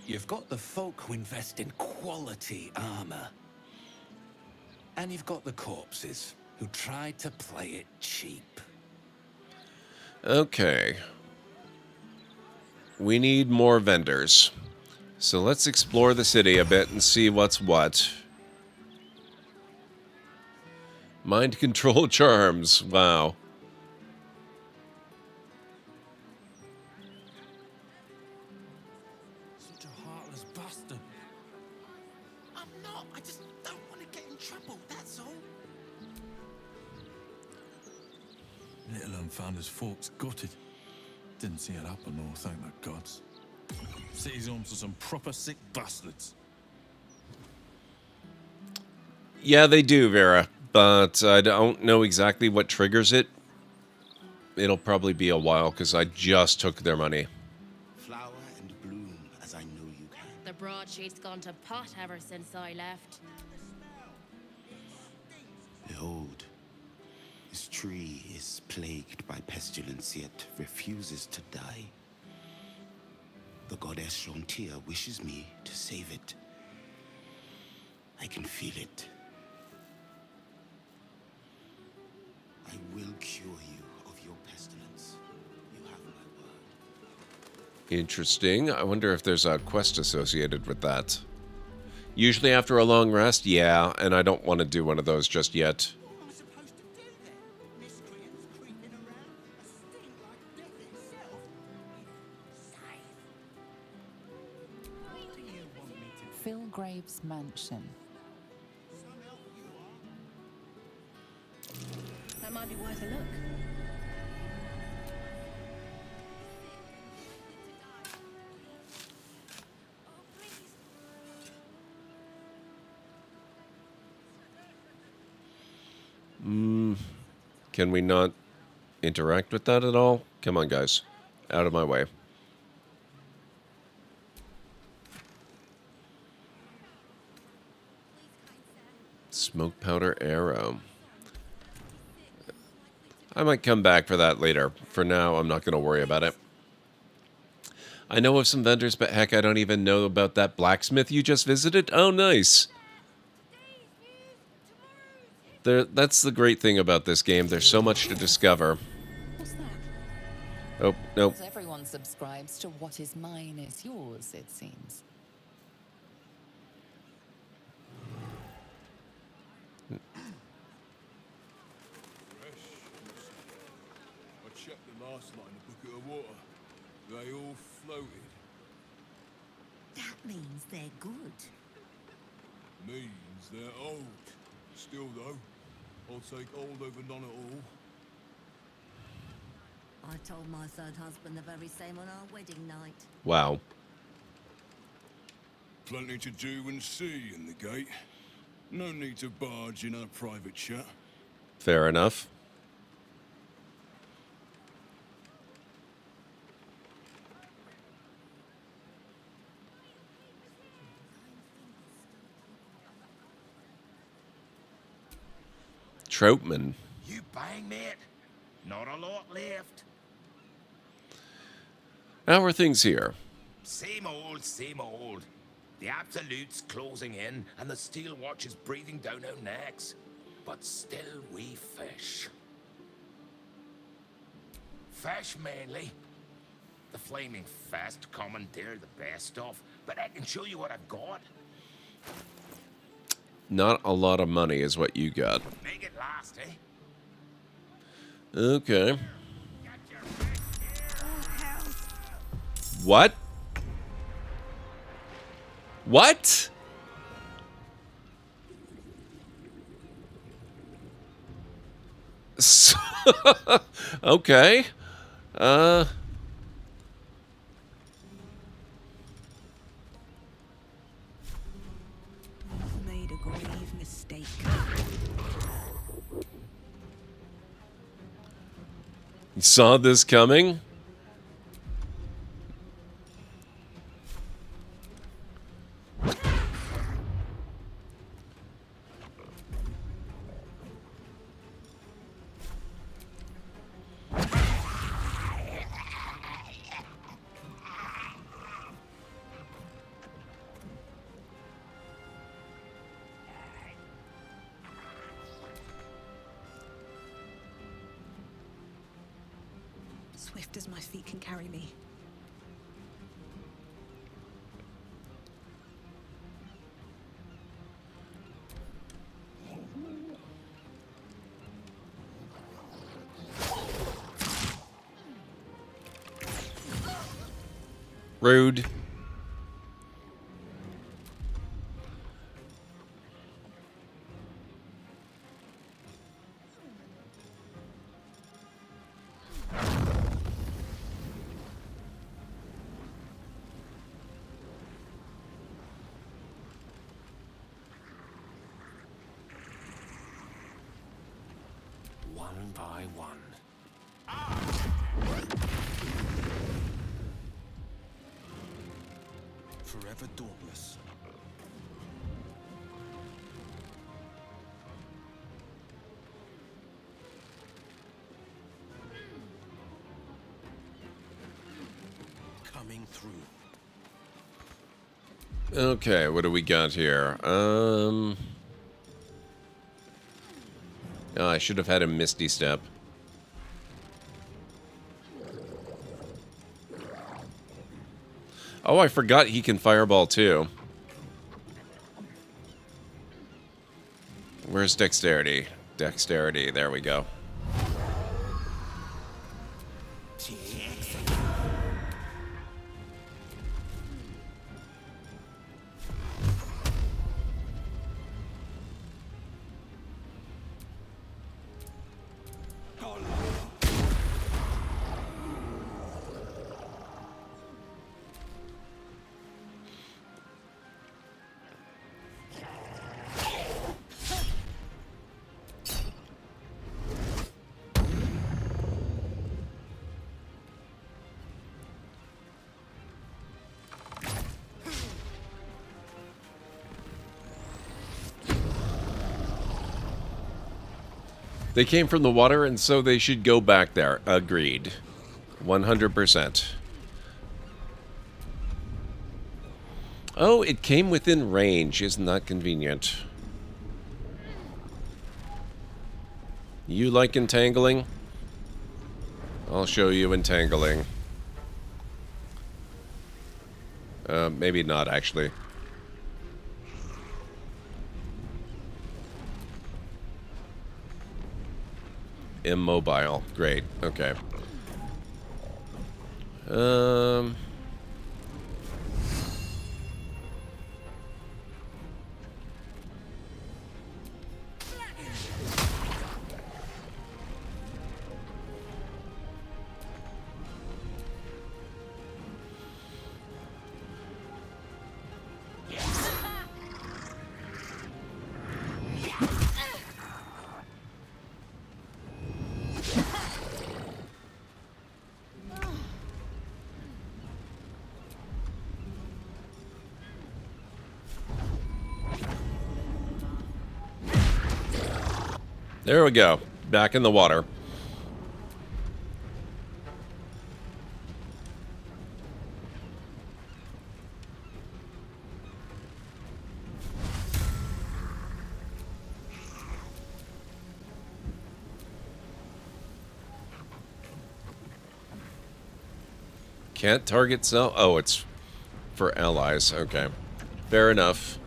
you've got the folk who invest in quality armor. And you've got the corpses who try to play it cheap. Okay. We need more vendors. So let's explore the city a bit and see what's what. Mind control charms. Wow. Such a heartless bastard. I'm not. I just don't want to get in trouble, that's all. Let alone found his folks gutted. Didn't see it happen, though, thank the gods. City's home to some proper sick bastards. Yeah, they do, Vera, but I don't know exactly what triggers it. It'll probably be a while, because I just took their money. Flower and bloom as I know you can. The broadsheet's gone to pot ever since I left. Behold, this tree is plagued by pestilence, yet refuses to die. The goddess Shontia wishes me to save it. I can feel it. I will cure you of your pestilence. You have my word. Interesting. I wonder if there's a quest associated with that. Usually after a long rest, yeah, and I don't want to do one of those just yet. Philgrave's mansion. That might be worth a look. Can we not interact with that at all? Come on, guys. Out of my way. Smoke powder arrow. I might come back for that later. For now, I'm not going to worry about it. I know of some vendors, but heck, I don't even know about that blacksmith you just visited. Oh, nice. That's the great thing about this game. There's so much to discover. What's that? Oh, no. Everyone subscribes to what is mine is yours, it seems. I checked them last night in a bucket of water. They all floated. That means they're good. Means they're old. Still, though, I'll take old over none at all. I told my third husband the very same on our wedding night. Wow. Plenty to do and see in the gate. No need to barge in our private chat. Fair enough. Troutman. You bang, mate. Not a lot left. How are things here? Same old, same old. The Absolute's closing in, and the Steel Watch is breathing down our necks. But still we fish. Fish mainly. The Flaming Fist commandeer the best stuff, but I can show you what I've got. Not a lot of money is what you got. Make it last, eh? Okay. What? What? Okay. Made a grave mistake. You saw this coming? Swift as my feet can carry me. Rude. one by one. Forever dauntless. Coming through. Okay, what do we got here? Oh, I should have had a Misty Step. Oh, I forgot he can fireball too. Where's dexterity? Dexterity, there we go. They came from the water, and so they should go back there. Agreed. 100%. Oh, it came within range. Isn't that convenient? You like entangling? I'll show you entangling. Maybe not, actually. Immobile. Great. Okay. There we go. Back in the water. Can't target cell. Oh, it's for allies. Okay. Fair enough.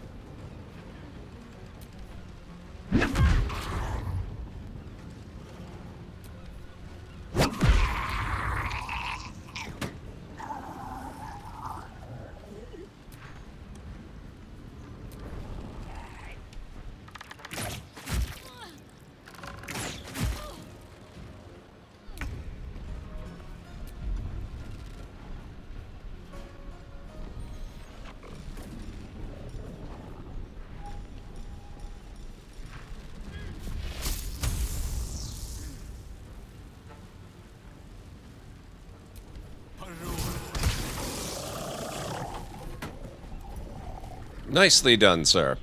Nicely done, sir.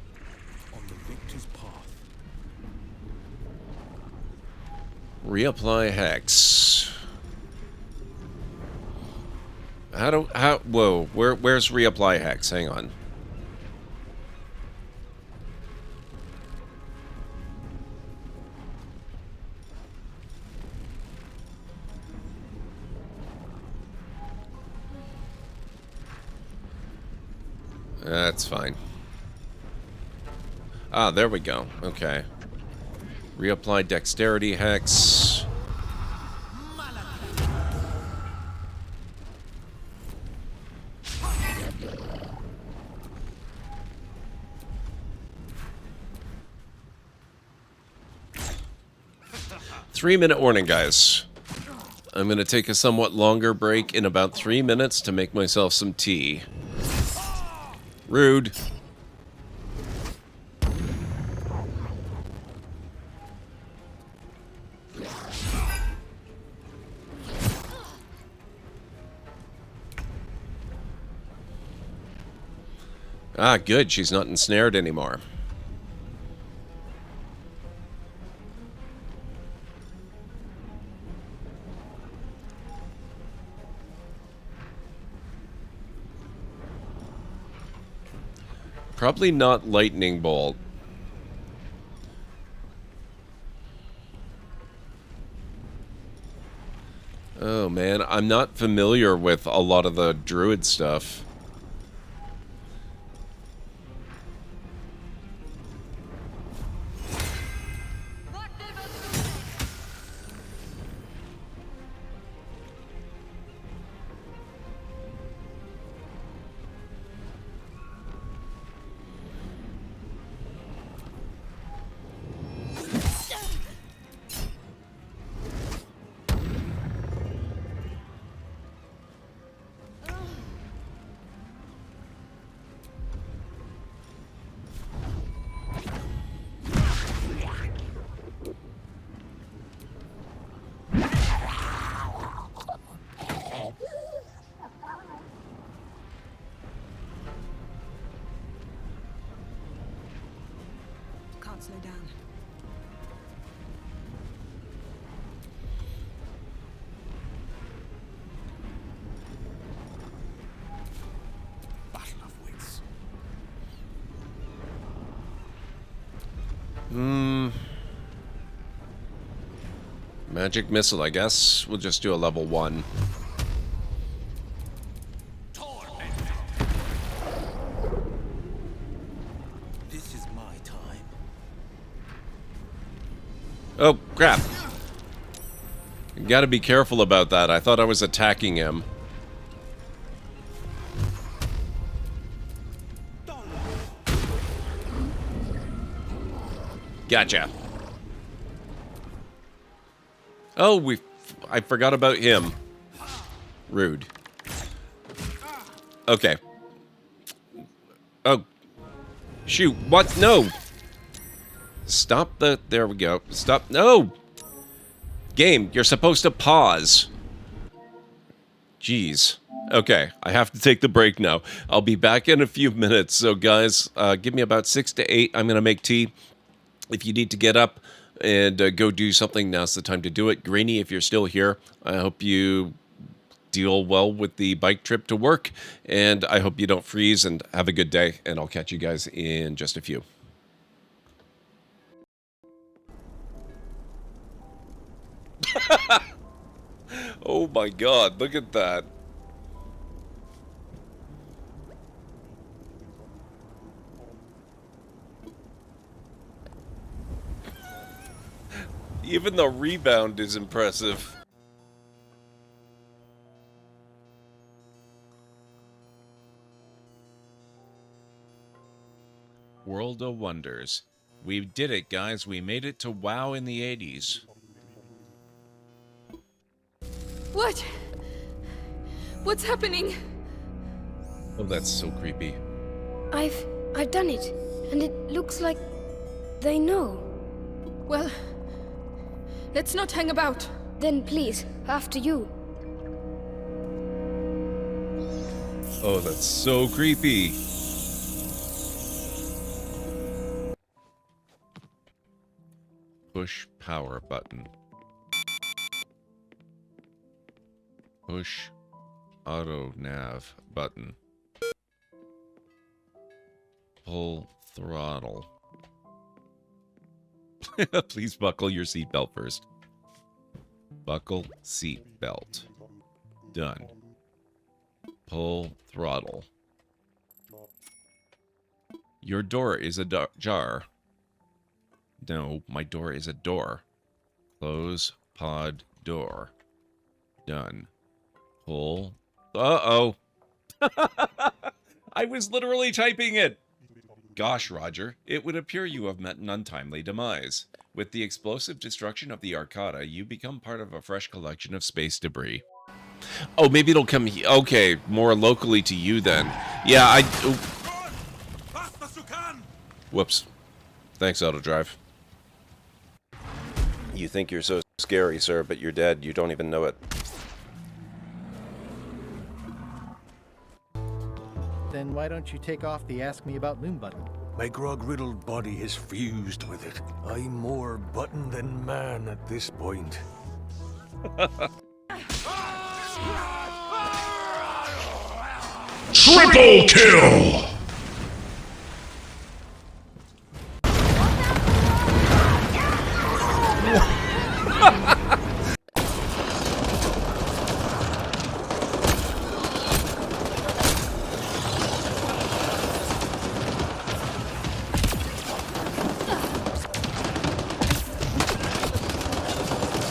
On the victor's path. Reapply hex. Whoa, where's reapply hex? Hang on. That's fine. Ah, there we go. Okay. Reapply dexterity hex. Three-minute warning, guys. I'm going to take a somewhat longer break in about 3 minutes to make myself some tea. Rude. Ah, good. She's not ensnared anymore. Probably not lightning bolt. Oh man, I'm not familiar with a lot of the druid stuff. Can't slow down. Battle of wits. Magic missile, I guess. We'll just do a level 1. This is my time. Oh, crap. You gotta be careful about that. I thought I was attacking him. Gotcha. Oh, I forgot about him. Rude. Okay. Oh. Shoot. What? No. Stop the... There we go. Stop. No! Game, you're supposed to pause. Jeez. Okay, I have to take the break now. I'll be back in a few minutes. So, guys, give me about 6 to 8. I'm going to make tea. If you need to get up and go do something, now's the time to do it. Greeny, if you're still here, I hope you deal well with the bike trip to work. And I hope you don't freeze, and have a good day. And I'll catch you guys in just a few. Oh my god, look at that. Even the rebound is impressive. World of Wonders. We did it, guys. We made it to WoW in the 80s. What? What's happening? Oh, that's so creepy. I've done it, and it looks like they know. Well, let's not hang about. Then please, after you. Oh, that's so creepy. Push power button. Push auto nav button. Pull throttle. Please buckle your seatbelt first. Buckle seatbelt. Done. Pull throttle. Your door is ajar. No, my door is a door. Close pod door. Done. Pull. Uh-oh. I was literally typing it. Gosh, Roger, it would appear you have met an untimely demise. With the explosive destruction of the Arcata, you become part of a fresh collection of space debris. Oh, maybe it'll come... Okay, more locally to you then. Yeah, Whoops. Thanks, Autodrive. You think you're so scary, sir, but you're dead. You don't even know it. then why don't you take off the Ask Me About Loom button? My grog-riddled body is fused with it. I'm more button than man at this point. Triple kill!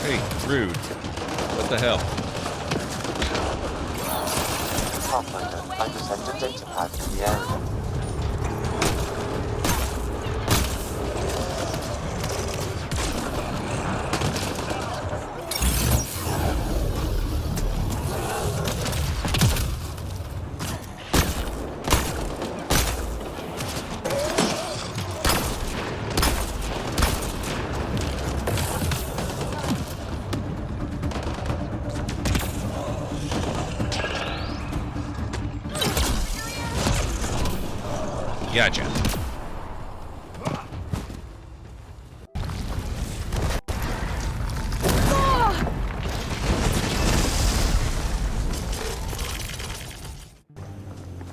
Hey, rude. What the hell? Pathfinder, I detect a data pad in the area. Gotcha.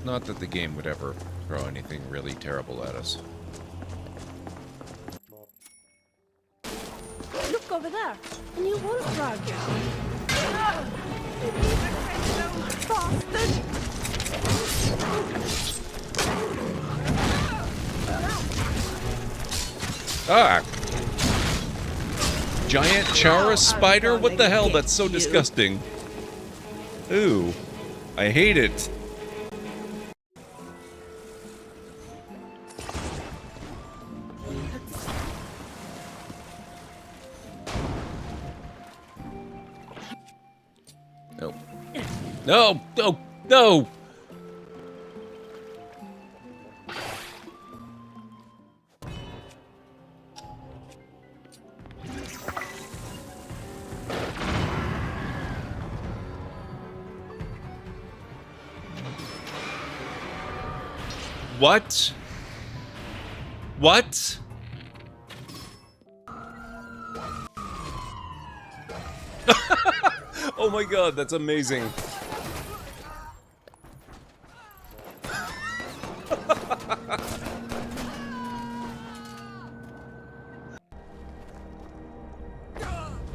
Not that the game would ever throw anything really terrible at us. Look over there. A new wolf dragon. Bastard! Ah! Giant Chara spider? What the hell? That's so disgusting. Ooh. I hate it. No. No! No! No! What? What? Oh my god, that's amazing.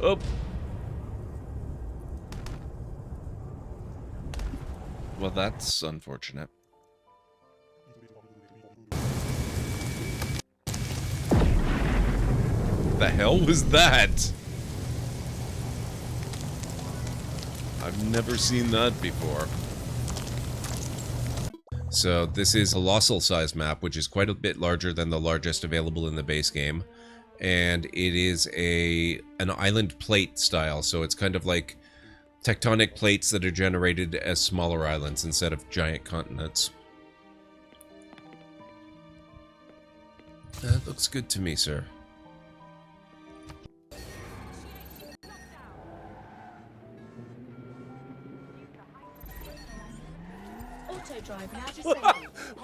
Oh. Well, that's unfortunate. The hell was that? I've never seen that before. So this is a colossal size map, which is quite a bit larger than the largest available in the base game. And it is an island plate style, so it's kind of like tectonic plates that are generated as smaller islands instead of giant continents. That looks good to me, sir.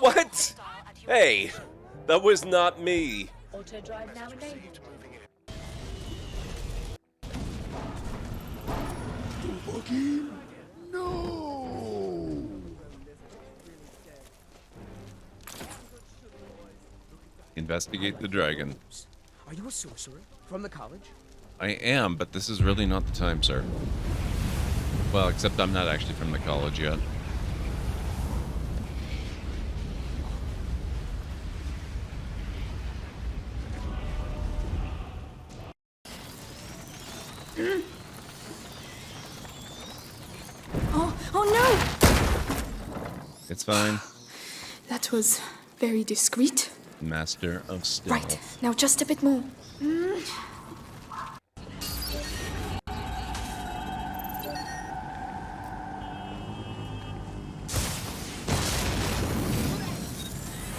What? Hey, that was not me. Auto drive now enabled. No! Investigate the dragon. Are you a sorcerer from the college? I am, but this is really not the time, sir. Well, except I'm not actually from the college yet. Oh no! It's fine. That was very discreet. Master of stealth. Right, now just a bit more.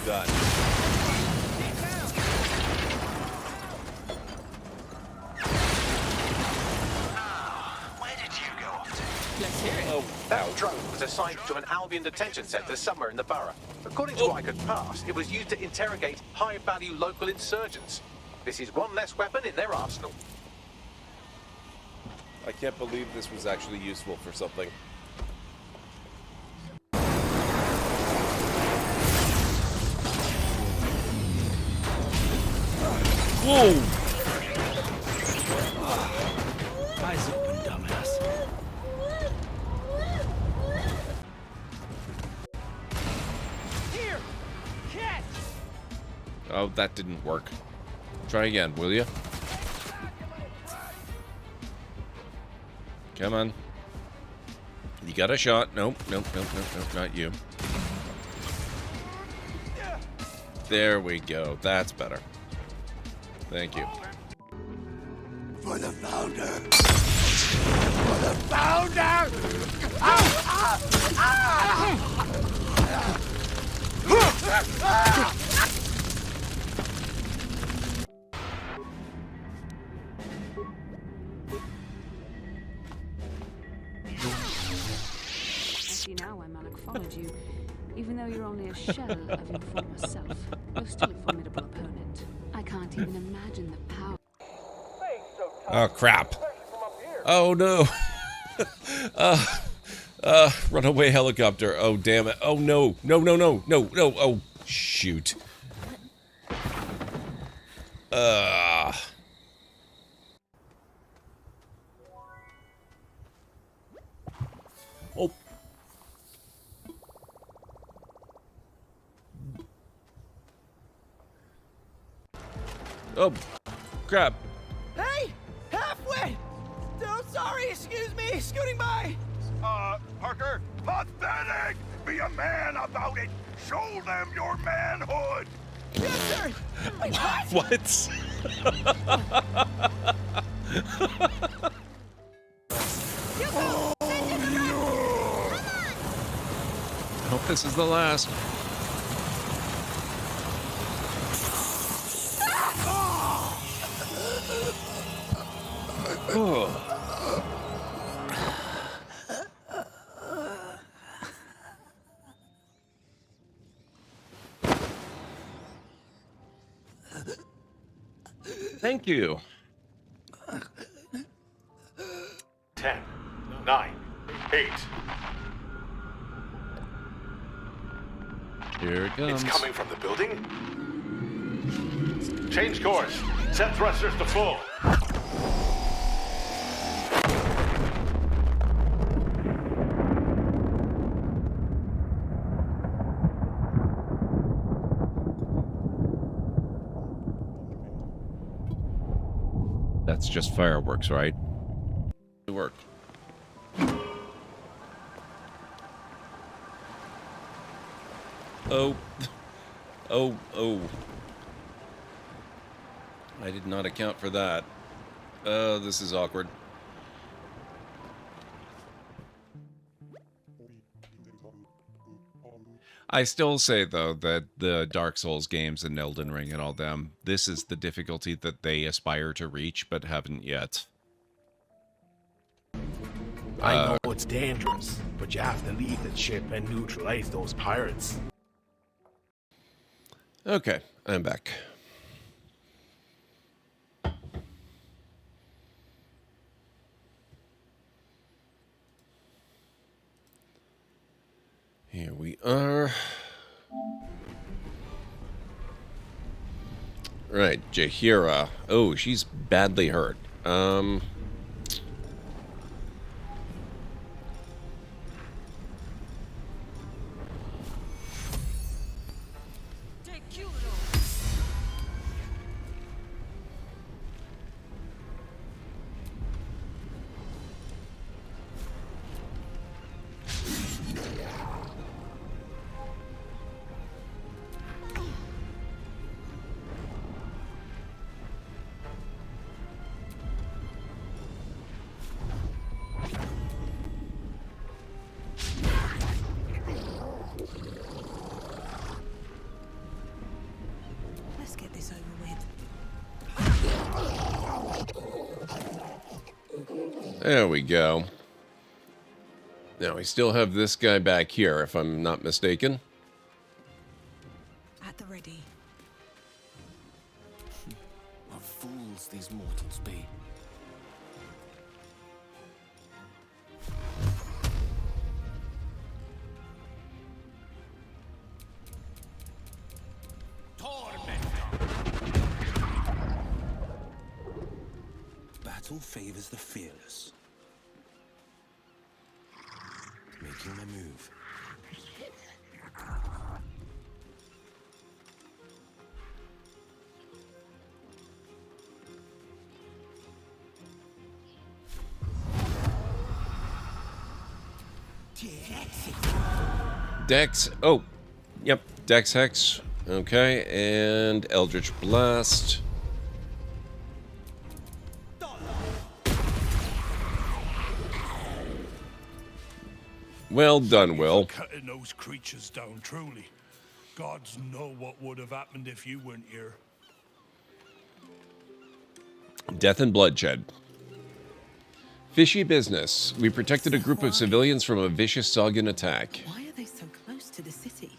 Done. Let's hear it. Oh, female drone was assigned to an Albion detention centre somewhere in the borough. According to what I could pass, it was used to interrogate high-value local insurgents. This is one less weapon in their arsenal. I can't believe this was actually useful for something. Whoa! Eyes open, dumbass. Here! Catch! Oh, that didn't work. Try again, will you? Come on. You got a shot. Nope, nope, nope, nope, nope, not you. There we go. That's better. Thank you. For the founder! For the founder! See now why Malik followed you. Even though you're only a shell of your former self, you're still a formidable opponent. I can't even imagine the power. Oh, crap. Oh, no. Runaway helicopter. Oh, damn it. Oh, no. No, no, no. No, no. Oh, shoot. Oh. Oh, crap. Hey! Halfway! Oh, sorry, excuse me, scooting by! Parker, pathetic! Be a man about it! Show them your manhood! Yes, sir! Wait, What? I hope this is the last. Oh. Thank you. 10, 9, 8. Here it comes. It's coming from the building? Change course. Set thrusters to full. That's just fireworks, right? It worked. Oh. Oh, oh. I did not account for that. This is awkward. I still say, though, that the Dark Souls games and Elden Ring and all them, this is the difficulty that they aspire to reach, but haven't yet. I know it's dangerous, but you have to leave the ship and neutralize those pirates. Okay, I'm back. Here we are. Right, Jaheira. Oh, she's badly hurt. Let's get this over with. There we go. Now, we still have this guy back here, if I'm not mistaken. At the ready. What fools these mortals be. Battle favors the fearless. Making my move. Dex. Oh, yep. Dex Hex. Okay, and Eldritch Blast. Well done, Will. Cutting those creatures down, truly. Gods know what would have happened if you weren't here. Death and bloodshed. Fishy business. We protected a group of civilians from a vicious Sagan attack. Why are they so close to the city?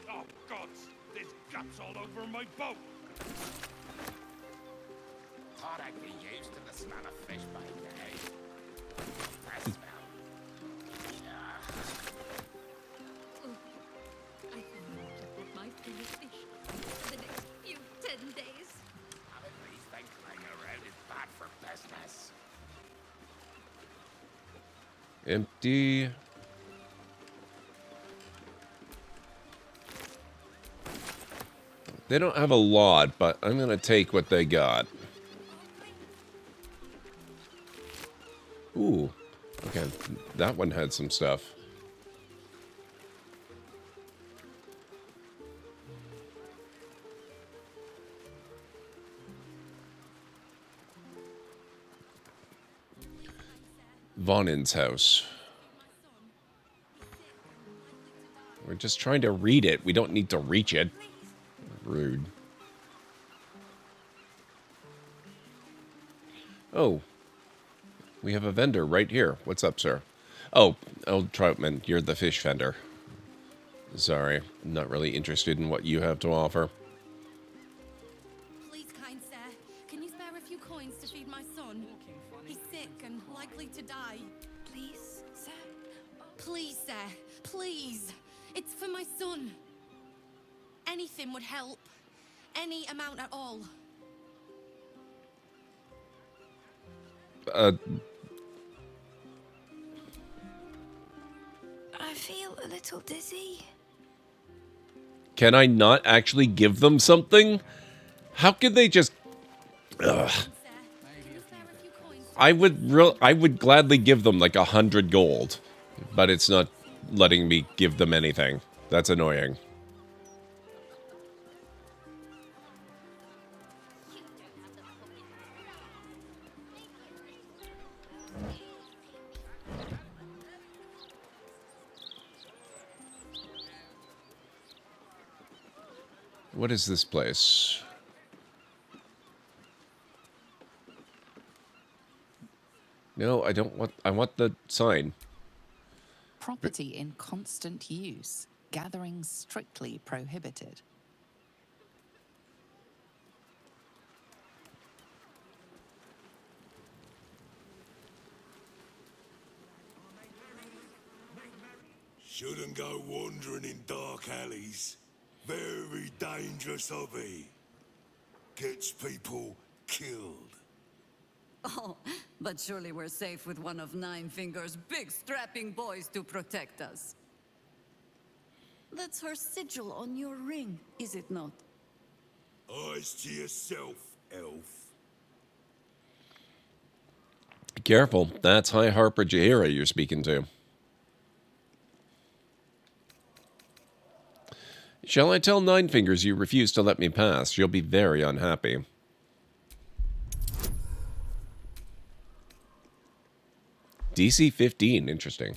Oh, gods! There's guts all over my boat! Thought I'd be used to the smell of fish by day. That smell. I think I'll put my filet fish for the next few 10 days. Having these things lying around is bad for business. Empty. They don't have a lot, but I'm going to take what they got. Ooh. Okay, that one had some stuff. Vonin's house. We're just trying to read it. We don't need to reach it. Rude. Oh. We have a vendor right here. What's up, sir? Oh, old Troutman, you're the fish vendor. Sorry, I'm not really interested in what you have to offer. Please, kind sir, can you spare a few coins to feed my son? He's sick and likely to die. Please, sir? Please, sir. Please. It's for my son. Anything would help. Any amount at all. I feel a little dizzy. Can I not actually give them something? How could they just... Ugh. I would gladly give them like 100 gold, but it's not letting me give them anything. That's annoying. What is this place? No, I don't want... I want the sign. Property in constant use. Gathering strictly prohibited. Shouldn't go wandering in dark alleys. Very dangerous hobby. Gets people killed. Oh, but surely we're safe with one of Nine Fingers' big strapping boys to protect us. That's her sigil on your ring, is it not? Eyes to yourself, elf. Careful, that's High Harper Jaheira you're speaking to. Shall I tell Nine Fingers you refuse to let me pass? She'll be very unhappy. DC 15, interesting.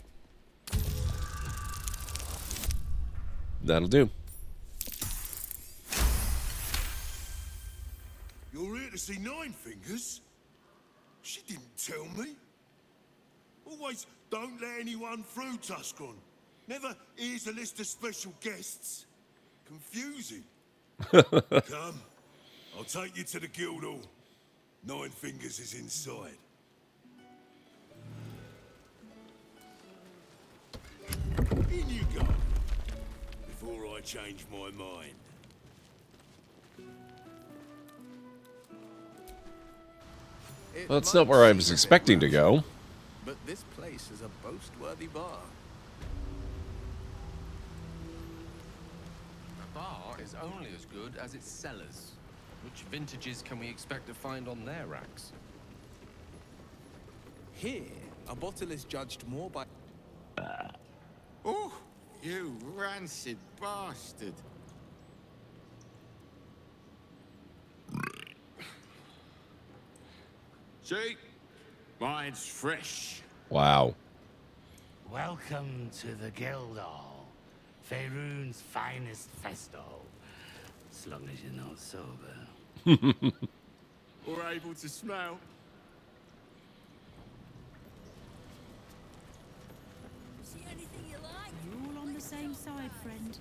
That'll do. You're here to see Nine Fingers? She didn't tell me. Always don't let anyone through, Tuscan. Never here's a list of special guests. Confusing. Come, I'll take you to the guild hall. Nine Fingers is inside. In you go. Before I change my mind. Well, that's not where I was expecting to go. But this place is a boast-worthy bar. A bar is only as good as its cellars. Which vintages can we expect to find on their racks? Here, a bottle is judged more by... Oh, you rancid bastard. See? Mine's fresh. Wow. Welcome to the Guildhall, Faerun's finest festo. As long as you're not sober. Or able to smell. See anything you like? We're all on the same side, friend.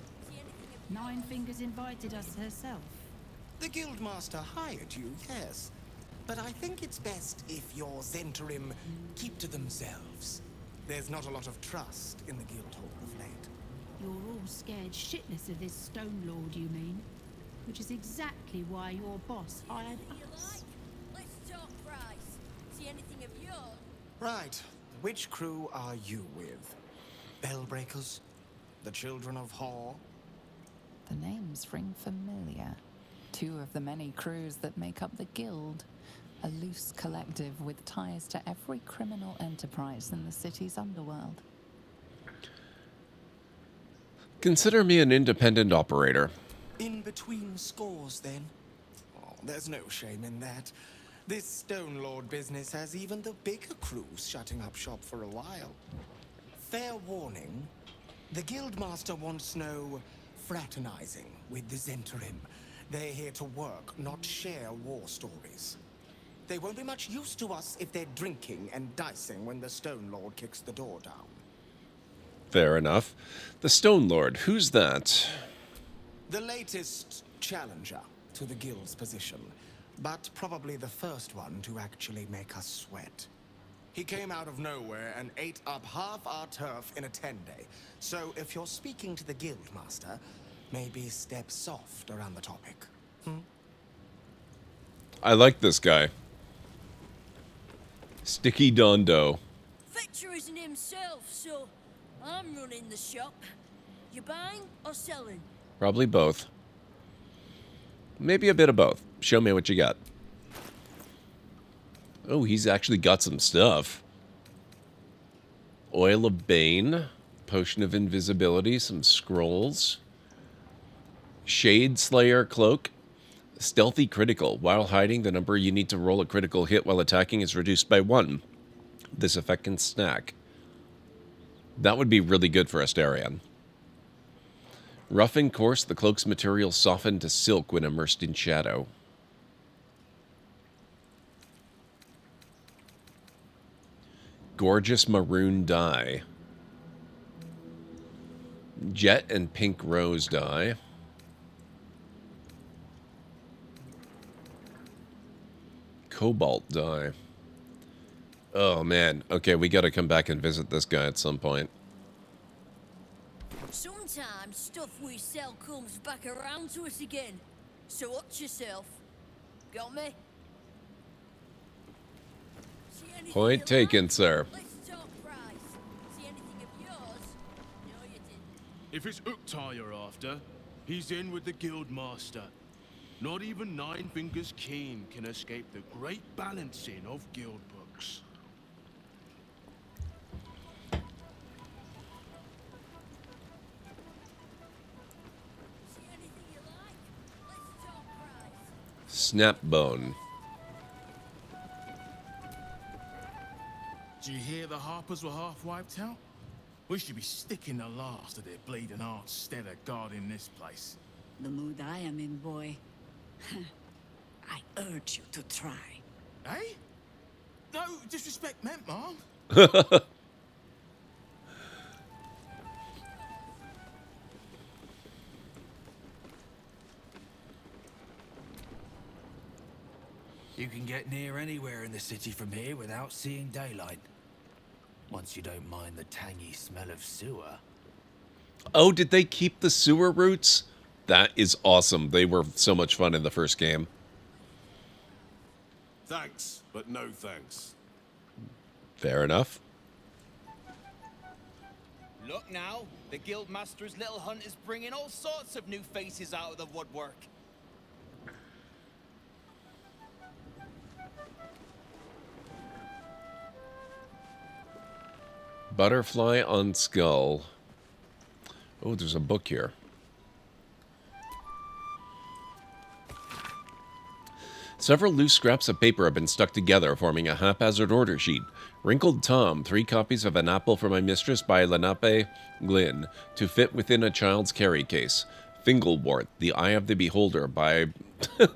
Nine Fingers invited us herself. The Guildmaster hired you, yes. But I think it's best if your Zentarim keep to themselves. There's not a lot of trust in the Guildhall of late. You're all scared shitless of this Stone Lord, you mean? Which is exactly why your boss hired us. Let's talk price. See anything of yours? Right. Which crew are you with? Bellbreakers? The Children of Hor? The names ring familiar. Two of the many crews that make up the Guild. A loose collective with ties to every criminal enterprise in the city's underworld. Consider me an independent operator. In between scores, then? Oh, there's no shame in that. This Stone Lord business has even the bigger crews shutting up shop for a while. Fair warning, the Guildmaster wants no fraternizing with the Zentarim. They're here to work, not share war stories. They won't be much use to us if they're drinking and dicing when the Stone Lord kicks the door down. Fair enough. The Stone Lord, who's that? The latest challenger to the Guild's position, but probably the first one to actually make us sweat. He came out of nowhere and ate up half our turf in a 10-day. So if you're speaking to the Guildmaster, maybe step soft around the topic. I like this guy. Sticky Dondo. Fetcher isn't himself, so I'm running the shop. You buying or selling? Probably both. Maybe a bit of both. Show me what you got. Oh, he's actually got some stuff. Oil of Bane. Potion of Invisibility. Some scrolls. Shade Slayer Cloak. Stealthy Critical. While hiding, the number you need to roll a critical hit while attacking is reduced by 1. This effect can stack. That would be really good for Astarion. Rough and coarse, the cloak's material softened to silk when immersed in shadow. Gorgeous maroon dye. Jet and pink rose dye. Cobalt dye. Oh man. Okay, we gotta come back and visit this guy at some point. Sometimes stuff we sell comes back around to us again. So watch yourself. Got me? Point taken, sir. Let's talk price. See anything of yours? No, you didn't. If it's Uktar you're after, he's in with the Guildmaster. Not even Nine Fingers Keen can escape the great balancing of guild books. Snapbone. Do you hear the Harpers were half wiped out? We should be sticking the last of their bleeding hearts instead of guarding this place. The mood I am in, boy. I urge you to try. Eh? No disrespect meant, Mom. You can get near anywhere in the city from here without seeing daylight. Once you don't mind the tangy smell of sewer. Oh, did they keep the sewer routes? That is awesome. They were so much fun in the first game. Thanks, but no thanks. Fair enough. Look now, the Guildmaster's little hunt is bringing all sorts of new faces out of the woodwork. Butterfly on skull. Oh, there's a book here. Several loose scraps of paper have been stuck together, forming a haphazard order sheet. Wrinkled Tom, 3 copies of An Apple for My Mistress by Lenape Glynn, to fit within a child's carry case. Finglewort, The Eye of the Beholder by...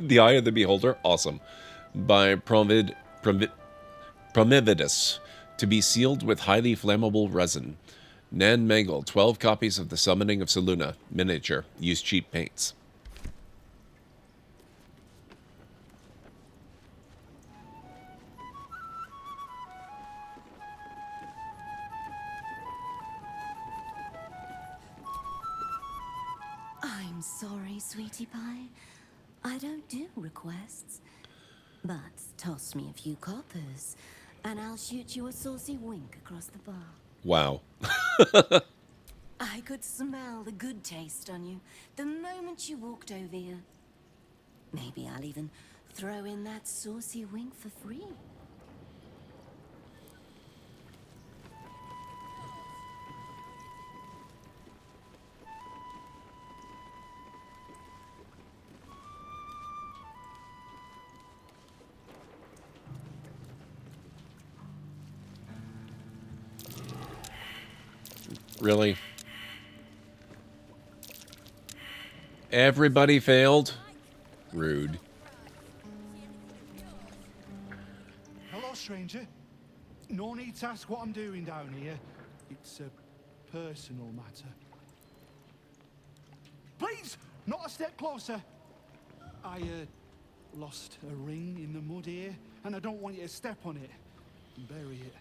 The Eye of the Beholder? Awesome. By Promividus, to be sealed with highly flammable resin. Nan Mangle, 12 copies of The Summoning of Seluna, miniature. Use cheap paints. I'm sorry, sweetie pie. I don't do requests. But toss me a few coppers, and I'll shoot you a saucy wink across the bar. Wow. I could smell the good taste on you the moment you walked over here. Maybe I'll even throw in that saucy wink for free. Really? Everybody failed? Rude. Hello, stranger. No need to ask what I'm doing down here. It's a personal matter. Please, not a step closer. I lost a ring in the mud here, and I don't want you to step on it and bury it.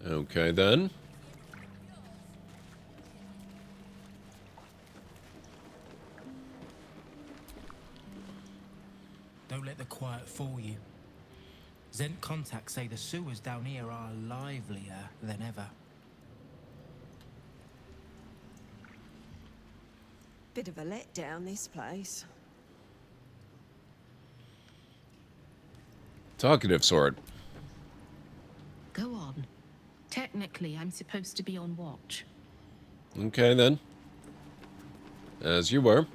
Okay, then. Don't let the quiet fool you. Zent contacts say the sewers down here are livelier than ever. Bit of a letdown, this place. Talkative sort. Go on. Technically, I'm supposed to be on watch. Okay, then. As you were.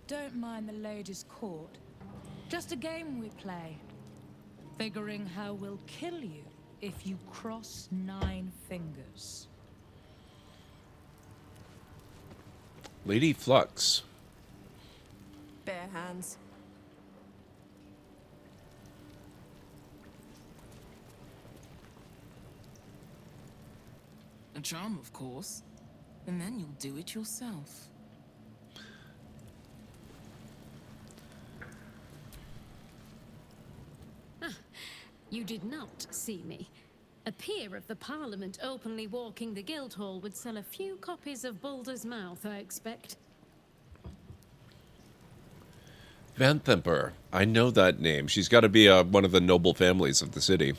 Don't mind the ladies' court. Just a game we play. Figuring how we'll kill you if you cross 9 fingers. Lady Flux. Bare hands. A charm, of course. And then you'll do it yourself. You did not see me. A peer of the Parliament openly walking the Guildhall would sell a few copies of Baldur's Mouth, I expect. Vanthemper. I know that name. She's got to be one of the noble families of the city.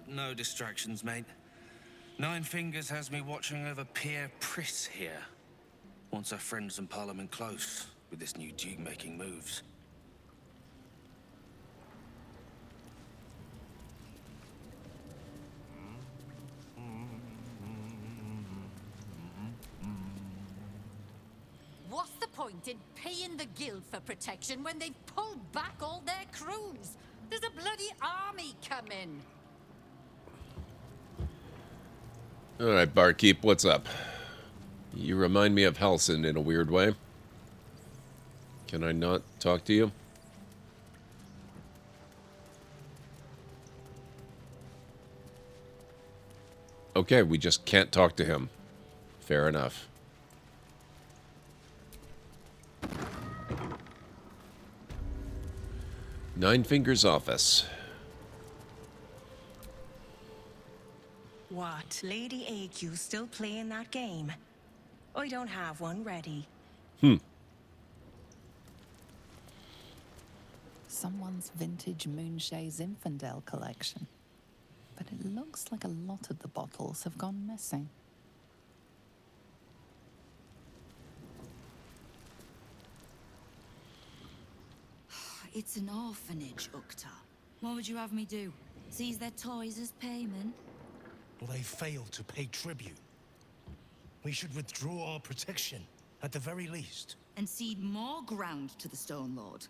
No distractions, mate. 9 Fingers has me watching over Pierre Priss here. Wants our friends in Parliament close with this new Duke making moves. point in paying the guild for protection when they've pulled back all their crews? There's a bloody army coming. All right, barkeep, what's up? You remind me of Halsin in a weird way. Can I not talk to you? Okay, we just can't talk to him. Fair enough. Nine Fingers' office. What? Lady AQ still playing that game? I don't have one ready. Someone's vintage Moonshae Zinfandel collection. But it looks like a lot of the bottles have gone missing. It's an orphanage, Ukta. What would you have me do? Seize their toys as payment? Well, they failed to pay tribute. We should withdraw our protection, at the very least. And cede more ground to the Stone Lord?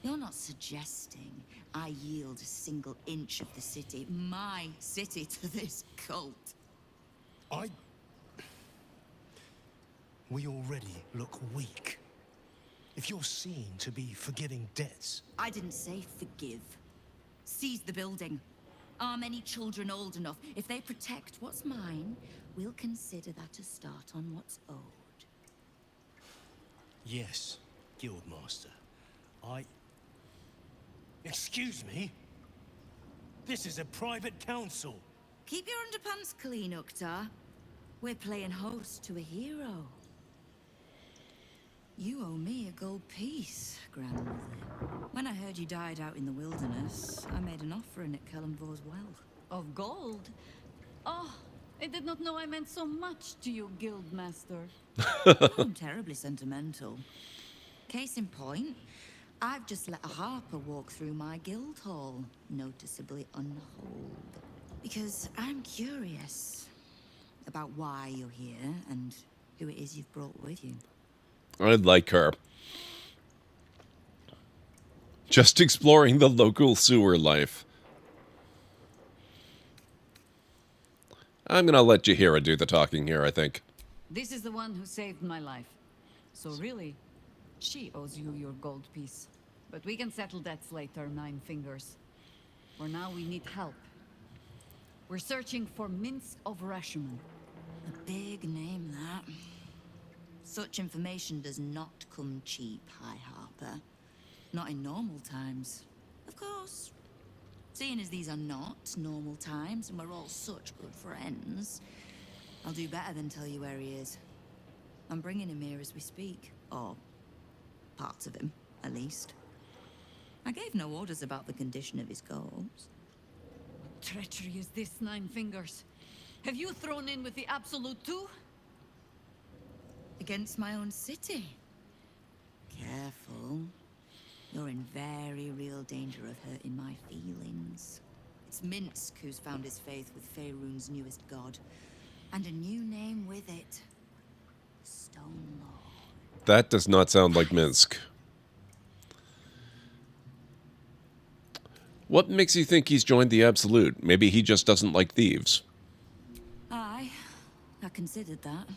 You're not suggesting I yield a single inch of the city, my city, to this cult? We already look weak. If you're seen to be forgiving debts... I didn't say forgive. Seize the building. Arm any children old enough. If they protect what's mine, we'll consider that a start on what's owed. Yes, Guildmaster. Excuse me? This is a private council. Keep your underpants clean, Ukta. We're playing host to a hero. You owe me a gold piece, grandmother. When I heard you died out in the wilderness, I made an offering at Kellenvor's well. Of gold? Oh, I did not know I meant so much to you, Guildmaster. I'm terribly sentimental. Case in point, I've just let a harper walk through my guild hall, noticeably unholed. Because I'm curious about why you're here and who it is you've brought with you. I'd like her. Just exploring the local sewer life. I'm gonna let Jaheira do the talking here, I think. This is the one who saved my life. So really, she owes you your gold piece. But we can settle debts later, Nine Fingers. For now, we need help. We're searching for Minsk of Rashomon. A big name, that. Such information does not come cheap, High Harper. Not in normal times. Of course. Seeing as these are not normal times and we're all such good friends, I'll do better than tell you where he is. I'm bringing him here as we speak. Or parts of him, at least. I gave no orders about the condition of his corpse. What treachery is this, Nine Fingers? Have you thrown in with the Absolute too? Against my own city. Careful. You're in very real danger of hurting my feelings. It's Minsk who's found his faith with Faerun's newest god. And a new name with it. The Stone Lord. That does not sound like Minsk. What makes you think he's joined the Absolute? Maybe he just doesn't like thieves. I considered that.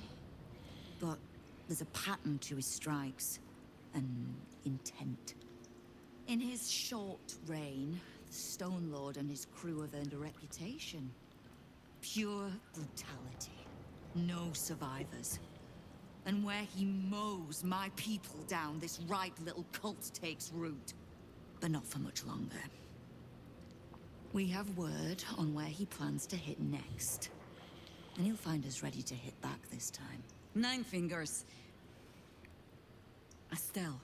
But there's a pattern to his strikes. An intent. In his short reign, the Stone Lord and his crew have earned a reputation. Pure brutality. No survivors. And where he mows my people down, this ripe little cult takes root. But not for much longer. We have word on where he plans to hit next. And he'll find us ready to hit back this time. Nine Fingers. Estelle.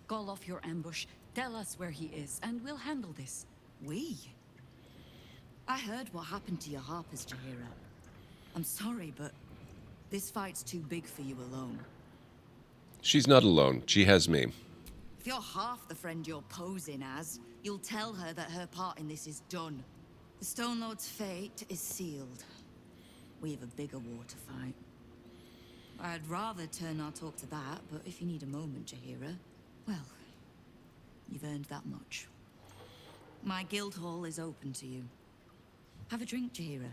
Call off your ambush, tell us where he is, and we'll handle this. We? I heard what happened to your harpers, Jaheira. I'm sorry, but this fight's too big for you alone. She's not alone. She has me. If you're half the friend you're posing as, you'll tell her that her part in this is done. The Stone Lord's fate is sealed. We have a bigger war to fight. I'd rather turn our talk to that, but if you need a moment, Jaheira, well, you've earned that much. My guild hall is open to you. Have a drink, Jaheira.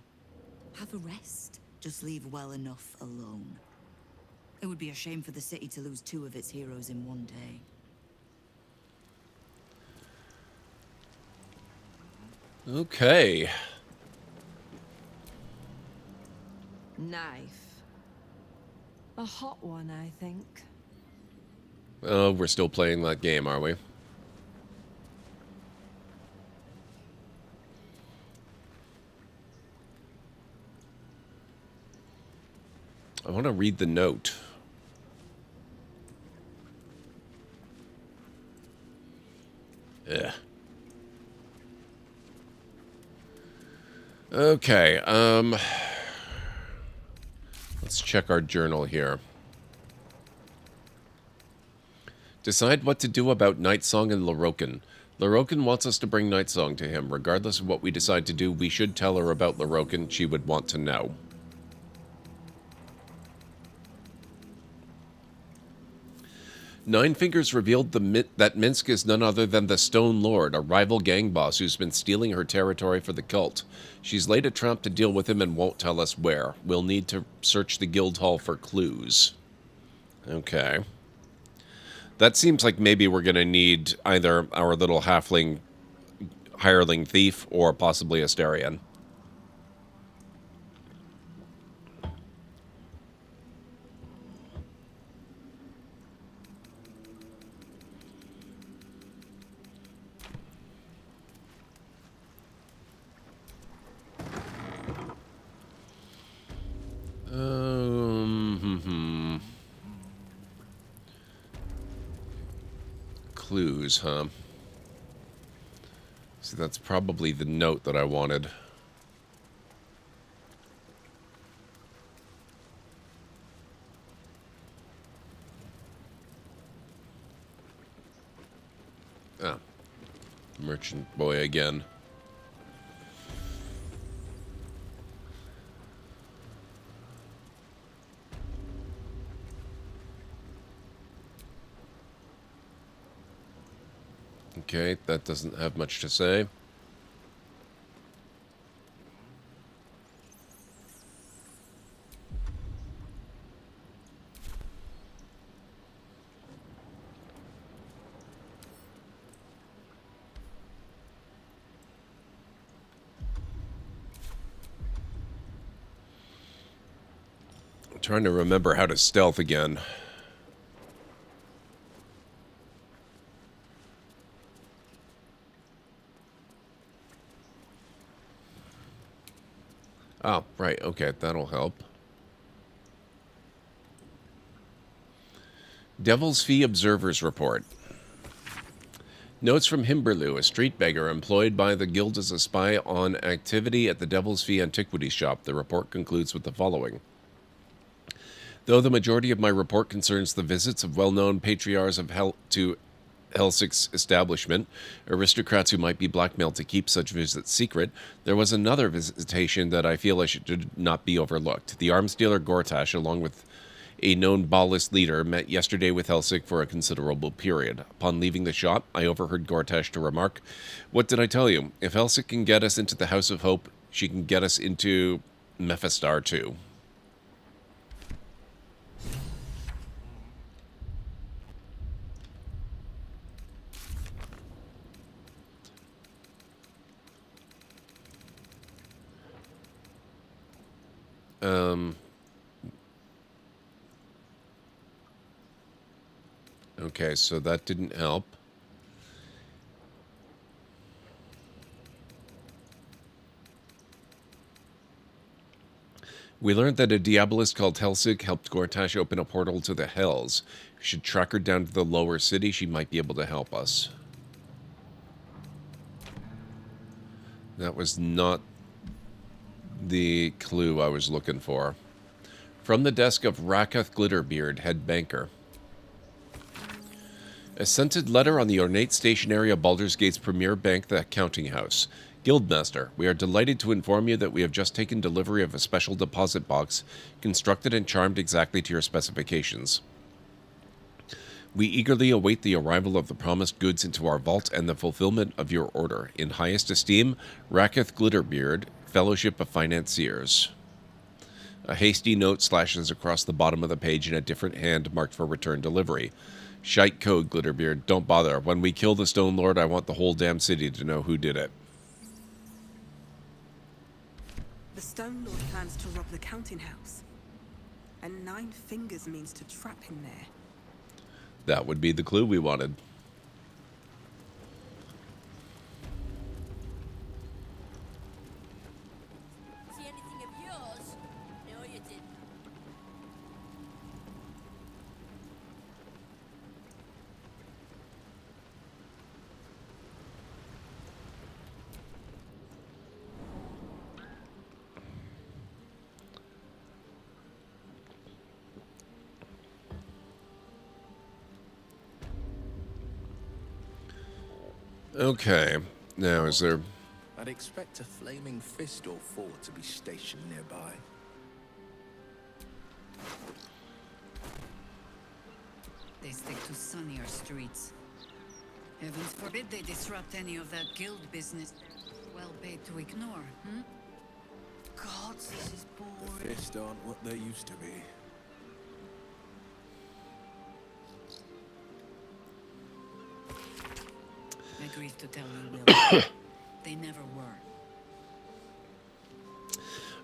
Have a rest. Just leave well enough alone. It would be a shame for the city to lose 2 of its heroes in one day. Okay. Knife. A hot one, I think. Oh, we're still playing that game, are we? I want to read the note. Ugh. Okay, let's check our journal here. Decide what to do about Nightsong and Lorokin. Lorokin wants us to bring Nightsong to him. Regardless of what we decide to do, we should tell her about Lorokin. She would want to know. Nine Fingers revealed that Minsk is none other than the Stone Lord, a rival gang boss who's been stealing her territory for the cult. She's laid a trap to deal with him and won't tell us where. We'll need to search the guild hall for clues. Okay. That seems like maybe we're going to need either our little halfling hireling thief or possibly Astarion. Clues, huh? See, that's probably the note that I wanted. Ah. Merchant boy again. Okay, that doesn't have much to say. I'm trying to remember how to stealth again. Oh, right, okay, that'll help. Devil's Fee Observer's Report. Notes from Himberlew, a street beggar employed by the guild as a spy on activity at the Devil's Fee Antiquity Shop. The report concludes with the following. Though the majority of my report concerns the visits of well-known patriarchs of to Helsig's establishment, aristocrats who might be blackmailed to keep such visits secret, there was another visitation that I feel should not be overlooked. The arms dealer Gortash, along with a known Baalist leader, met yesterday with Helsig for a considerable period. Upon leaving the shop, I overheard Gortash to remark, "What did I tell you? If Helsig can get us into the House of Hope, she can get us into Mephistar too." Okay, so that didn't help. We learned that a Diabolist called Helsig helped Gortash open a portal to the Hells. We should track her down to the lower city. She might be able to help us. That was not the clue I was looking for. From the desk of Rakath Glitterbeard, head banker. A scented letter on the ornate stationery of Baldur's Gate's premier bank, the Counting House. Guildmaster, we are delighted to inform you that we have just taken delivery of a special deposit box, constructed and charmed exactly to your specifications. We eagerly await the arrival of the promised goods into our vault and the fulfillment of your order. In highest esteem, Raketh Glitterbeard, Fellowship of Financiers. A hasty note slashes across the bottom of the page in a different hand marked for return delivery. Shite code, Glitterbeard. Don't bother. When we kill the Stone Lord, I want the whole damn city to know who did it. The Stone Lord plans to rob the counting house. And 9 fingers means to trap him there. That would be the clue we wanted. See anything of yours? No, you didn't. Okay. Now, is there... I'd expect a flaming fist or 4 to be stationed nearby. They stick to sunnier streets. Heavens forbid they disrupt any of that guild business. Well paid to ignore, hmm? Gods, this is boring. The fists aren't what they used to be. I grieve to tell you, Will. They never were.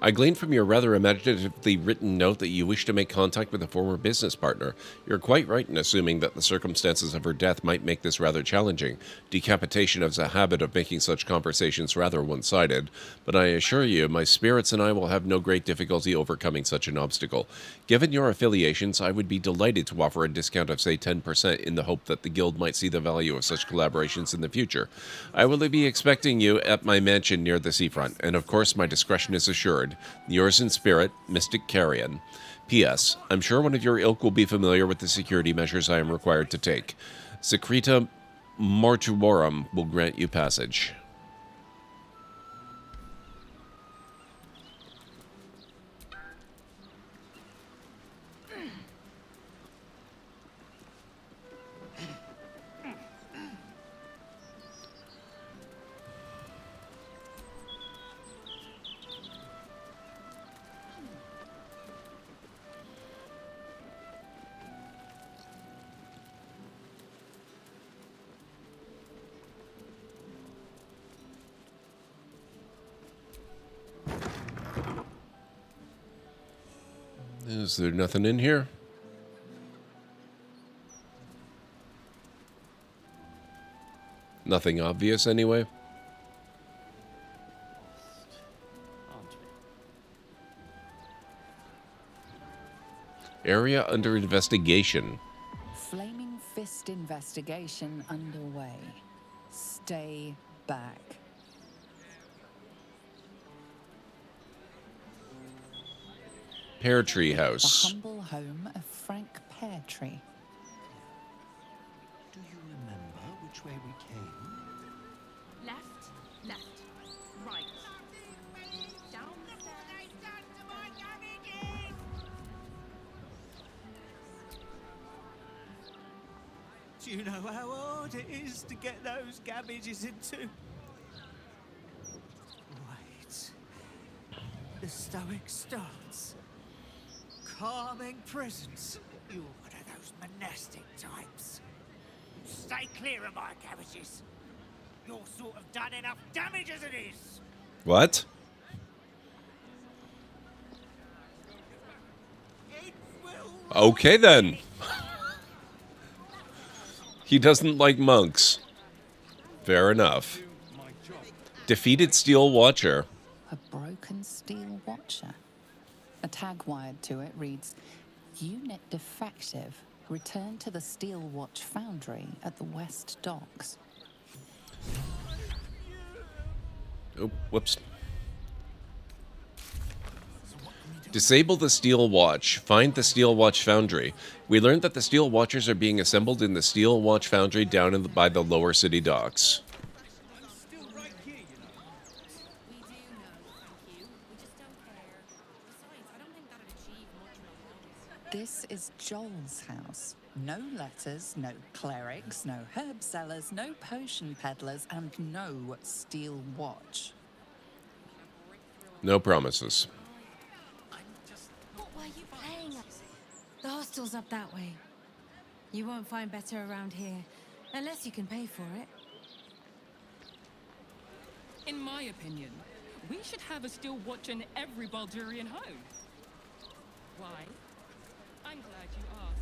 I gleaned from your rather imaginatively written note that you wish to make contact with a former business partner. You're quite right in assuming that the circumstances of her death might make this rather challenging. Decapitation has a habit of making such conversations rather one-sided, but I assure you, my spirits and I will have no great difficulty overcoming such an obstacle. Given your affiliations, I would be delighted to offer a discount of, say, 10% in the hope that the guild might see the value of such collaborations in the future. I will be expecting you at my mansion near the seafront, and of course my discretion is assured. Yours in spirit, Mystic Carrion. P.S. I'm sure one of your ilk will be familiar with the security measures I am required to take. Secreta Mortuorum will grant you passage. Is there nothing in here? Nothing obvious, anyway? Area under investigation. Flaming Fist investigation underway. Stay back. Pear Tree The House. humble home of Frank Peartree. Do you remember which way we came? Left, left, right. Down the stairs. Do you know how hard it is to get those cabbages into? Wait. The stoic stance. Calming presence. You're one of those monastic types. Stay clear of my cabbages. You're sort of done enough damage as it is. What? Okay then. He doesn't like monks. Fair enough. Defeated Steel Watcher. A broken steel watcher. A tag wired to it reads, Unit defective. Return to the Steel Watch Foundry at the West Docks. Oh, whoops. Disable the Steel Watch. Find the Steel Watch Foundry. We learned that the Steel Watchers are being assembled in the Steel Watch Foundry down by the lower city docks. This is Joel's house. No letters, no clerics, no herb sellers, no potion peddlers, and no steel watch. No promises. What were you playing at? The hostel's up that way. You won't find better around here, unless you can pay for it. In my opinion, we should have a steel watch in every Baldurian home. Why? I'm glad you asked.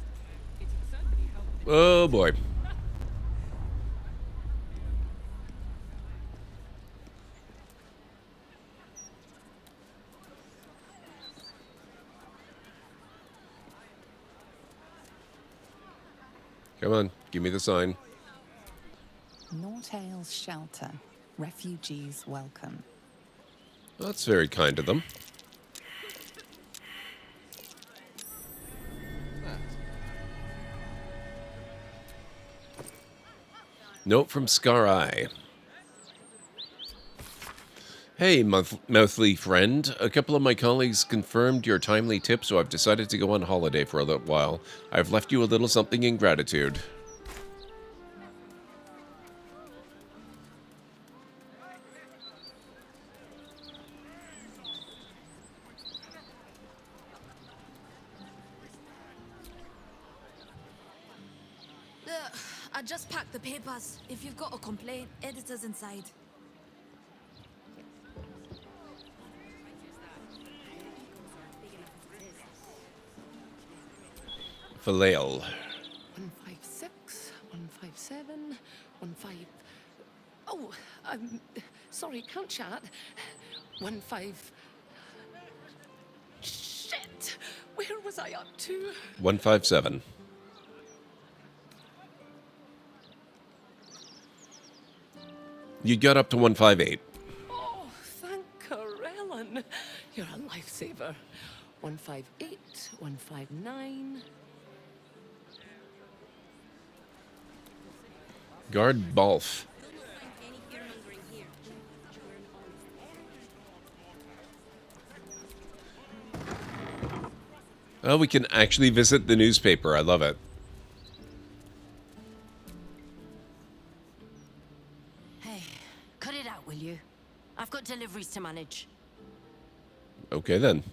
It certainly helped. Oh boy. Come on, give me the sign. Nortale's shelter. Refugees welcome. That's very kind of them. Note from Scar Eye. Hey, mouthly friend. A couple of my colleagues confirmed your timely tip, so I've decided to go on holiday for a little while. I've left you a little something in gratitude. I just packed the papers. If you've got a complaint, editor's inside. Falale. 156, 157, 15. Oh, sorry, can't chat. 15. Shit! Where was I up to? 157. You got up to 158. Oh, thank Corellin. You're a lifesaver. 158, 159. Guard Balf. Oh, we can actually visit the newspaper. I love it. Hey, cut it out, will you? I've got deliveries to manage. Okay, then.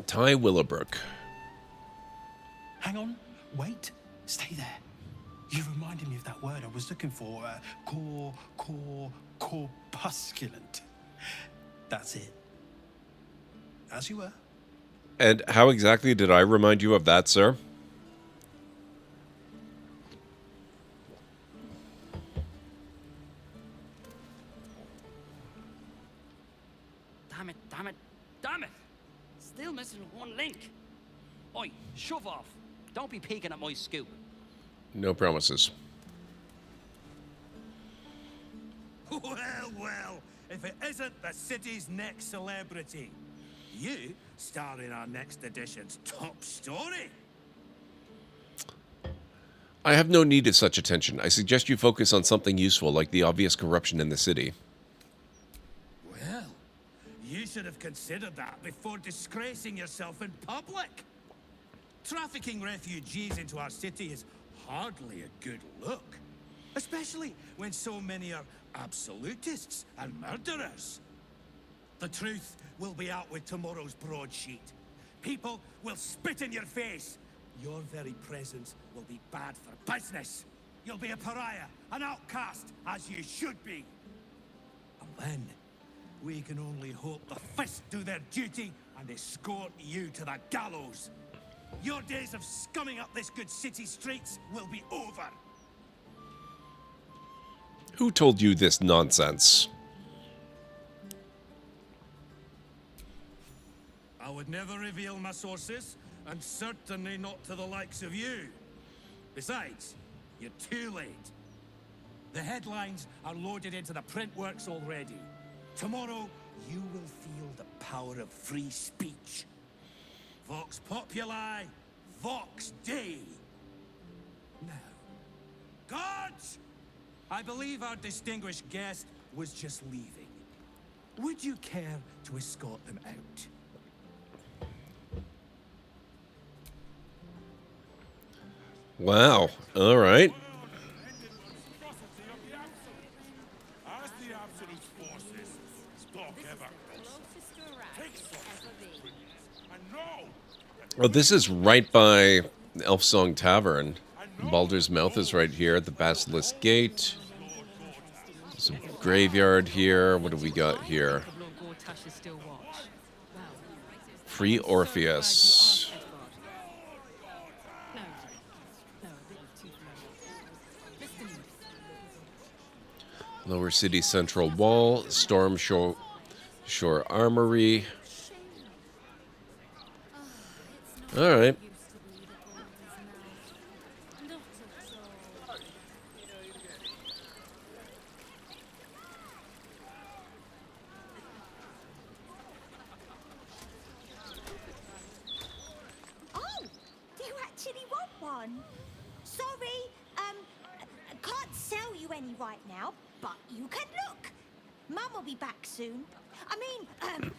Ty Willowbrook. Hang on. Wait. Stay there. You reminded me of that word I was looking for. Corpusculent. That's it. As you were. And how exactly did I remind you of that, sir? Damn it, damn it, damn it! Still missing one link. Oi, shove off. Don't be peeking at my scoop. No promises. Well, well, if it isn't the city's next celebrity. You star in our next edition's top story. I have no need of such attention. I suggest you focus on something useful, like the obvious corruption in the city. Well, you should have considered that before disgracing yourself in public. Trafficking refugees into our city is hardly a good look. Especially when so many are absolutists and murderers. The truth will be out with tomorrow's broadsheet. People will spit in your face. Your very presence will be bad for business. You'll be a pariah, an outcast, as you should be. And then, we can only hope the fists do their duty and escort you to the gallows. Your days of scumming up this good city streets will be over. Who told you this nonsense? I would never reveal my sources, and certainly not to the likes of you. Besides, you're too late. The headlines are loaded into the print works already. Tomorrow, you will feel the power of free speech. Vox populi, vox dei. Now, guards! I believe our distinguished guest was just leaving. Would you care to escort them out? Wow. All right. As the Absolute's forces stalk ever and know Well, this is right by Elfsong Tavern. Baldur's Mouth is right here at the Basilisk Gate. There's a graveyard here. What do we got here? Free Orpheus. Lower City Central Wall. Storm Shore Armory. All right. Oh, you actually want one? Sorry, can't sell you any right now, but you can look. Mum will be back soon. I mean,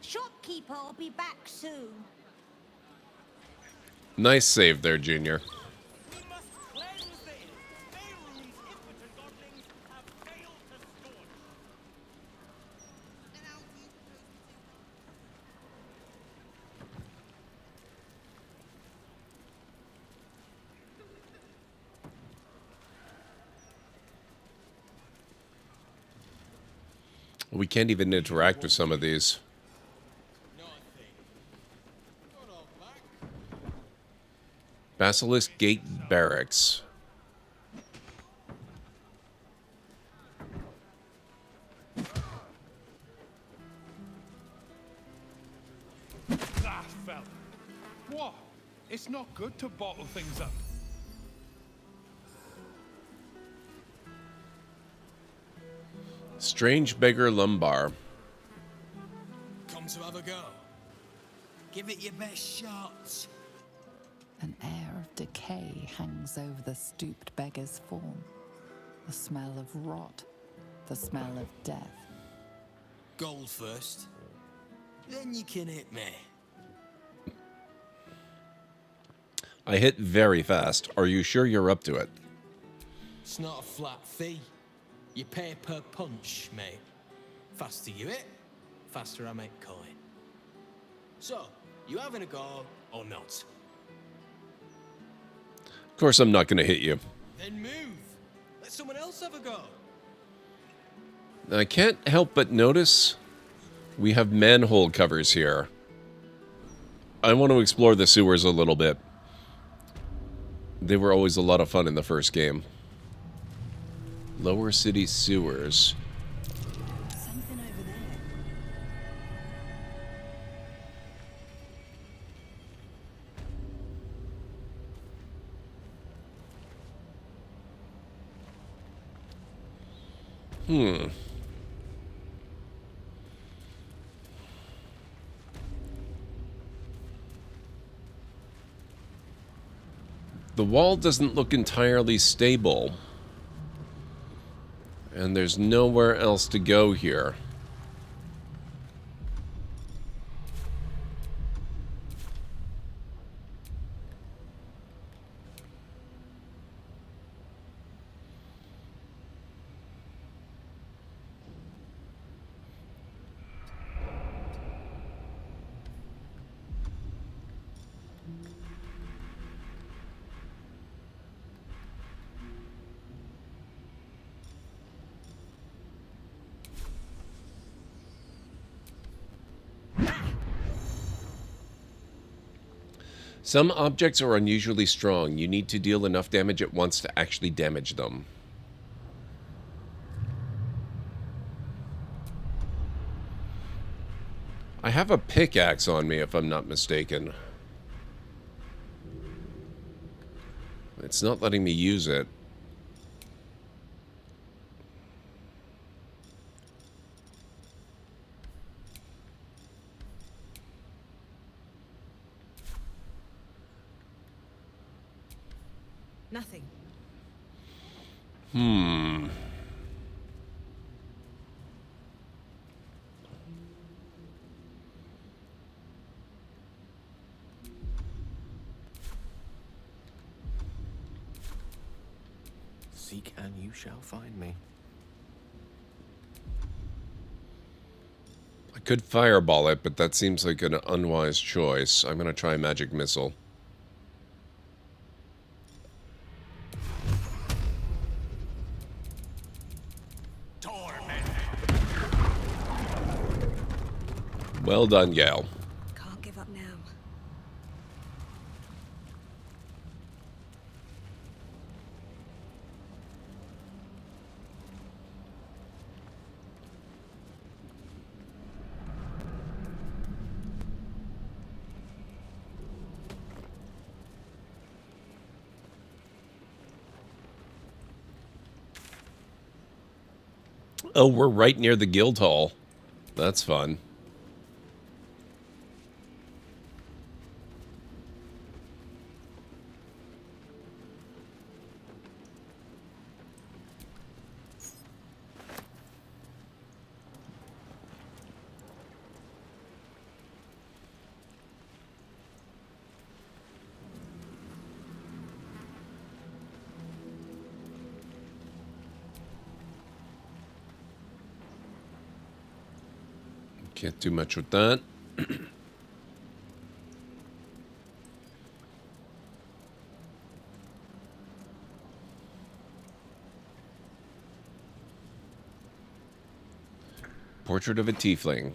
shopkeeper will be back soon. Nice save there, Junior. We can't even interact with some of these. Basilisk Gate Barracks. Ah, fella. What? It's not good to bottle things up. Strange Beggar Lumbar. Come to have a go. Give it your best shot. An air of decay hangs over the stooped beggar's form. The smell of rot, the smell of death. Gold first. Then you can hit me. I hit very fast. Are you sure you're up to it? It's not a flat fee. You pay per punch, mate. Faster you hit, faster I make coin. So, you having a go or not? Of course I'm not going to hit you. Then move. Let someone else have a go. I can't help but notice we have manhole covers here. I want to explore the sewers a little bit. They were always a lot of fun in the first game. Lower City Sewers. Something over there. The wall doesn't look entirely stable. And there's nowhere else to go here. Some objects are unusually strong. You need to deal enough damage at once to actually damage them. I have a pickaxe on me, if I'm not mistaken. It's not letting me use it. Nothing. Seek and you shall find me. I could fireball it, but that seems like an unwise choice. I'm going to try magic missile. Well done, gal. Can't give up now. Oh, we're right near the guild hall. That's fun. Can't do much with that. Portrait of a tiefling.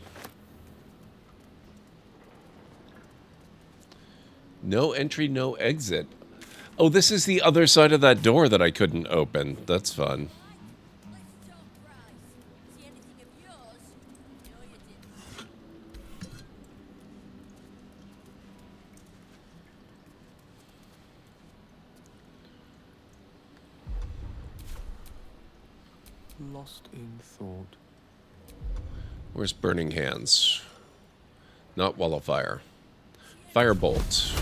No entry, no exit. Oh, this is the other side of that door that I couldn't open. That's fun. Lost in thought. Where's Burning Hands? Not Wall of Fire. Firebolt.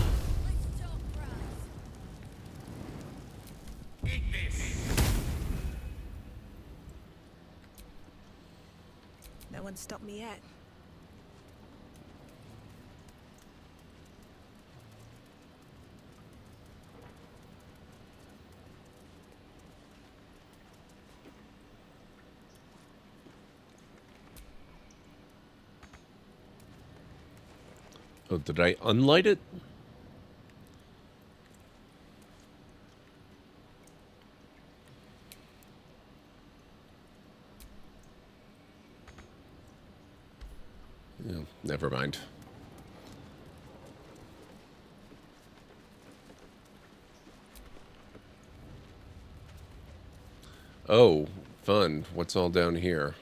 No one stopped me yet. Oh, did I unlight it? Yeah, never mind. Oh, fun. What's all down here?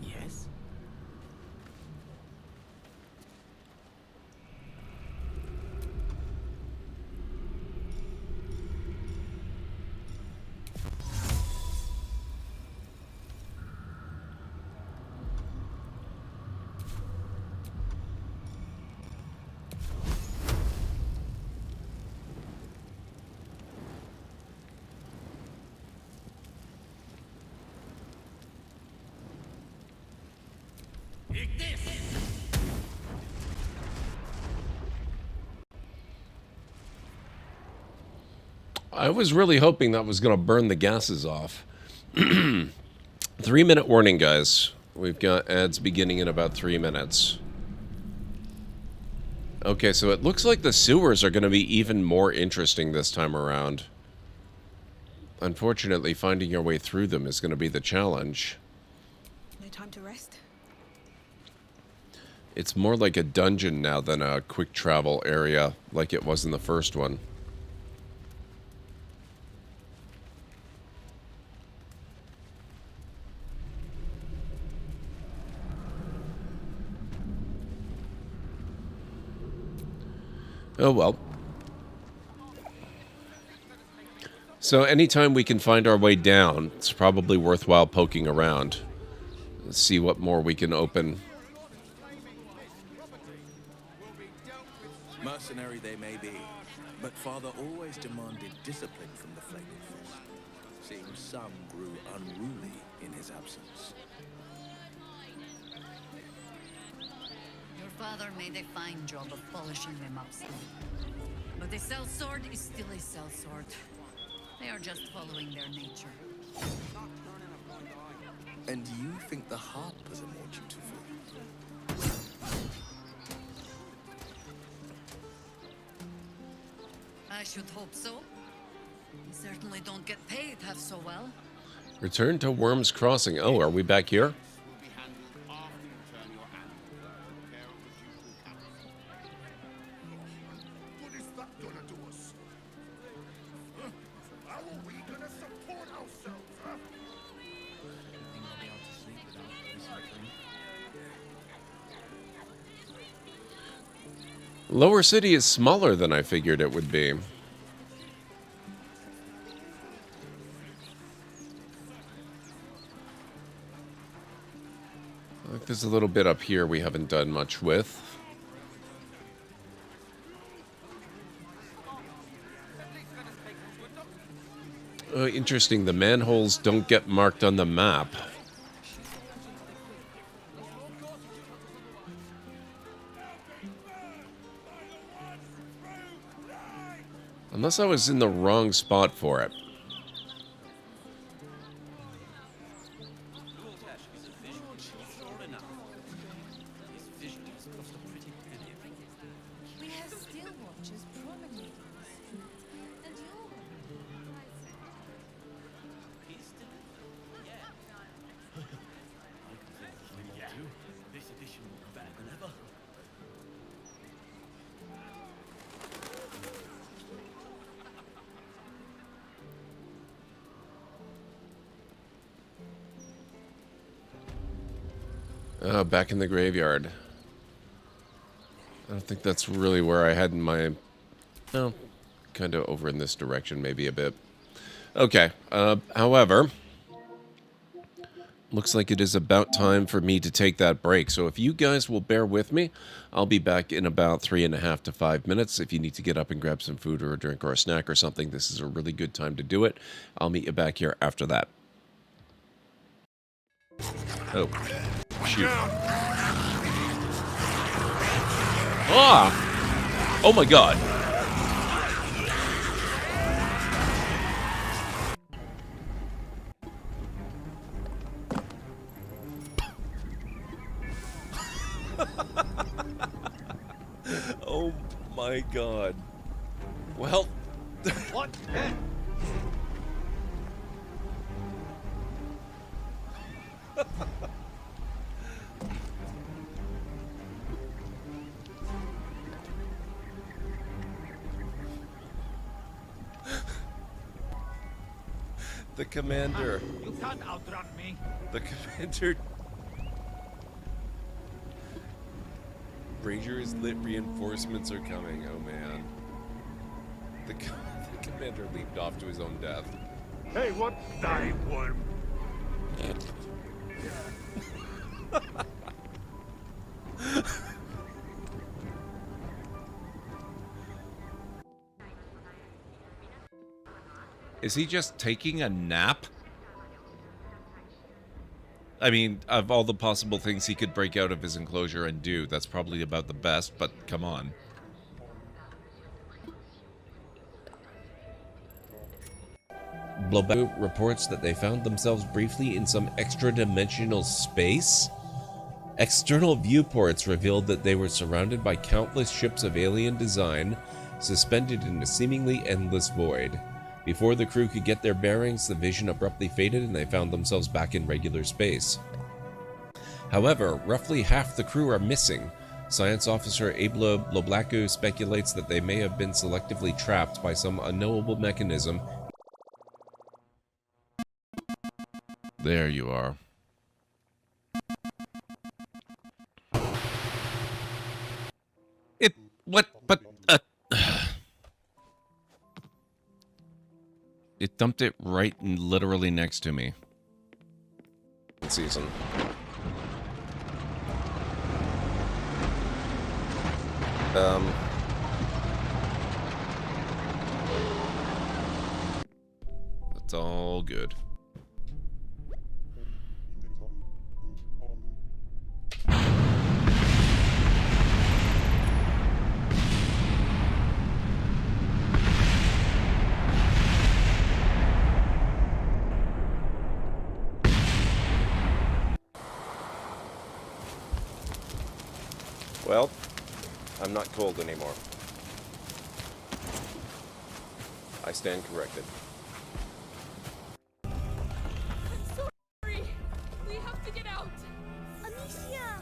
Yes. I was really hoping that was going to burn the gases off. 3-minute warning, guys. We've got ads beginning in about 3 minutes. Okay, so it looks like the sewers are going to be even more interesting this time around. Unfortunately, finding your way through them is going to be the challenge. No time to rest. It's more like a dungeon now than a quick travel area like it was in the first one. Oh well. So anytime we can find our way down, it's probably worthwhile poking around. Let's see what more we can open Mercenary they may be, but Father always demanded discipline from the Flaming Fist. Seems some grew unruly in his absence. Your father made a fine job of polishing them up still. But a sellsword is still a sellsword. They are just following their nature. And you think the Harpers are more dutiful? I should hope so. We certainly don't get paid half so well. Return to Worm's Crossing. Oh, are we back here? What is that gonna do us? Huh? How are we gonna support ourselves, huh? Lower City is smaller than I figured it would be. Like there's a little bit up here we haven't done much with. Interesting, the manholes don't get marked on the map. Unless I was in the wrong spot for it. We have steel watchers promenading the streets, and you're This edition better than ever. Back in the graveyard. I don't think that's really where I had my... No, kind of over in this direction, maybe a bit. Okay, however... Looks like it is about time for me to take that break. So if you guys will bear with me, I'll be back in about 3.5 to 5 minutes. If you need to get up and grab some food or a drink or a snack or something, this is a really good time to do it. I'll meet you back here after that. Oh, shoot. Ah! Oh my god. Oh my god. Well... What? The commander. You can't outrun me. The commander. Rangers lit reinforcements are coming. Oh man. The commander leaped off to his own death. Hey, what's thy worm? Is he just taking a nap? I mean, of all the possible things he could break out of his enclosure and do, that's probably about the best, but come on. Blobaku reports that they found themselves briefly in some extra-dimensional space. External viewports revealed that they were surrounded by countless ships of alien design, suspended in a seemingly endless void. Before the crew could get their bearings, the vision abruptly faded and they found themselves back in regular space. However, roughly half the crew are missing. Science officer Abla Bloblaku speculates that they may have been selectively trapped by some unknowable mechanism. There you are. It dumped it right and literally next to me. Season. good. Well, I'm not cold anymore. I stand corrected. Sorry! We have to get out! Amicia!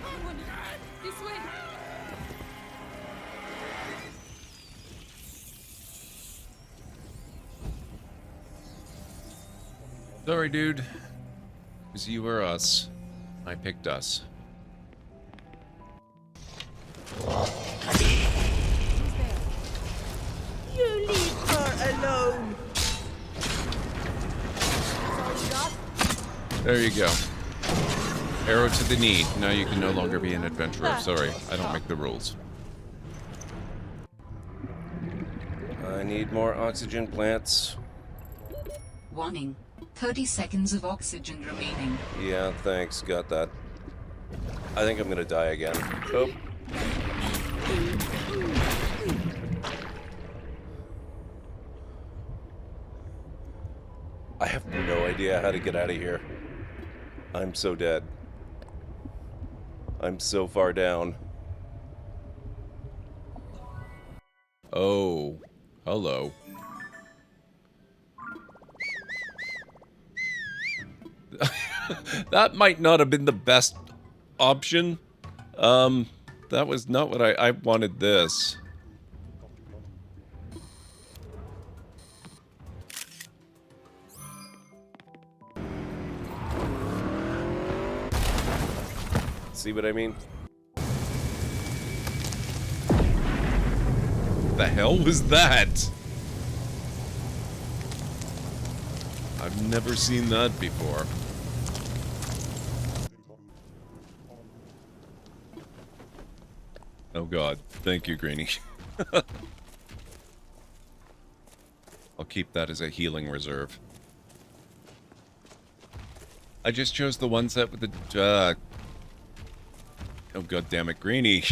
Everyone, this way! Sorry, dude. It was you or us. I picked us. You leave her alone. There you go. Arrow to the knee. Now you can no longer be an adventurer. Sorry, I don't make the rules. I need more oxygen plants. Warning. 30 seconds of oxygen remaining. Yeah, thanks. Got that. I think I'm gonna die again. Oh. I have no idea how to get out of here. I'm so dead. I'm so far down. Oh. Hello. That might not have been the best option. That was not what I wanted this. See what I mean? The hell was that? I've never seen that before. Oh god, thank you, Greenie. I'll keep that as a healing reserve. I just chose the one set with the, oh god damn it, Greenie.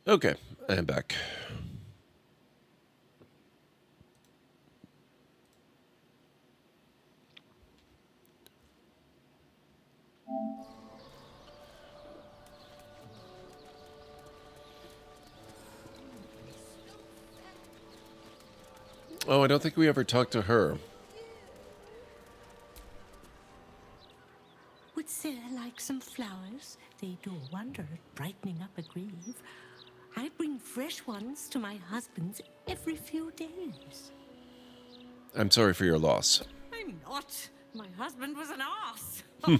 Okay, I'm back. Oh, I don't think we ever talked to her. Would Sarah like some flowers? They do a wonder at brightening up a grave. I bring fresh ones to my husband's every few days. I'm sorry for your loss. I'm not. My husband was an arse. Hmm.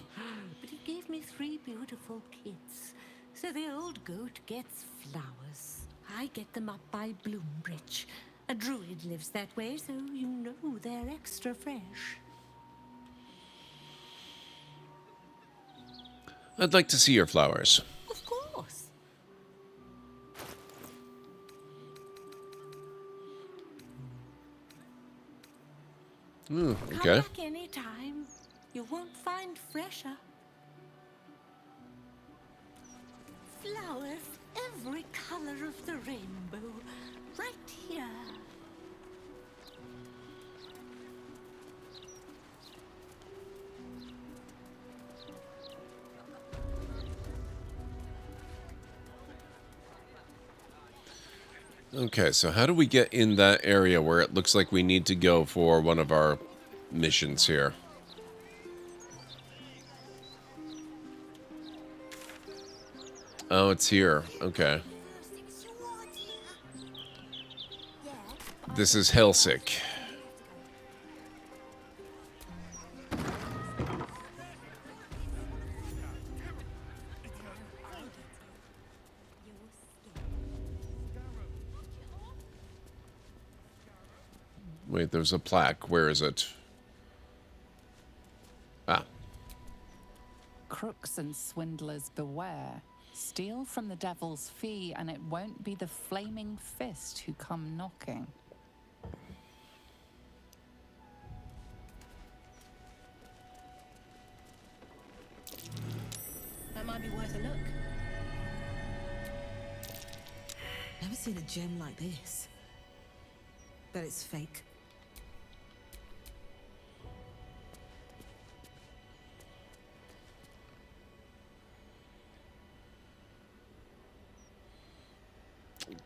But he gave me 3 beautiful kids. So the old goat gets flowers. I get them up by Bloombridge. A druid lives that way, so you know they're extra fresh. I'd like to see your flowers. Of course. Ooh, Come okay. back anytime. You won't find fresher. Flowers, every color of the rainbow, right here. Okay, so how do we get in that area where it looks like we need to go for one of our missions here? Oh, it's here. Okay. This is Helsik. Wait, there's a plaque. Where is it? Ah. Crooks and swindlers beware. Steal from the devil's fee, and it won't be the flaming fist who come knocking. That might be worth a look. Never seen a gem like this. Bet it's fake.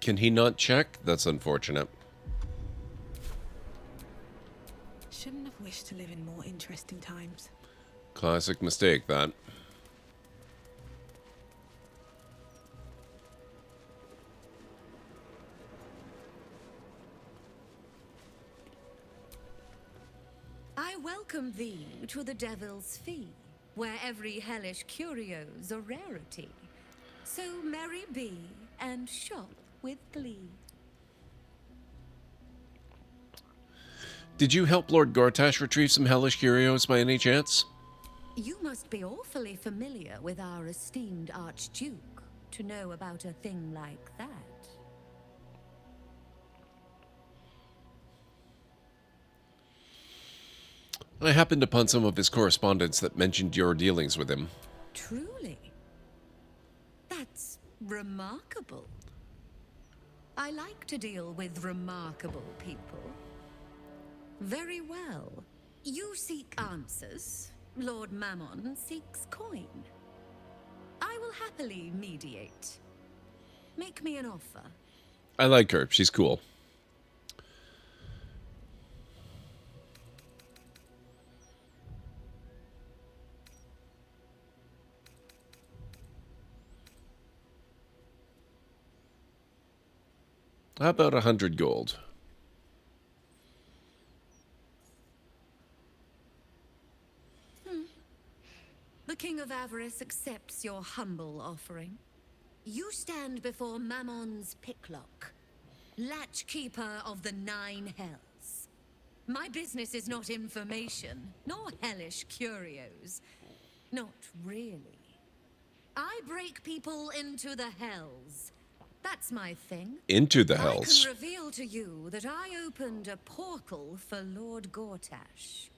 Can he not check? That's unfortunate. Shouldn't have wished to live in more interesting times. Classic mistake, that. I welcome thee to the Devil's Fee, where every hellish curio's a rarity. So merry be, and shop with glee. Did you help Lord Gortash retrieve some hellish curios by any chance? You must be awfully familiar with our esteemed Archduke to know about a thing like that. I happened upon some of his correspondence that mentioned your dealings with him. Truly? That's remarkable. I like to deal with remarkable people. Very well. You seek answers. Lord Mammon seeks coin. I will happily mediate. Make me an offer. I like her. She's cool. How about 100 gold? The King of Avarice accepts your humble offering. You stand before Mammon's picklock, latchkeeper of the 9 hells. My business is not information, nor hellish curios. Not really. I break people into the hells. That's my thing. Into the hells. I can reveal to you that I opened a portal for Lord Gortash.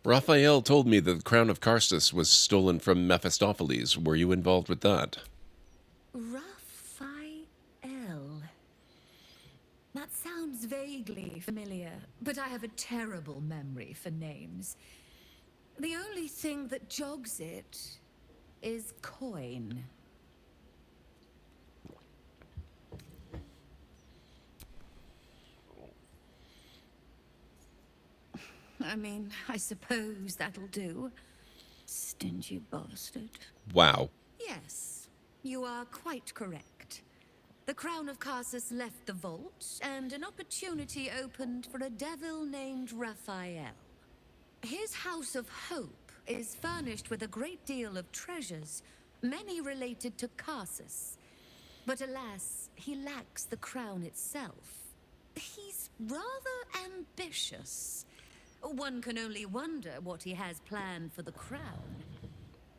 Raphael told me that the crown of Karstus was stolen from Mephistopheles. Were you involved with that? Raphael. That sounds vaguely familiar, but I have a terrible memory for names. The only thing that jogs it is coin. I mean, I suppose that'll do. Stingy bastard. Wow. Yes, you are quite correct. The Crown of Karsus left the vault, and an opportunity opened for a devil named Raphael. His House of Hope is furnished with a great deal of treasures, many related to Karsus. But alas, he lacks the crown itself. He's rather ambitious. One can only wonder what he has planned for the crown.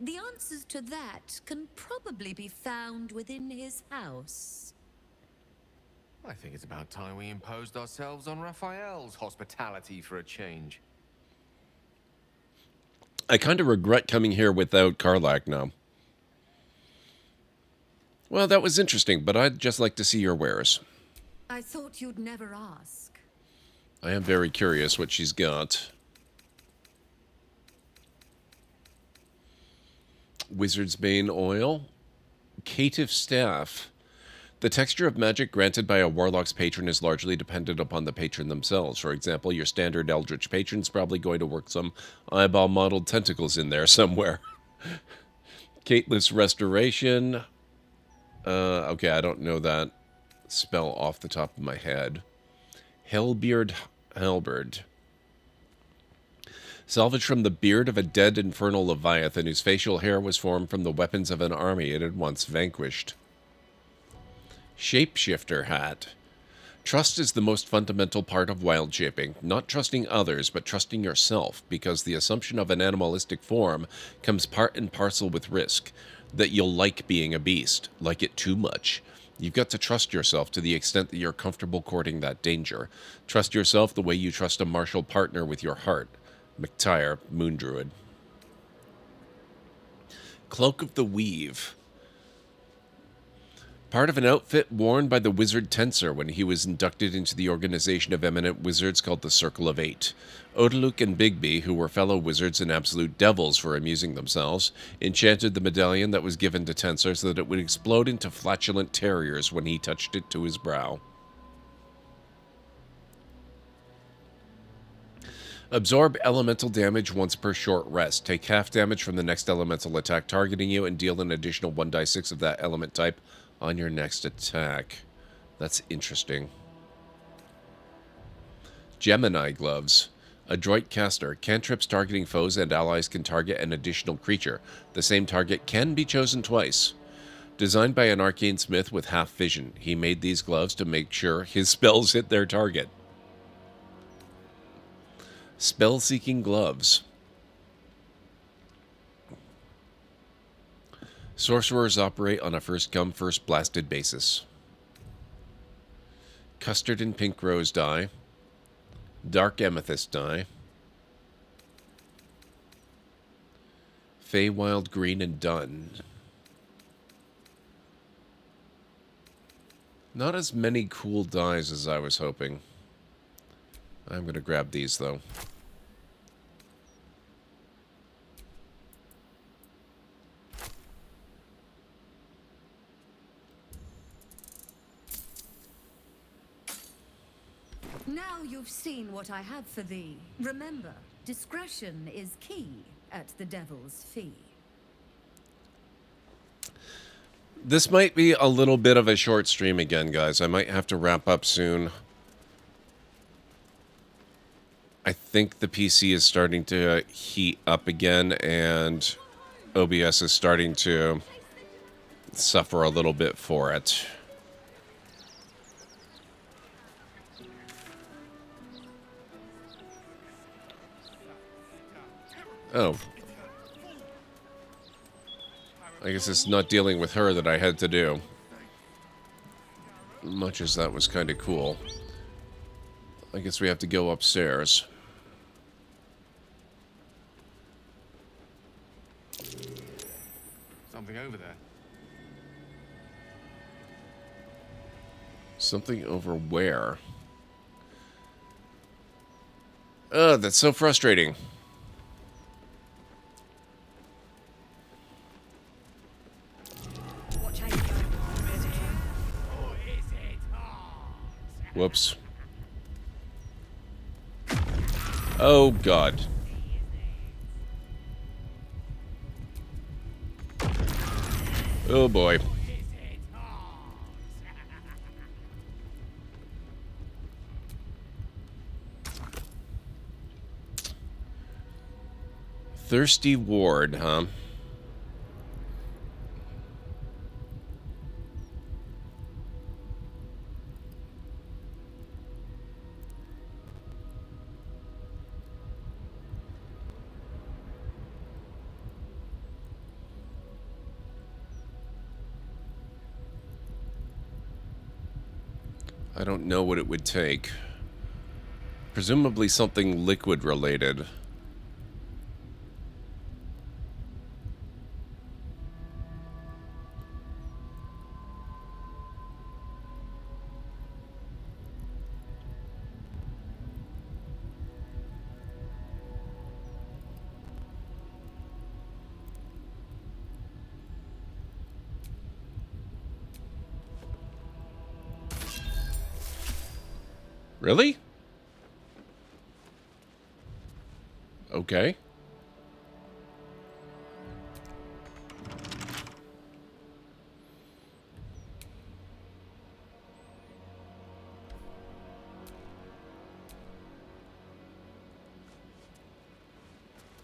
The answers to that can probably be found within his house. I think it's about time we imposed ourselves on Raphael's hospitality for a change. I kind of regret coming here without Karlach now. Well, that was interesting, but I'd just like to see your wares. I thought you'd never ask. I am very curious what she's got. Wizard's Bane oil. Caitiff staff. The texture of magic granted by a warlock's patron is largely dependent upon the patron themselves. For example, your standard eldritch patron's probably going to work some eyeball-modeled tentacles in there somewhere. Caitlith's restoration. Okay, I don't know that spell off the top of my head. Hellbeard halberd. Salvaged from the beard of a dead infernal leviathan whose facial hair was formed from the weapons of an army it had once vanquished. Shapeshifter hat. Trust is the most fundamental part of wild shaping. Not trusting others, but trusting yourself, because the assumption of an animalistic form comes part and parcel with risk. That you'll like being a beast, like it too much. You've got to trust yourself to the extent that you're comfortable courting that danger. Trust yourself the way you trust a martial partner with your heart. McTire, Moon Druid. Cloak of the Weave. Part of an outfit worn by the wizard Tensor when he was inducted into the organization of eminent wizards called the Circle of Eight. Odaluk and Bigby, who were fellow wizards and absolute devils for amusing themselves, enchanted the medallion that was given to Tensor so that it would explode into flatulent terriers when he touched it to his brow. Absorb elemental damage once per short rest. Take half damage from the next elemental attack targeting you and deal an additional 1d6 of that element type on your next attack. That's interesting. Gemini Gloves. Adroit Caster. Cantrips targeting foes and allies can target an additional creature. The same target can be chosen twice. Designed by an arcane smith with half vision. He made these gloves to make sure his spells hit their target. Spell-seeking gloves. Sorcerers operate on a first-come, first-blasted basis. Custard and pink rose dye. Dark amethyst dye. Feywild green and dun. Not as many cool dyes as I was hoping. I'm going to grab these, though. Now you've seen what I have for thee. Remember, discretion is key at the Devil's Fee. This might be a little bit of a short stream again, guys. I might have to wrap up soon. I think the PC is starting to heat up again, and OBS is starting to suffer a little bit for it. Oh. I guess it's not dealing with her that I had to do. Much as that was kind of cool. I guess we have to go upstairs. Something over there. Something over where? Oh, that's so frustrating. Whoops. Oh, God. Oh, boy. Thirsty Ward, huh? I don't know what it would take. Presumably something liquid related. Really? Okay.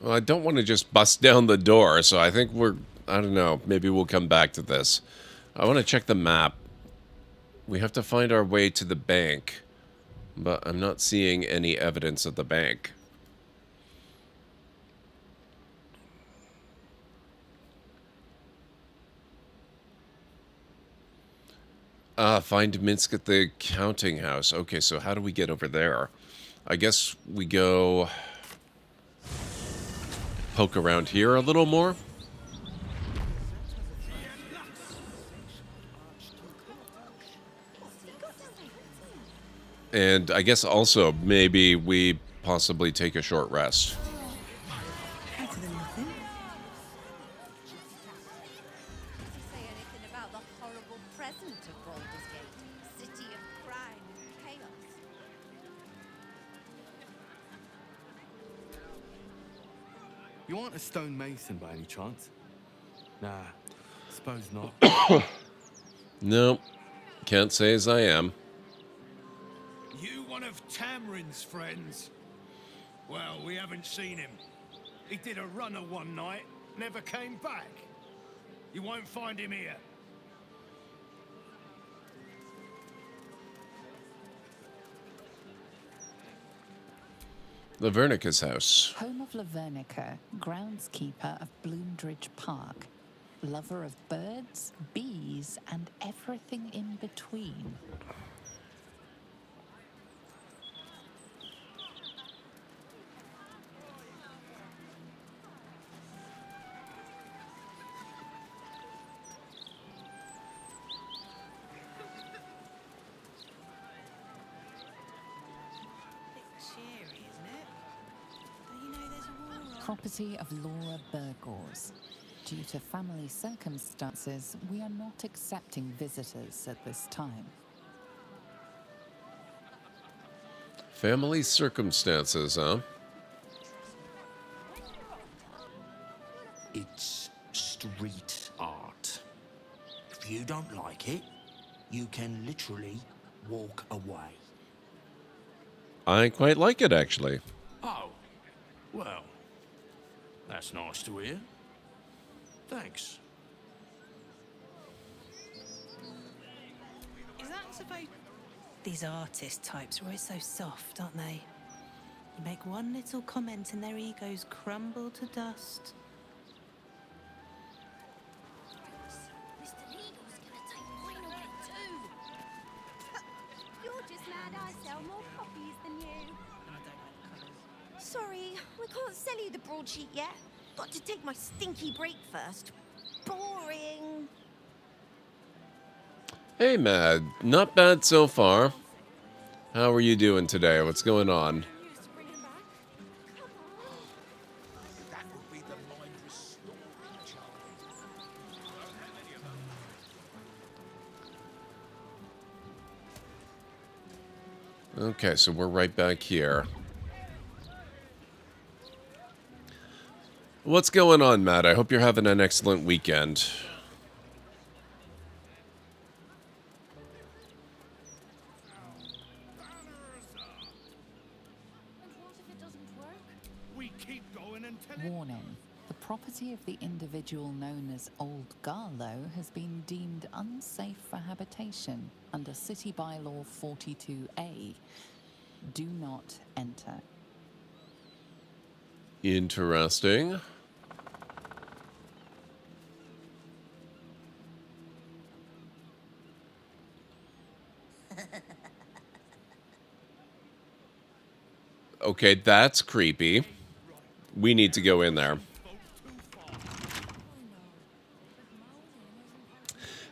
Well, I don't want to just bust down the door, so I think I don't know, maybe we'll come back to this. I want to check the map We have to find our way to the bank, but I'm not seeing any evidence of the bank. Find Minsk at the counting house. Okay, so how do we get over there? I guess we go poke around here a little more. And I guess also maybe we possibly take a short rest. Better than nothing. Say anything about the horrible present of Baldur's Gate, city of crime and chaos. You aren't a stonemason by any chance? Nah, suppose not. Nope. Can't say as I am. You one of Tamrin's friends? Well, we haven't seen him. He did a runner one night, never came back. You won't find him here. Lavernica's house. Home of Lavernica, groundskeeper of Bloomdridge Park. Lover of birds, bees, and everything in between. Property of Laura Burgors. Due to family circumstances, we are not accepting visitors at this time. Family circumstances, huh? It's street art. If you don't like it, you can literally walk away. I quite like it, actually. Oh, well, that's nice to hear. Thanks. Is that supposed... These artist types are always so soft, aren't they? You make one little comment and their egos crumble to dust. Mr. Needle's gonna take mine away too. You're just mad I sell more copies than you. Sorry, we can't sell you the broadsheet yet. Got to take my stinky break first. Boring. Hey, Mad. Not bad so far. How are you doing today? What's going on? Okay, so we're right back here. What's going on, Matt? I hope you're having an excellent weekend. Warning. The property of the individual known as Old Garlow has been deemed unsafe for habitation under City Bylaw 42A. Do not enter. Interesting. Okay, that's creepy. We need to go in there.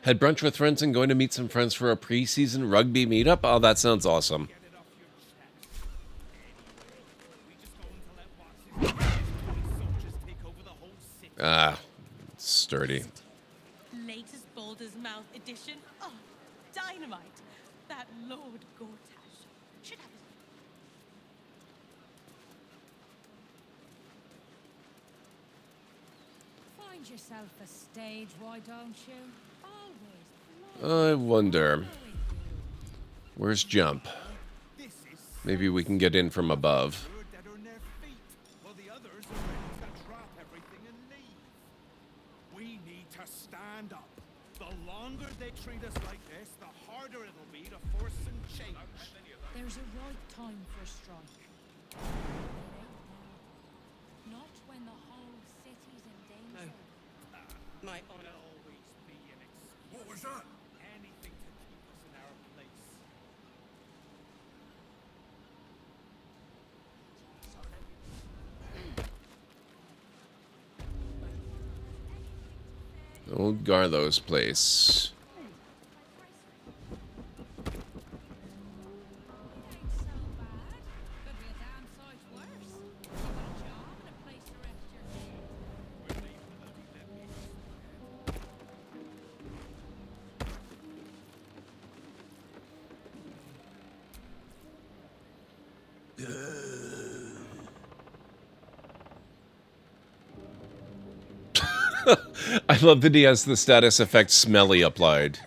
Had brunch with friends and going to meet some friends for a pre-season rugby meetup? Oh, that sounds awesome. Ah, sturdy. Latest Baldur's Mouth edition. Oh, dynamite. That Lord Gortash should have his... Find yourself a stage, why don't you? I wonder. Where's Jump? Maybe we can get in from above. We need to stand up. The longer they treat us like this, the harder it'll be to force some change. There's a right time for a strike. Not when the whole city's in danger. My honor. Always be an excuse. What was that? Anything to keep us in our place. Old Garlo's place. I love that he has the status effect smelly applied.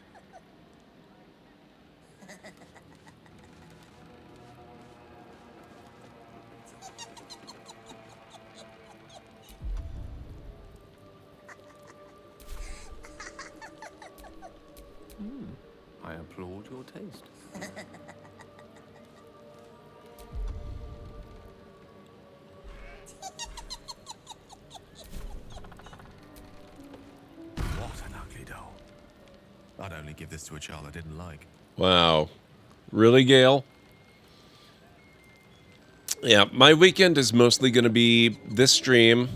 I applaud your taste. What an ugly doll. I'd only give this to a child I didn't like. Wow. Really, Gale? Yeah, my weekend is mostly going to be this stream.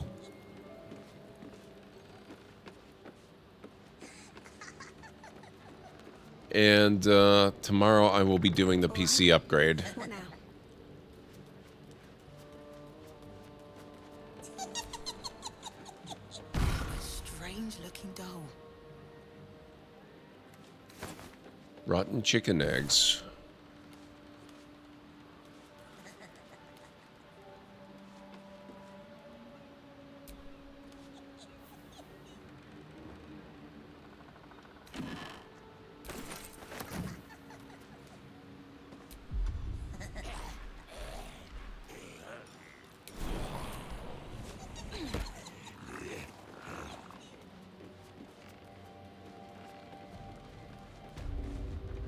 And tomorrow I will be doing the PC upgrade. What now? A strange looking doll. Rotten chicken eggs.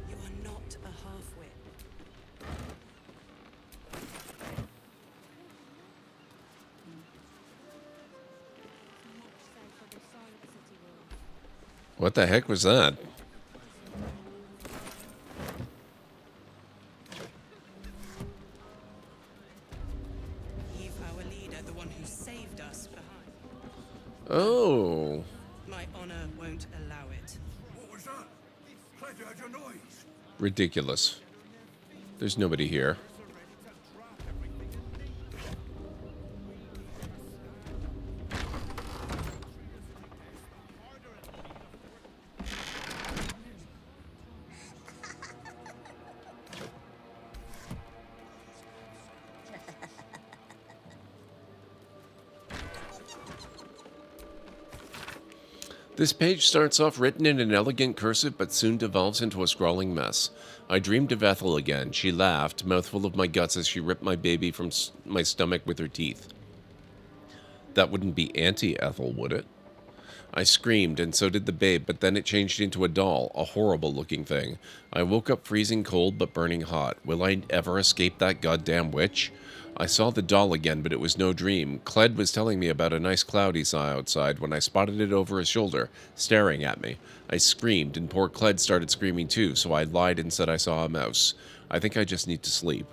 You are not a half-wit. What the heck was that? Leave our leader, the one who saved us, behind. Oh. My honor won't allow it. What was that? Glad you had your noise. Ridiculous. There's nobody here. This page starts off written in an elegant cursive, but soon devolves into a scrawling mess. I dreamed of Ethel again. She laughed, mouthful of my guts, as she ripped my baby from my stomach with her teeth. That wouldn't be Auntie Ethel, would it? I screamed, and so did the babe, but then it changed into a doll, a horrible-looking thing. I woke up freezing cold, but burning hot. Will I ever escape that goddamn witch? I saw the doll again, but it was no dream. Cled was telling me about a nice cloud he saw outside when I spotted it over his shoulder, staring at me. I screamed, and poor Cled started screaming too, so I lied and said I saw a mouse. I think I just need to sleep.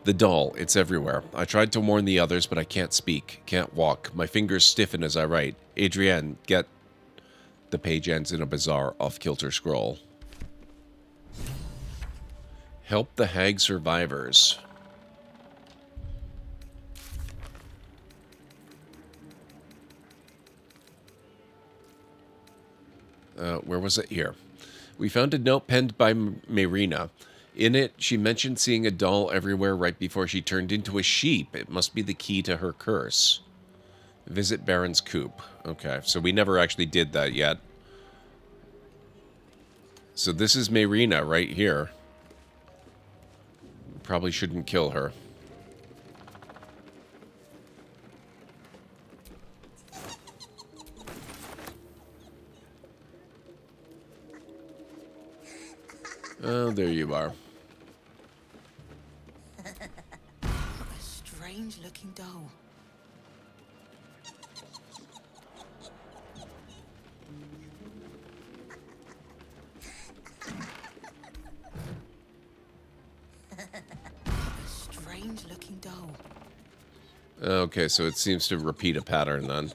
The doll, it's everywhere. I tried to warn the others, but I can't speak, can't walk. My fingers stiffen as I write. Adrienne, get... The page ends in a bizarre, off-kilter scroll. Help the hag survivors. Where was it? Here. We found a note penned by Marina. In it, she mentioned seeing a doll everywhere right before she turned into a sheep. It must be the key to her curse. Visit Baron's coop. Okay, so we never actually did that yet. So this is Marina right here. Probably shouldn't kill her. Oh, there you are. What a strange-looking doll. Strange-looking doll. Okay, so it seems to repeat a pattern then.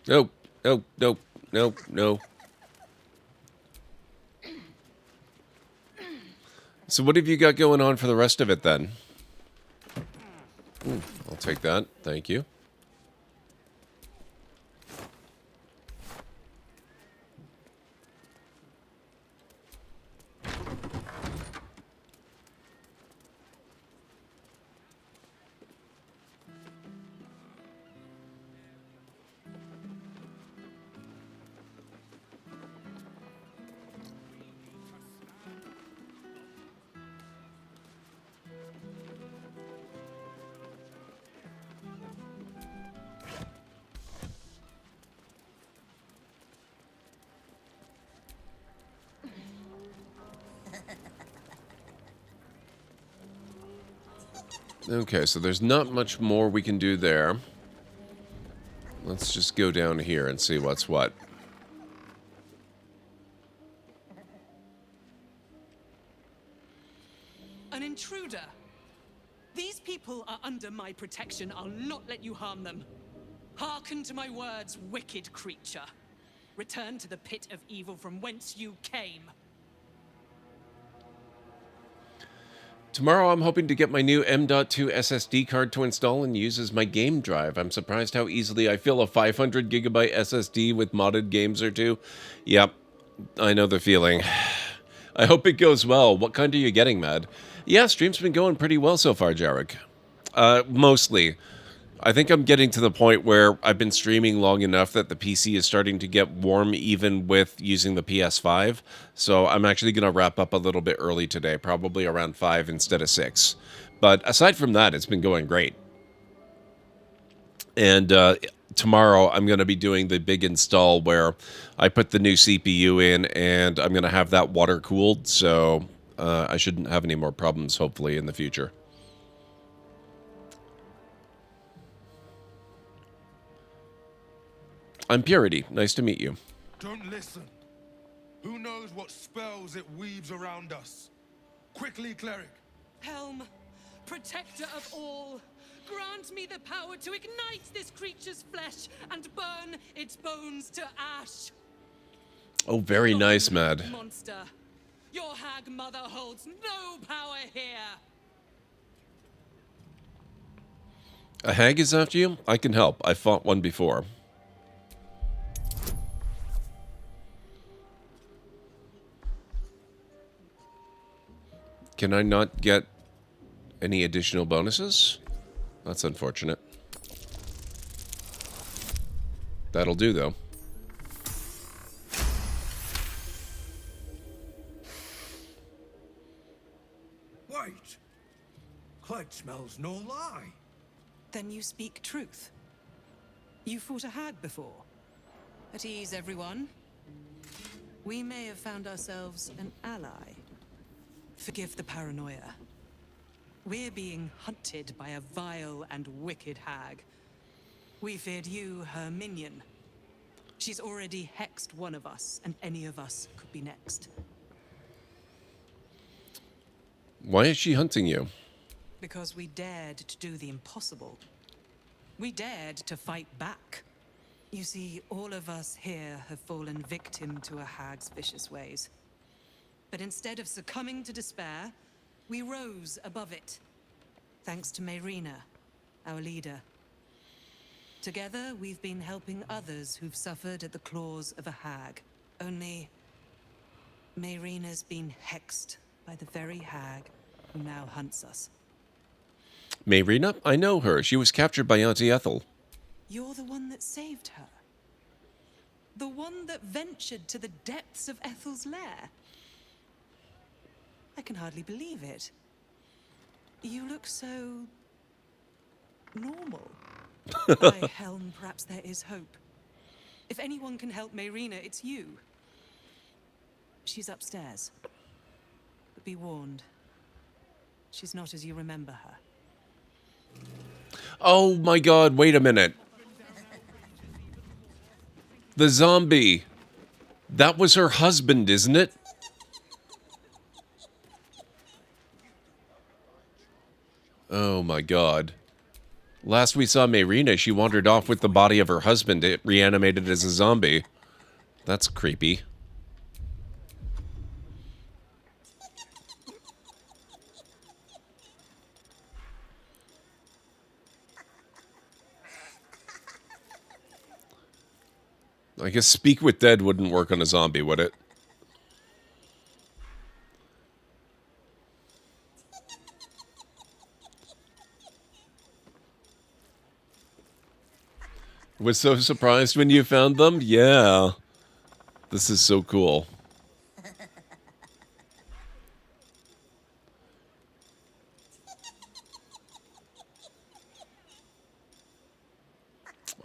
Nope, nope, nope, nope, no. So what have you got going on for the rest of it then? Ooh, I'll take that. Thank you. Okay, so there's not much more we can do there. Let's just go down here and see what's what. An intruder. These people are under my protection. I'll not let you harm them. Hearken to my words, wicked creature. Return to the pit of evil from whence you came. Tomorrow I'm hoping to get my new M.2 SSD card to install and use as my game drive. I'm surprised how easily I fill a 500 gigabyte SSD with modded games or two. Yep, I know the feeling. I hope it goes well. What kind are you getting, Mad? Yeah, stream's been going pretty well so far, Jarek. Mostly. I think I'm getting to the point where I've been streaming long enough that the PC is starting to get warm even with using the PS5. So I'm actually going to wrap up a little bit early today, probably around 5 instead of 6. But aside from that, it's been going great. And tomorrow I'm going to be doing the big install where I put the new CPU in and I'm going to have that water cooled. So I shouldn't have any more problems, hopefully, in the future. I'm Purity. Nice to meet you. Don't listen. Who knows what spells it weaves around us? Quickly, cleric. Helm, protector of all, grant me the power to ignite this creature's flesh and burn its bones to ash. Oh, very nice, Mad. Monster, your hag mother holds no power here. A hag is after you? I can help. I fought one before. Can I not get any additional bonuses? That's unfortunate. That'll do, though. Wait. Clegg smells no lie. Then you speak truth. You fought a hag before. At ease, everyone. We may have found ourselves an ally. Forgive the paranoia. We're being hunted by a vile and wicked hag. We feared you, her minion. She's already hexed one of us, and any of us could be next. Why is she hunting you? Because we dared to do the impossible. We dared to fight back. You see, all of us here have fallen victim to a hag's vicious ways. But instead of succumbing to despair, we rose above it. Thanks to Mayrina, our leader. Together, we've been helping others who've suffered at the claws of a hag. Only, Mayrina's been hexed by the very hag who now hunts us. Mayrina? I know her. She was captured by Auntie Ethel. You're the one that saved her. The one that ventured to the depths of Ethel's lair. I can hardly believe it. You look so... normal. By Helm, perhaps there is hope. If anyone can help Mayrina, it's you. She's upstairs. But be warned. She's not as you remember her. Oh my god, wait a minute. The zombie. That was her husband, isn't it? Oh my god. Last we saw Mayrina, she wandered off with the body of her husband, reanimated as a zombie. That's creepy. I guess speak with dead wouldn't work on a zombie, would it? Was so surprised when you found them? Yeah. This is so cool.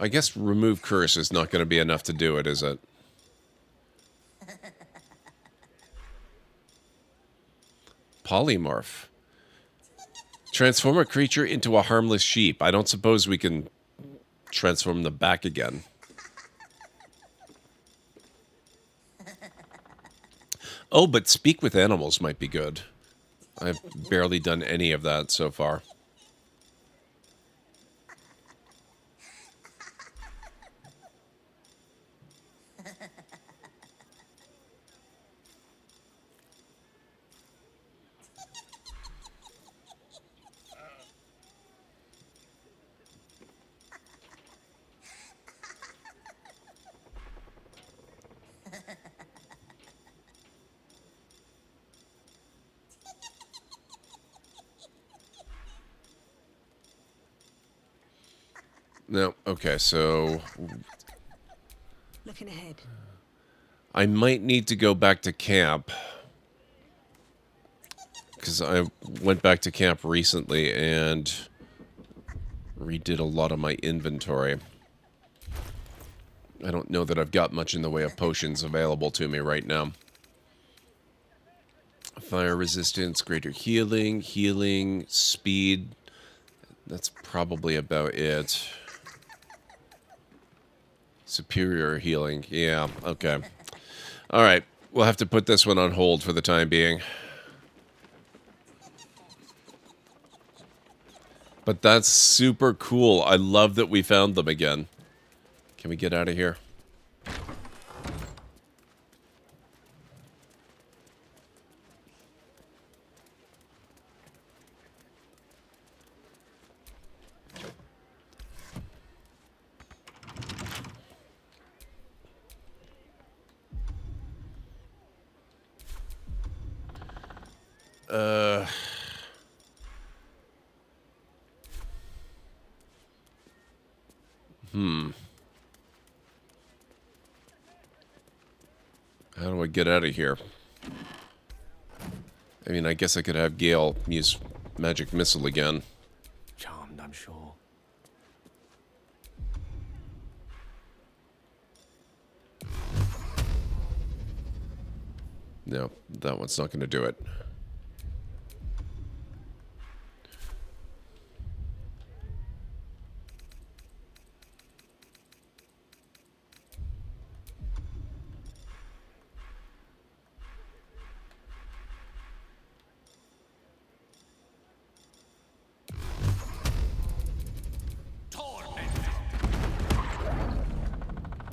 I guess remove curse is not going to be enough to do it, is it? Polymorph. Transform a creature into a harmless sheep. I don't suppose we can transform them back again. Oh, but speak with animals might be good. I've barely done any of that so far. No, okay, so Looking ahead. I might need to go back to camp. Because I went back to camp recently and redid a lot of my inventory. I don't know that I've got much in the way of potions available to me right now. Fire resistance, greater healing, speed. That's probably about it. Superior healing. Yeah, okay. All right. We'll have to put this one on hold for the time being. But that's super cool. I love that we found them again. Can we get out of here? How do I get out of here? I mean, I guess I could have Gale use magic missile again. Charmed, I'm sure. No, that one's not going to do it.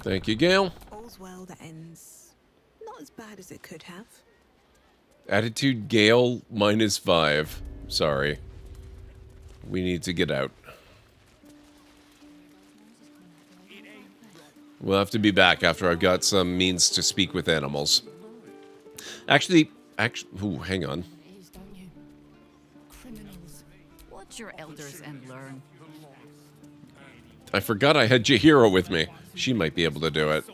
Thank you, Gale. All's well that ends not as bad as it could have. Attitude Gale -5. Sorry. We need to get out. We'll have to be back after I've got some means to speak with animals. Actually, ooh, hang on. Criminals. Watch your elders and learn. I forgot I had Jahira with me. She might be able to do it.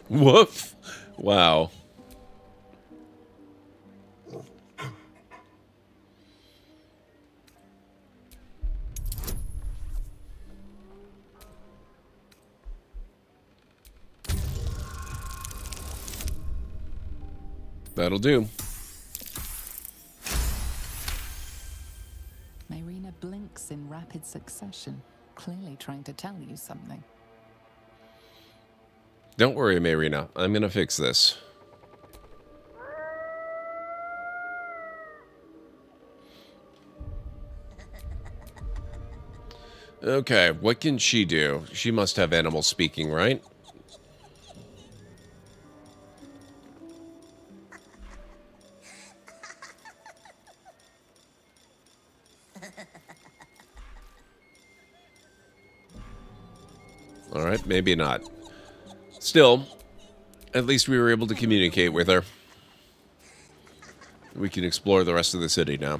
Woof. Wow. That'll do. Mayrina blinks in rapid succession, clearly trying to tell you something. Don't worry, Mayrina. I'm gonna fix this. Okay, what can she do? She must have animal speaking, right? Alright, maybe not. Still, at least we were able to communicate with her. We can explore the rest of the city now.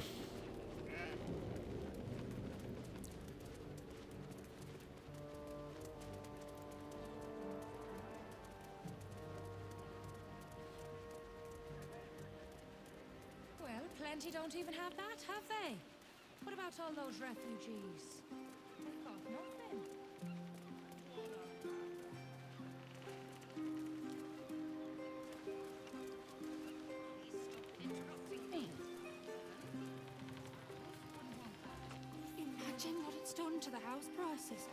Well, plenty don't even have that, have they? What about all those refugees? They've got nothing. Imagine what it's done to the house prices.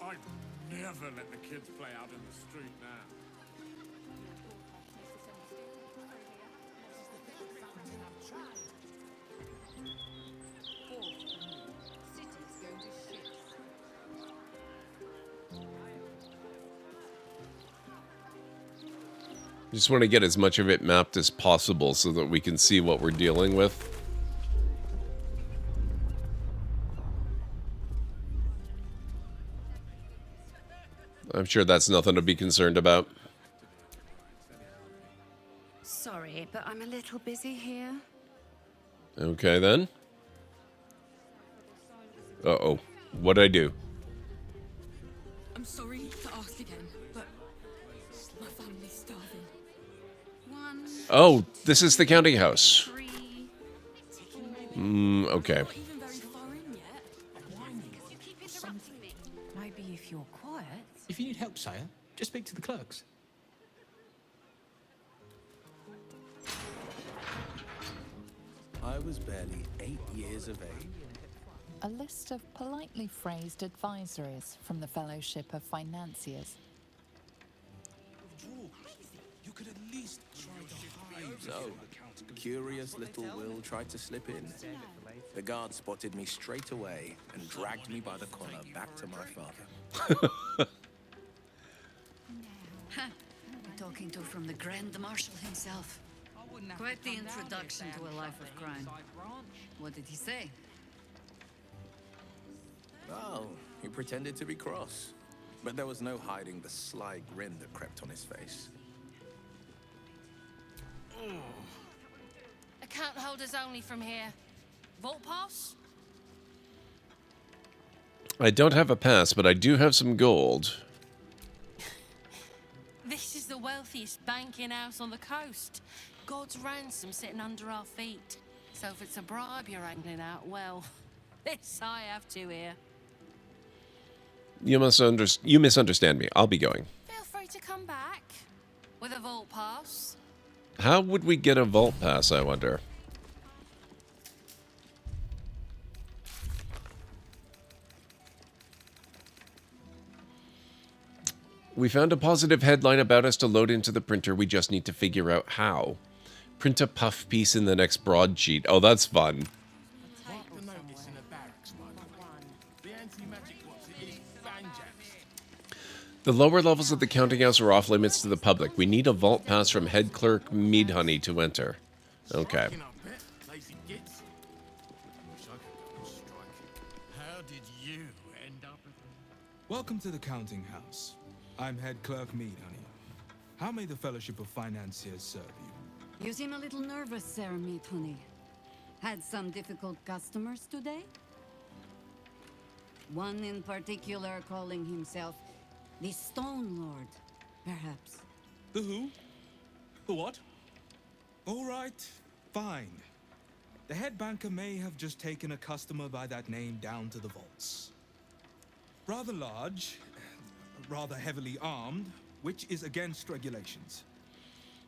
I'd never let the kids play out in the street now. Just want to get as much of it mapped as possible so that we can see what we're dealing with. I'm sure that's nothing to be concerned about. Sorry, but I'm a little busy here. Okay, then. Uh-oh. What'd I do? I'm sorry to ask again, but my family's starving. Oh, this is the counting house. Okay. Maybe if you're quiet. If you need help, sire, just speak to the clerks. I was barely 8 years of age. A list of politely phrased advisories from the Fellowship of Financiers. You could at least try to hide. So, curious little Will tried to slip in. The guard spotted me straight away and dragged me by the collar back to my father. We're talking to from the Grand Marshal himself. Quite the introduction to a life of crime. What did he say? Oh, he pretended to be cross. But there was no hiding the sly grin that crept on his face. Account holders only from here. Vault pass? I don't have a pass, but I do have some gold. This is the wealthiest banking house on the coast. God's ransom sitting under our feet. So if it's a bribe you're angling out, well, this I have to hear. You misunderstand me. I'll be going. Feel free to come back with a vault pass. How would we get a vault pass, I wonder? We found a positive headline about us to load into the printer. We just need to figure out how. Print a puff piece in the next broadsheet. Oh, that's fun. The lower levels of the counting house are off limits to the public. We need a vault pass from head clerk Meadhoney to enter. Okay. How did you end up with... Welcome to the counting house. I'm head clerk Meadhoney. How may the Fellowship of Financiers serve you? You seem a little nervous, Sir Meathoney. Had some difficult customers today? One in particular calling himself the Stone Lord, perhaps. The who? The what? All right, fine. The head banker may have just taken a customer by that name down to the vaults. Rather large, rather heavily armed, which is against regulations.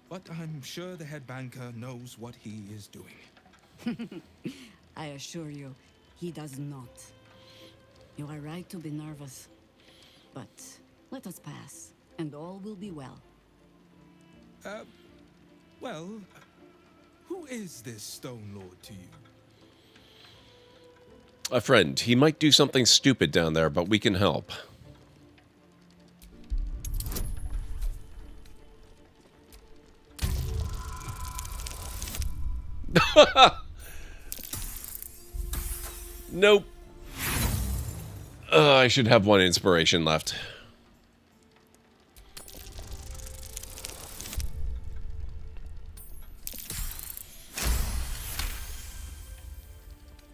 But I'm sure the head banker knows what he is doing. I assure you, he does not. You are right to be nervous. But let us pass, and all will be well. Well, who is this Stone Lord to you? A friend. He might do something stupid down there, but we can help. Nope. I should have one inspiration left.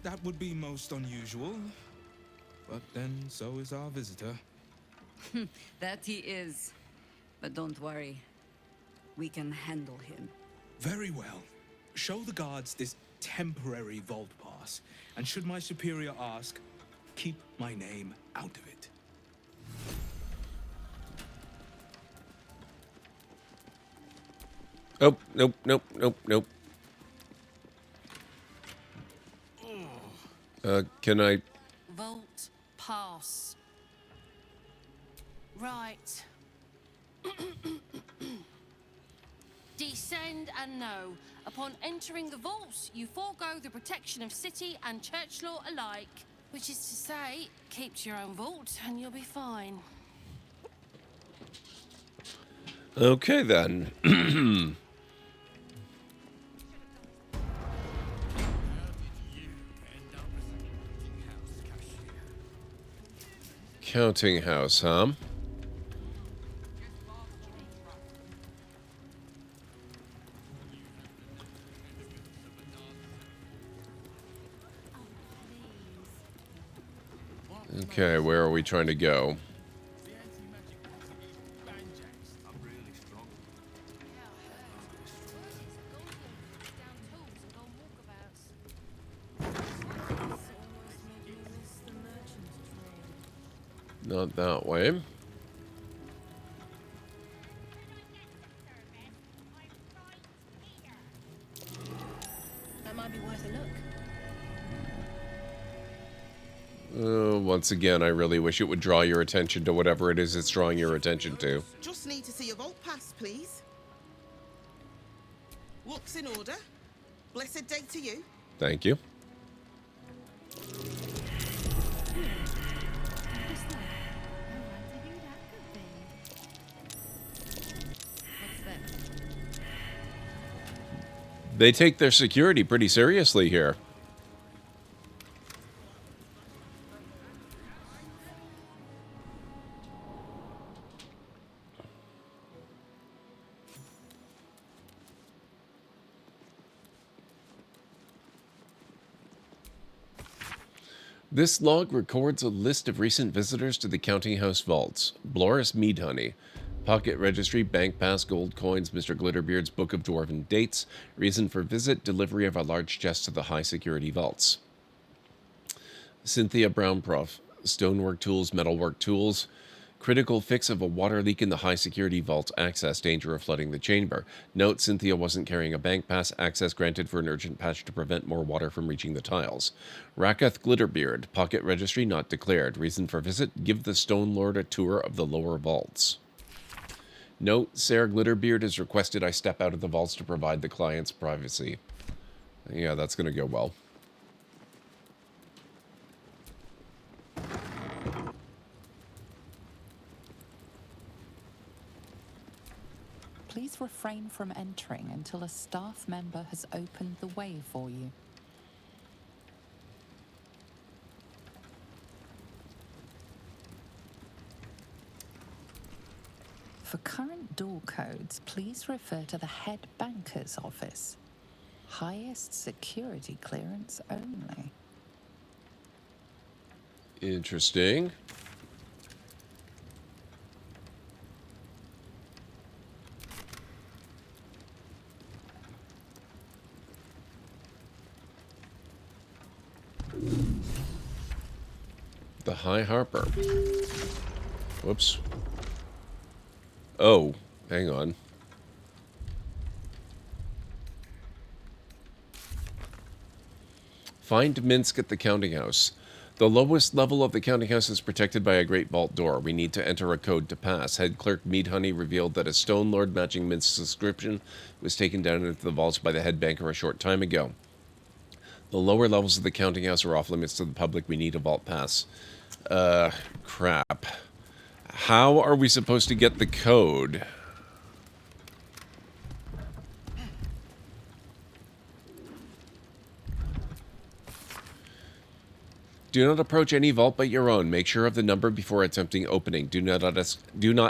That would be most unusual. But then so is our visitor. That he is. But don't worry. We can handle him. Very well. Show the guards this temporary vault pass. And should my superior ask, keep my name out of it. Oh, nope, nope, nope, nope. Can I... Vault pass. Right. Descend and know. Upon entering the vaults, you forego the protection of city and church law alike. Which is to say, keep to your own vault and you'll be fine. Okay, then. Counting house, huh? Okay, where are we trying to go? Not that way. That might be worth a look. Once again, I really wish it would draw your attention to whatever it is it's drawing your attention to. Just need to see your vault pass, please. Looks in order. Blessed day to you. Thank you. They take their security pretty seriously here. This log records a list of recent visitors to the Counting House vaults. Bloris Meadhoney. Pocket registry, bank pass, gold coins, Mr. Glitterbeard's Book of Dwarven Dates. Reason for visit, delivery of a large chest to the high security vaults. Cynthia Brownproff. Stonework tools, metalwork tools. Critical fix of a water leak in the high security vault. Access, danger of flooding the chamber. Note, Cynthia wasn't carrying a bank pass. Access granted for an urgent patch to prevent more water from reaching the tiles. Rakath Glitterbeard. Pocket registry not declared. Reason for visit, give the Stone Lord a tour of the lower vaults. Note, Sarah Glitterbeard has requested I step out of the vaults to provide the client's privacy. Yeah, that's going to go well. Please refrain from entering until a staff member has opened the way for you. For current door codes, please refer to the head banker's office. Highest security clearance only. High Harper. Whoops. Oh, hang on. Find Minsk at the counting house. The lowest level of the counting house is protected by a great vault door. We need to enter a code to pass. Head clerk Meadhoney revealed that a stone lord matching Minsk's inscription was taken down into the vaults by the head banker a short time ago. The lower levels of the counting house are off limits to the public. We need a vault pass. Crap. How are we supposed to get the code? Do not approach any vault but your own. Make sure of the number before attempting opening. Do not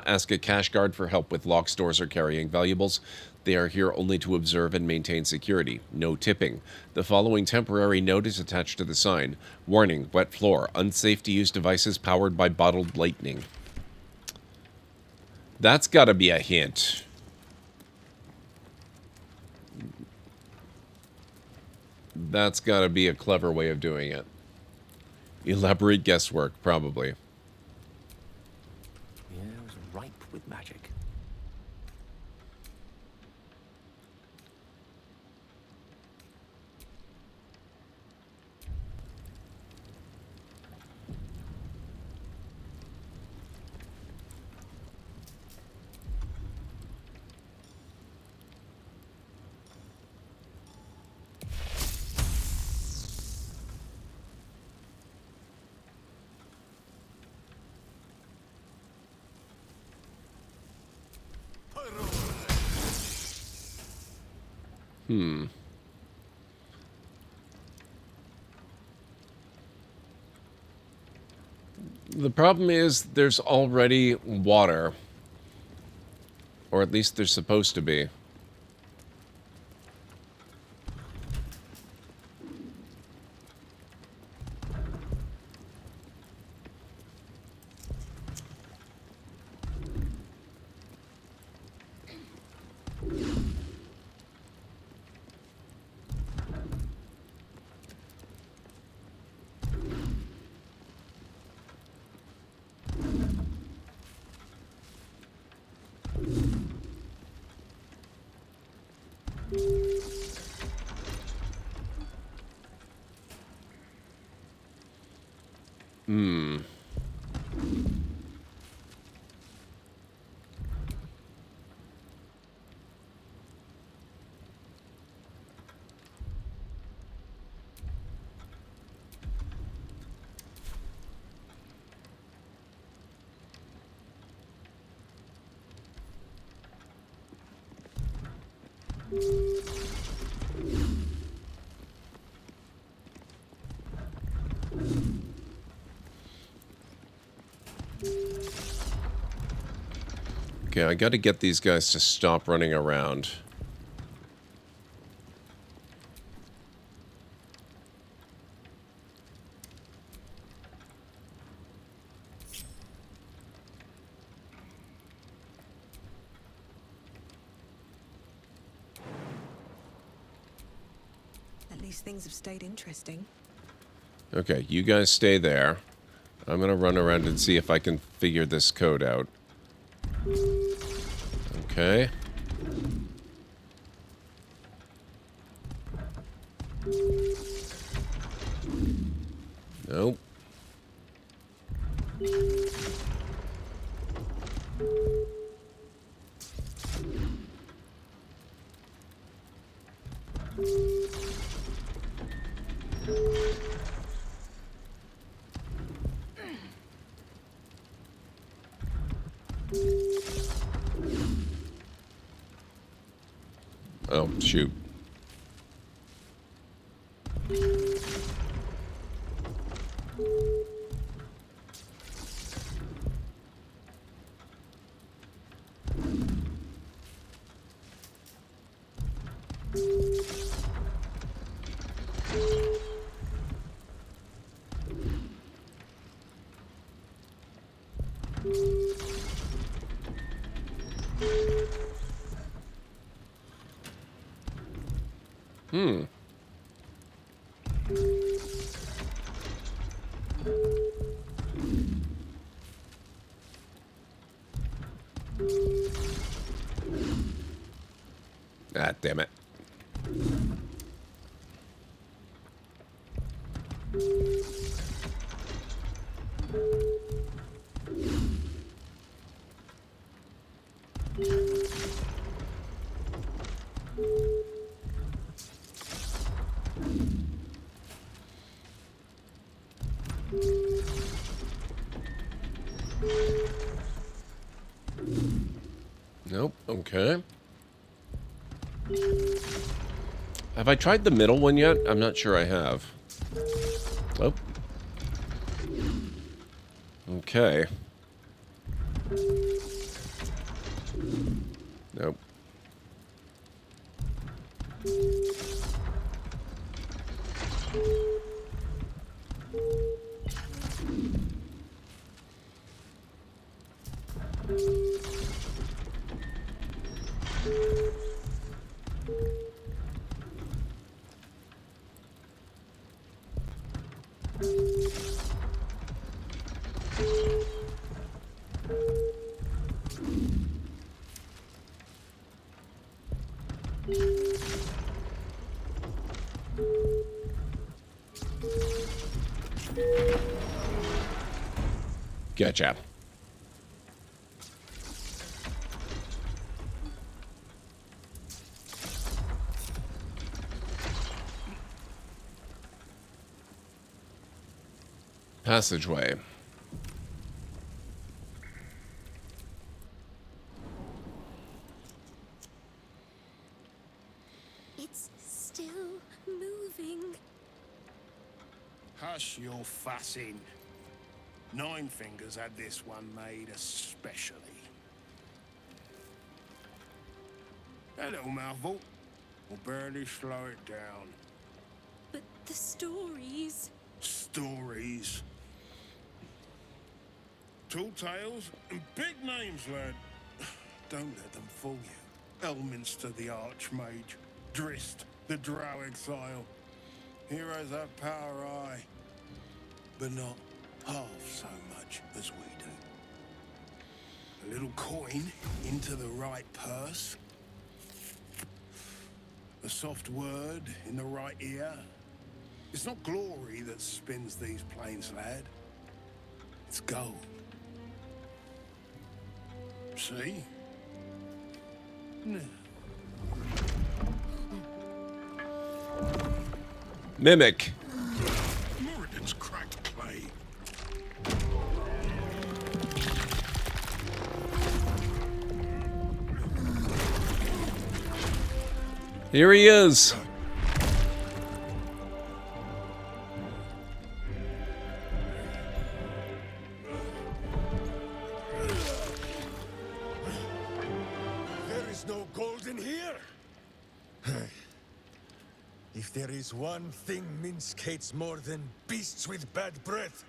ask a cash guard for help with locked doors or carrying valuables. They are here only to observe and maintain security. No tipping. The following temporary note is attached to the sign. Warning, wet floor. Unsafe to use devices powered by bottled lightning. That's gotta be a hint. That's gotta be a clever way of doing it. Elaborate guesswork, probably. Yeah, it was ripe with magic. The problem is there's already water. Or at least there's supposed to be. Okay, I gotta get these guys to stop running around. At least things have stayed interesting. Okay, you guys stay there. I'm gonna run around and see if I can figure this code out. Okay. Nope. Oh, shoot. Ah, damn it. Nope, okay. Have I tried the middle one yet? I'm not sure I have. Oh. Okay. Nope. Gotcha. Passageway. It's still moving. Hush your fussing. Nine Fingers had this one made especially. That little mouthful will barely slow it down. But the stories... Stories. Tall tales and big names, lad. Don't let them fool you. Elminster the Archmage, Drist the Drow Exile. Heroes have power, aye, but not half so much as we do. A little coin into the right purse. A soft word in the right ear. It's not glory that spins these plains, lad. It's gold. See? No. Mimic. Moradin's cracked clay. Here he is. There is no gold in here. If there is one thing Minsk hates more than beasts with bad breath,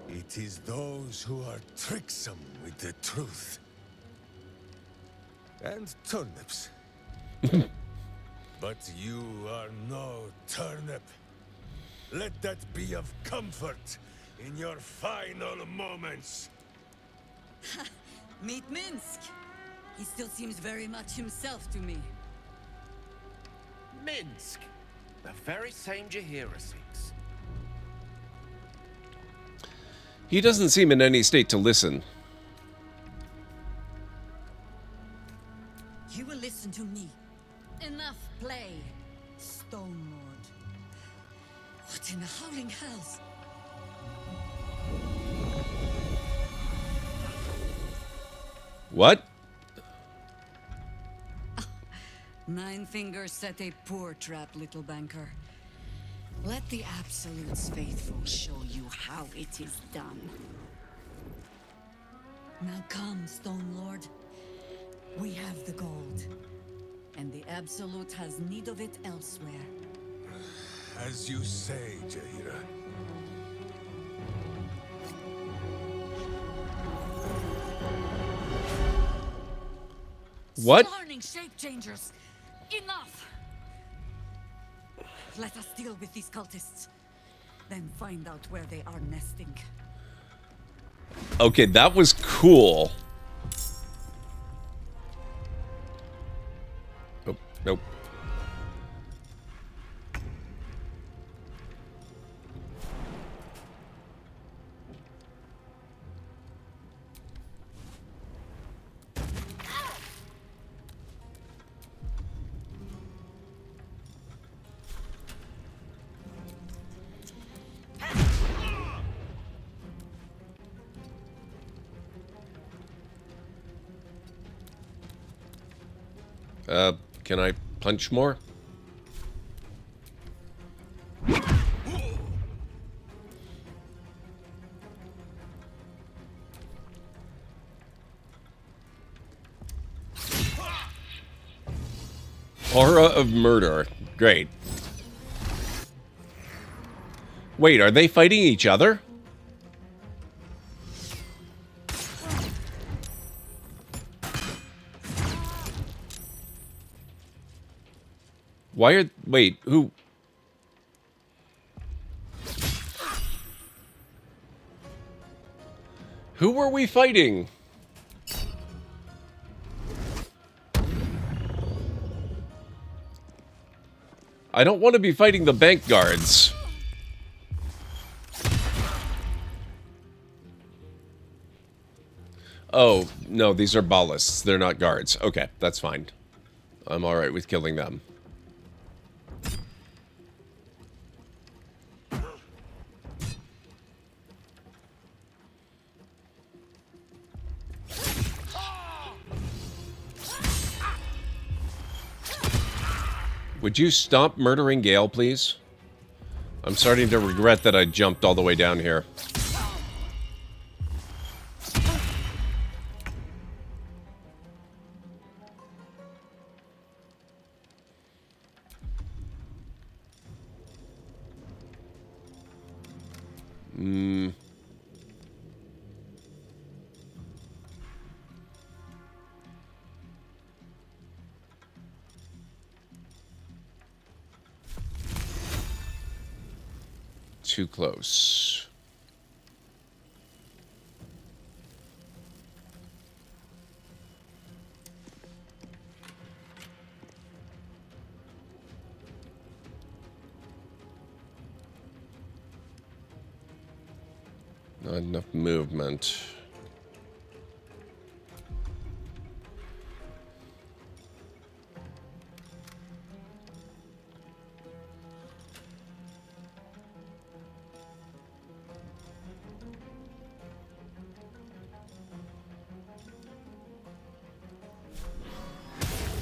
it is those who are tricksome with the truth. And turnips. But you are no turnip. Let that be of comfort in your final moments. Meet Minsk. He still seems very much himself to me. Minsk, the very same Jahira seeks. He doesn't seem in any state to listen. You will listen to me. Enough play, Stone Lord. What in the howling hells? What? Nine Fingers set a poor trap, little banker. Let the Absolute's faithful show you how it is done. Now come, Stone Lord. We have the gold. And the Absolute has need of it elsewhere. As you say, Jahira. What? Slarning shape changers! Enough! Let us deal with these cultists. Then find out where they are nesting. Okay, that was cool. Oh, nope. Can I punch more? Aura of murder. Great. Wait, are they fighting each other? Why are... Wait, who... Who were we fighting? I don't want to be fighting the bank guards. Oh, no, these are ballists. They're not guards. Okay, that's fine. I'm alright with killing them. Would you stop murdering Gale, please? I'm starting to regret that I jumped all the way down here. Too close. Not enough movement.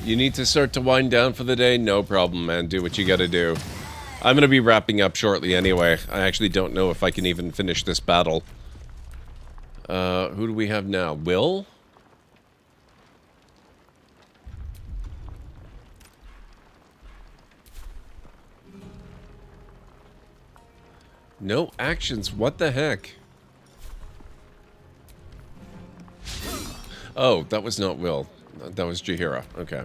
You need to start to wind down for the day? No problem, man. Do what you gotta do. I'm gonna be wrapping up shortly anyway. I actually don't know if I can even finish this battle. Who do we have now? Will? No actions. What the heck? Oh, that was not Will. That was Jaheira. Okay.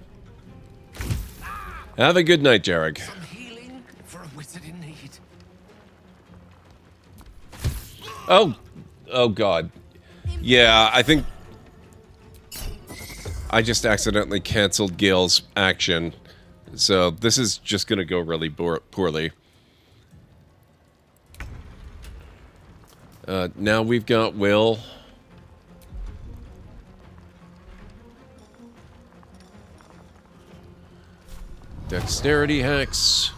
Have a good night, Jarek. Some healing for a wizard in need. Oh. Oh, God. Yeah, I think... I just accidentally canceled Gale's action. So this is just going to go really poorly. Now we've got Will. Dexterity hacks.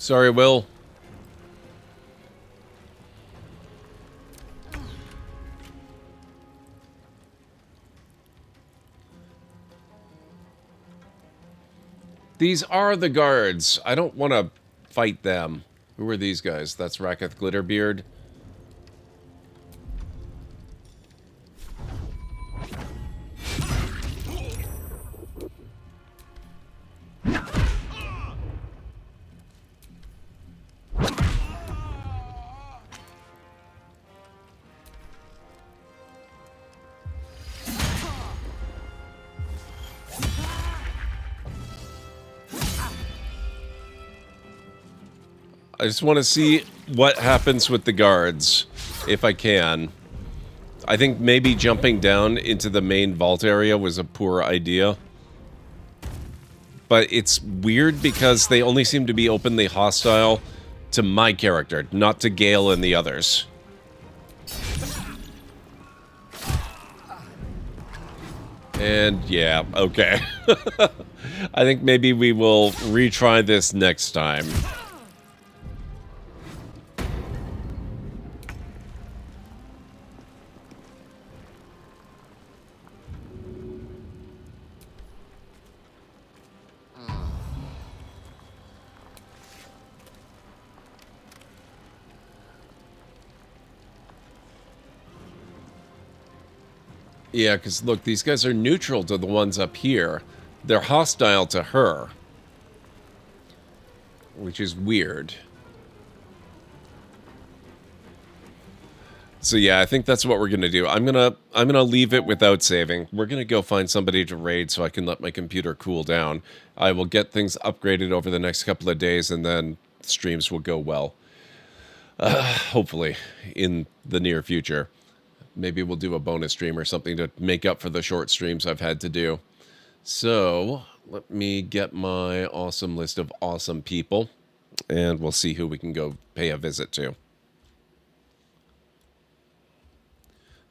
Sorry, Will. These are the guards. I don't want to fight them. Who are these guys? That's Raketh Glitterbeard. I just want to see what happens with the guards, if I can. I think maybe jumping down into the main vault area was a poor idea. But it's weird because they only seem to be openly hostile to my character, not to Gale and the others. And yeah, okay. I think maybe we will retry this next time. Yeah, because look, these guys are neutral to the ones up here. They're hostile to her. Which is weird. So yeah, I think that's what we're gonna do. I'm gonna leave it without saving. We're gonna go find somebody to raid so I can let my computer cool down. I will get things upgraded over the next couple of days, and then streams will go well. Hopefully, in the near future. Maybe we'll do a bonus stream or something to make up for the short streams I've had to do. So, let me get my awesome list of awesome people, and we'll see who we can go pay a visit to.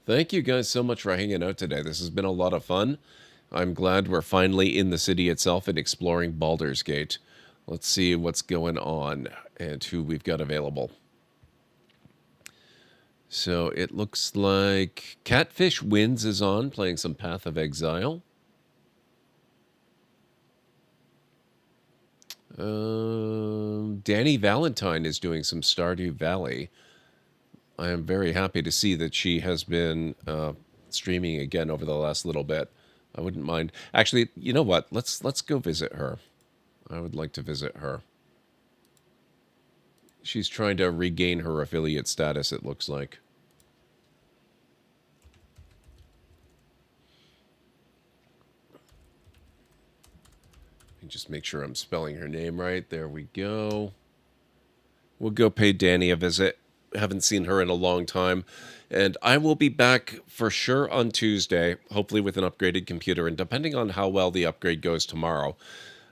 Thank you guys so much for hanging out today. This has been a lot of fun. I'm glad we're finally in the city itself and exploring Baldur's Gate. Let's see what's going on and who we've got available. So it looks like Catfish Winds is on, playing some Path of Exile. Danny Valentine is doing some Stardew Valley. I am very happy to see that she has been streaming again over the last little bit. I wouldn't mind. Actually, you know what? Let's go visit her. I would like to visit her. She's trying to regain her affiliate status, it looks like. Just make sure I'm spelling her name right. There we go. We'll go pay Danny a visit. Haven't seen her in a long time. And I will be back for sure on Tuesday, hopefully with an upgraded computer. And depending on how well the upgrade goes tomorrow,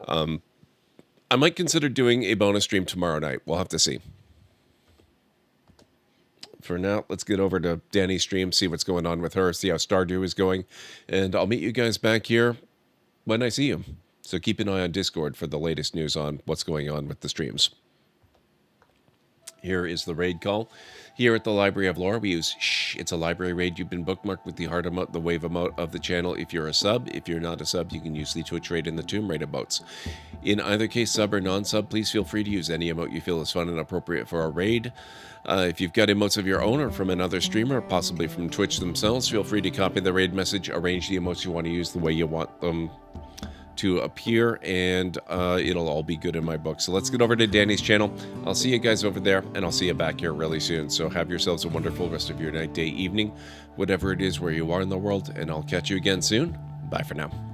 I might consider doing a bonus stream tomorrow night. We'll have to see. For now, let's get over to Danny's stream, see what's going on with her, see how Stardew is going. And I'll meet you guys back here when I see you. So keep an eye on Discord for the latest news on what's going on with the streams. Here is the raid call. Here at the Library of Lore, we use shh. It's a library raid. You've been bookmarked with the heart emote, the wave emote of the channel. If you're a sub, if you're not a sub, you can use the Twitch raid and the Tomb Raid emotes. In either case, sub or non-sub, please feel free to use any emote you feel is fun and appropriate for a raid. If you've got emotes of your own or from another streamer, possibly from Twitch themselves, feel free to copy the raid message, arrange the emotes you want to use the way you want them to appear, and it'll all be good in my book. So let's get over to Danny's channel. I'll see you guys over there, and I'll see you back here really soon. So have yourselves a wonderful rest of your night, day, evening, whatever it is where you are in the world, and I'll catch you again soon. Bye for now.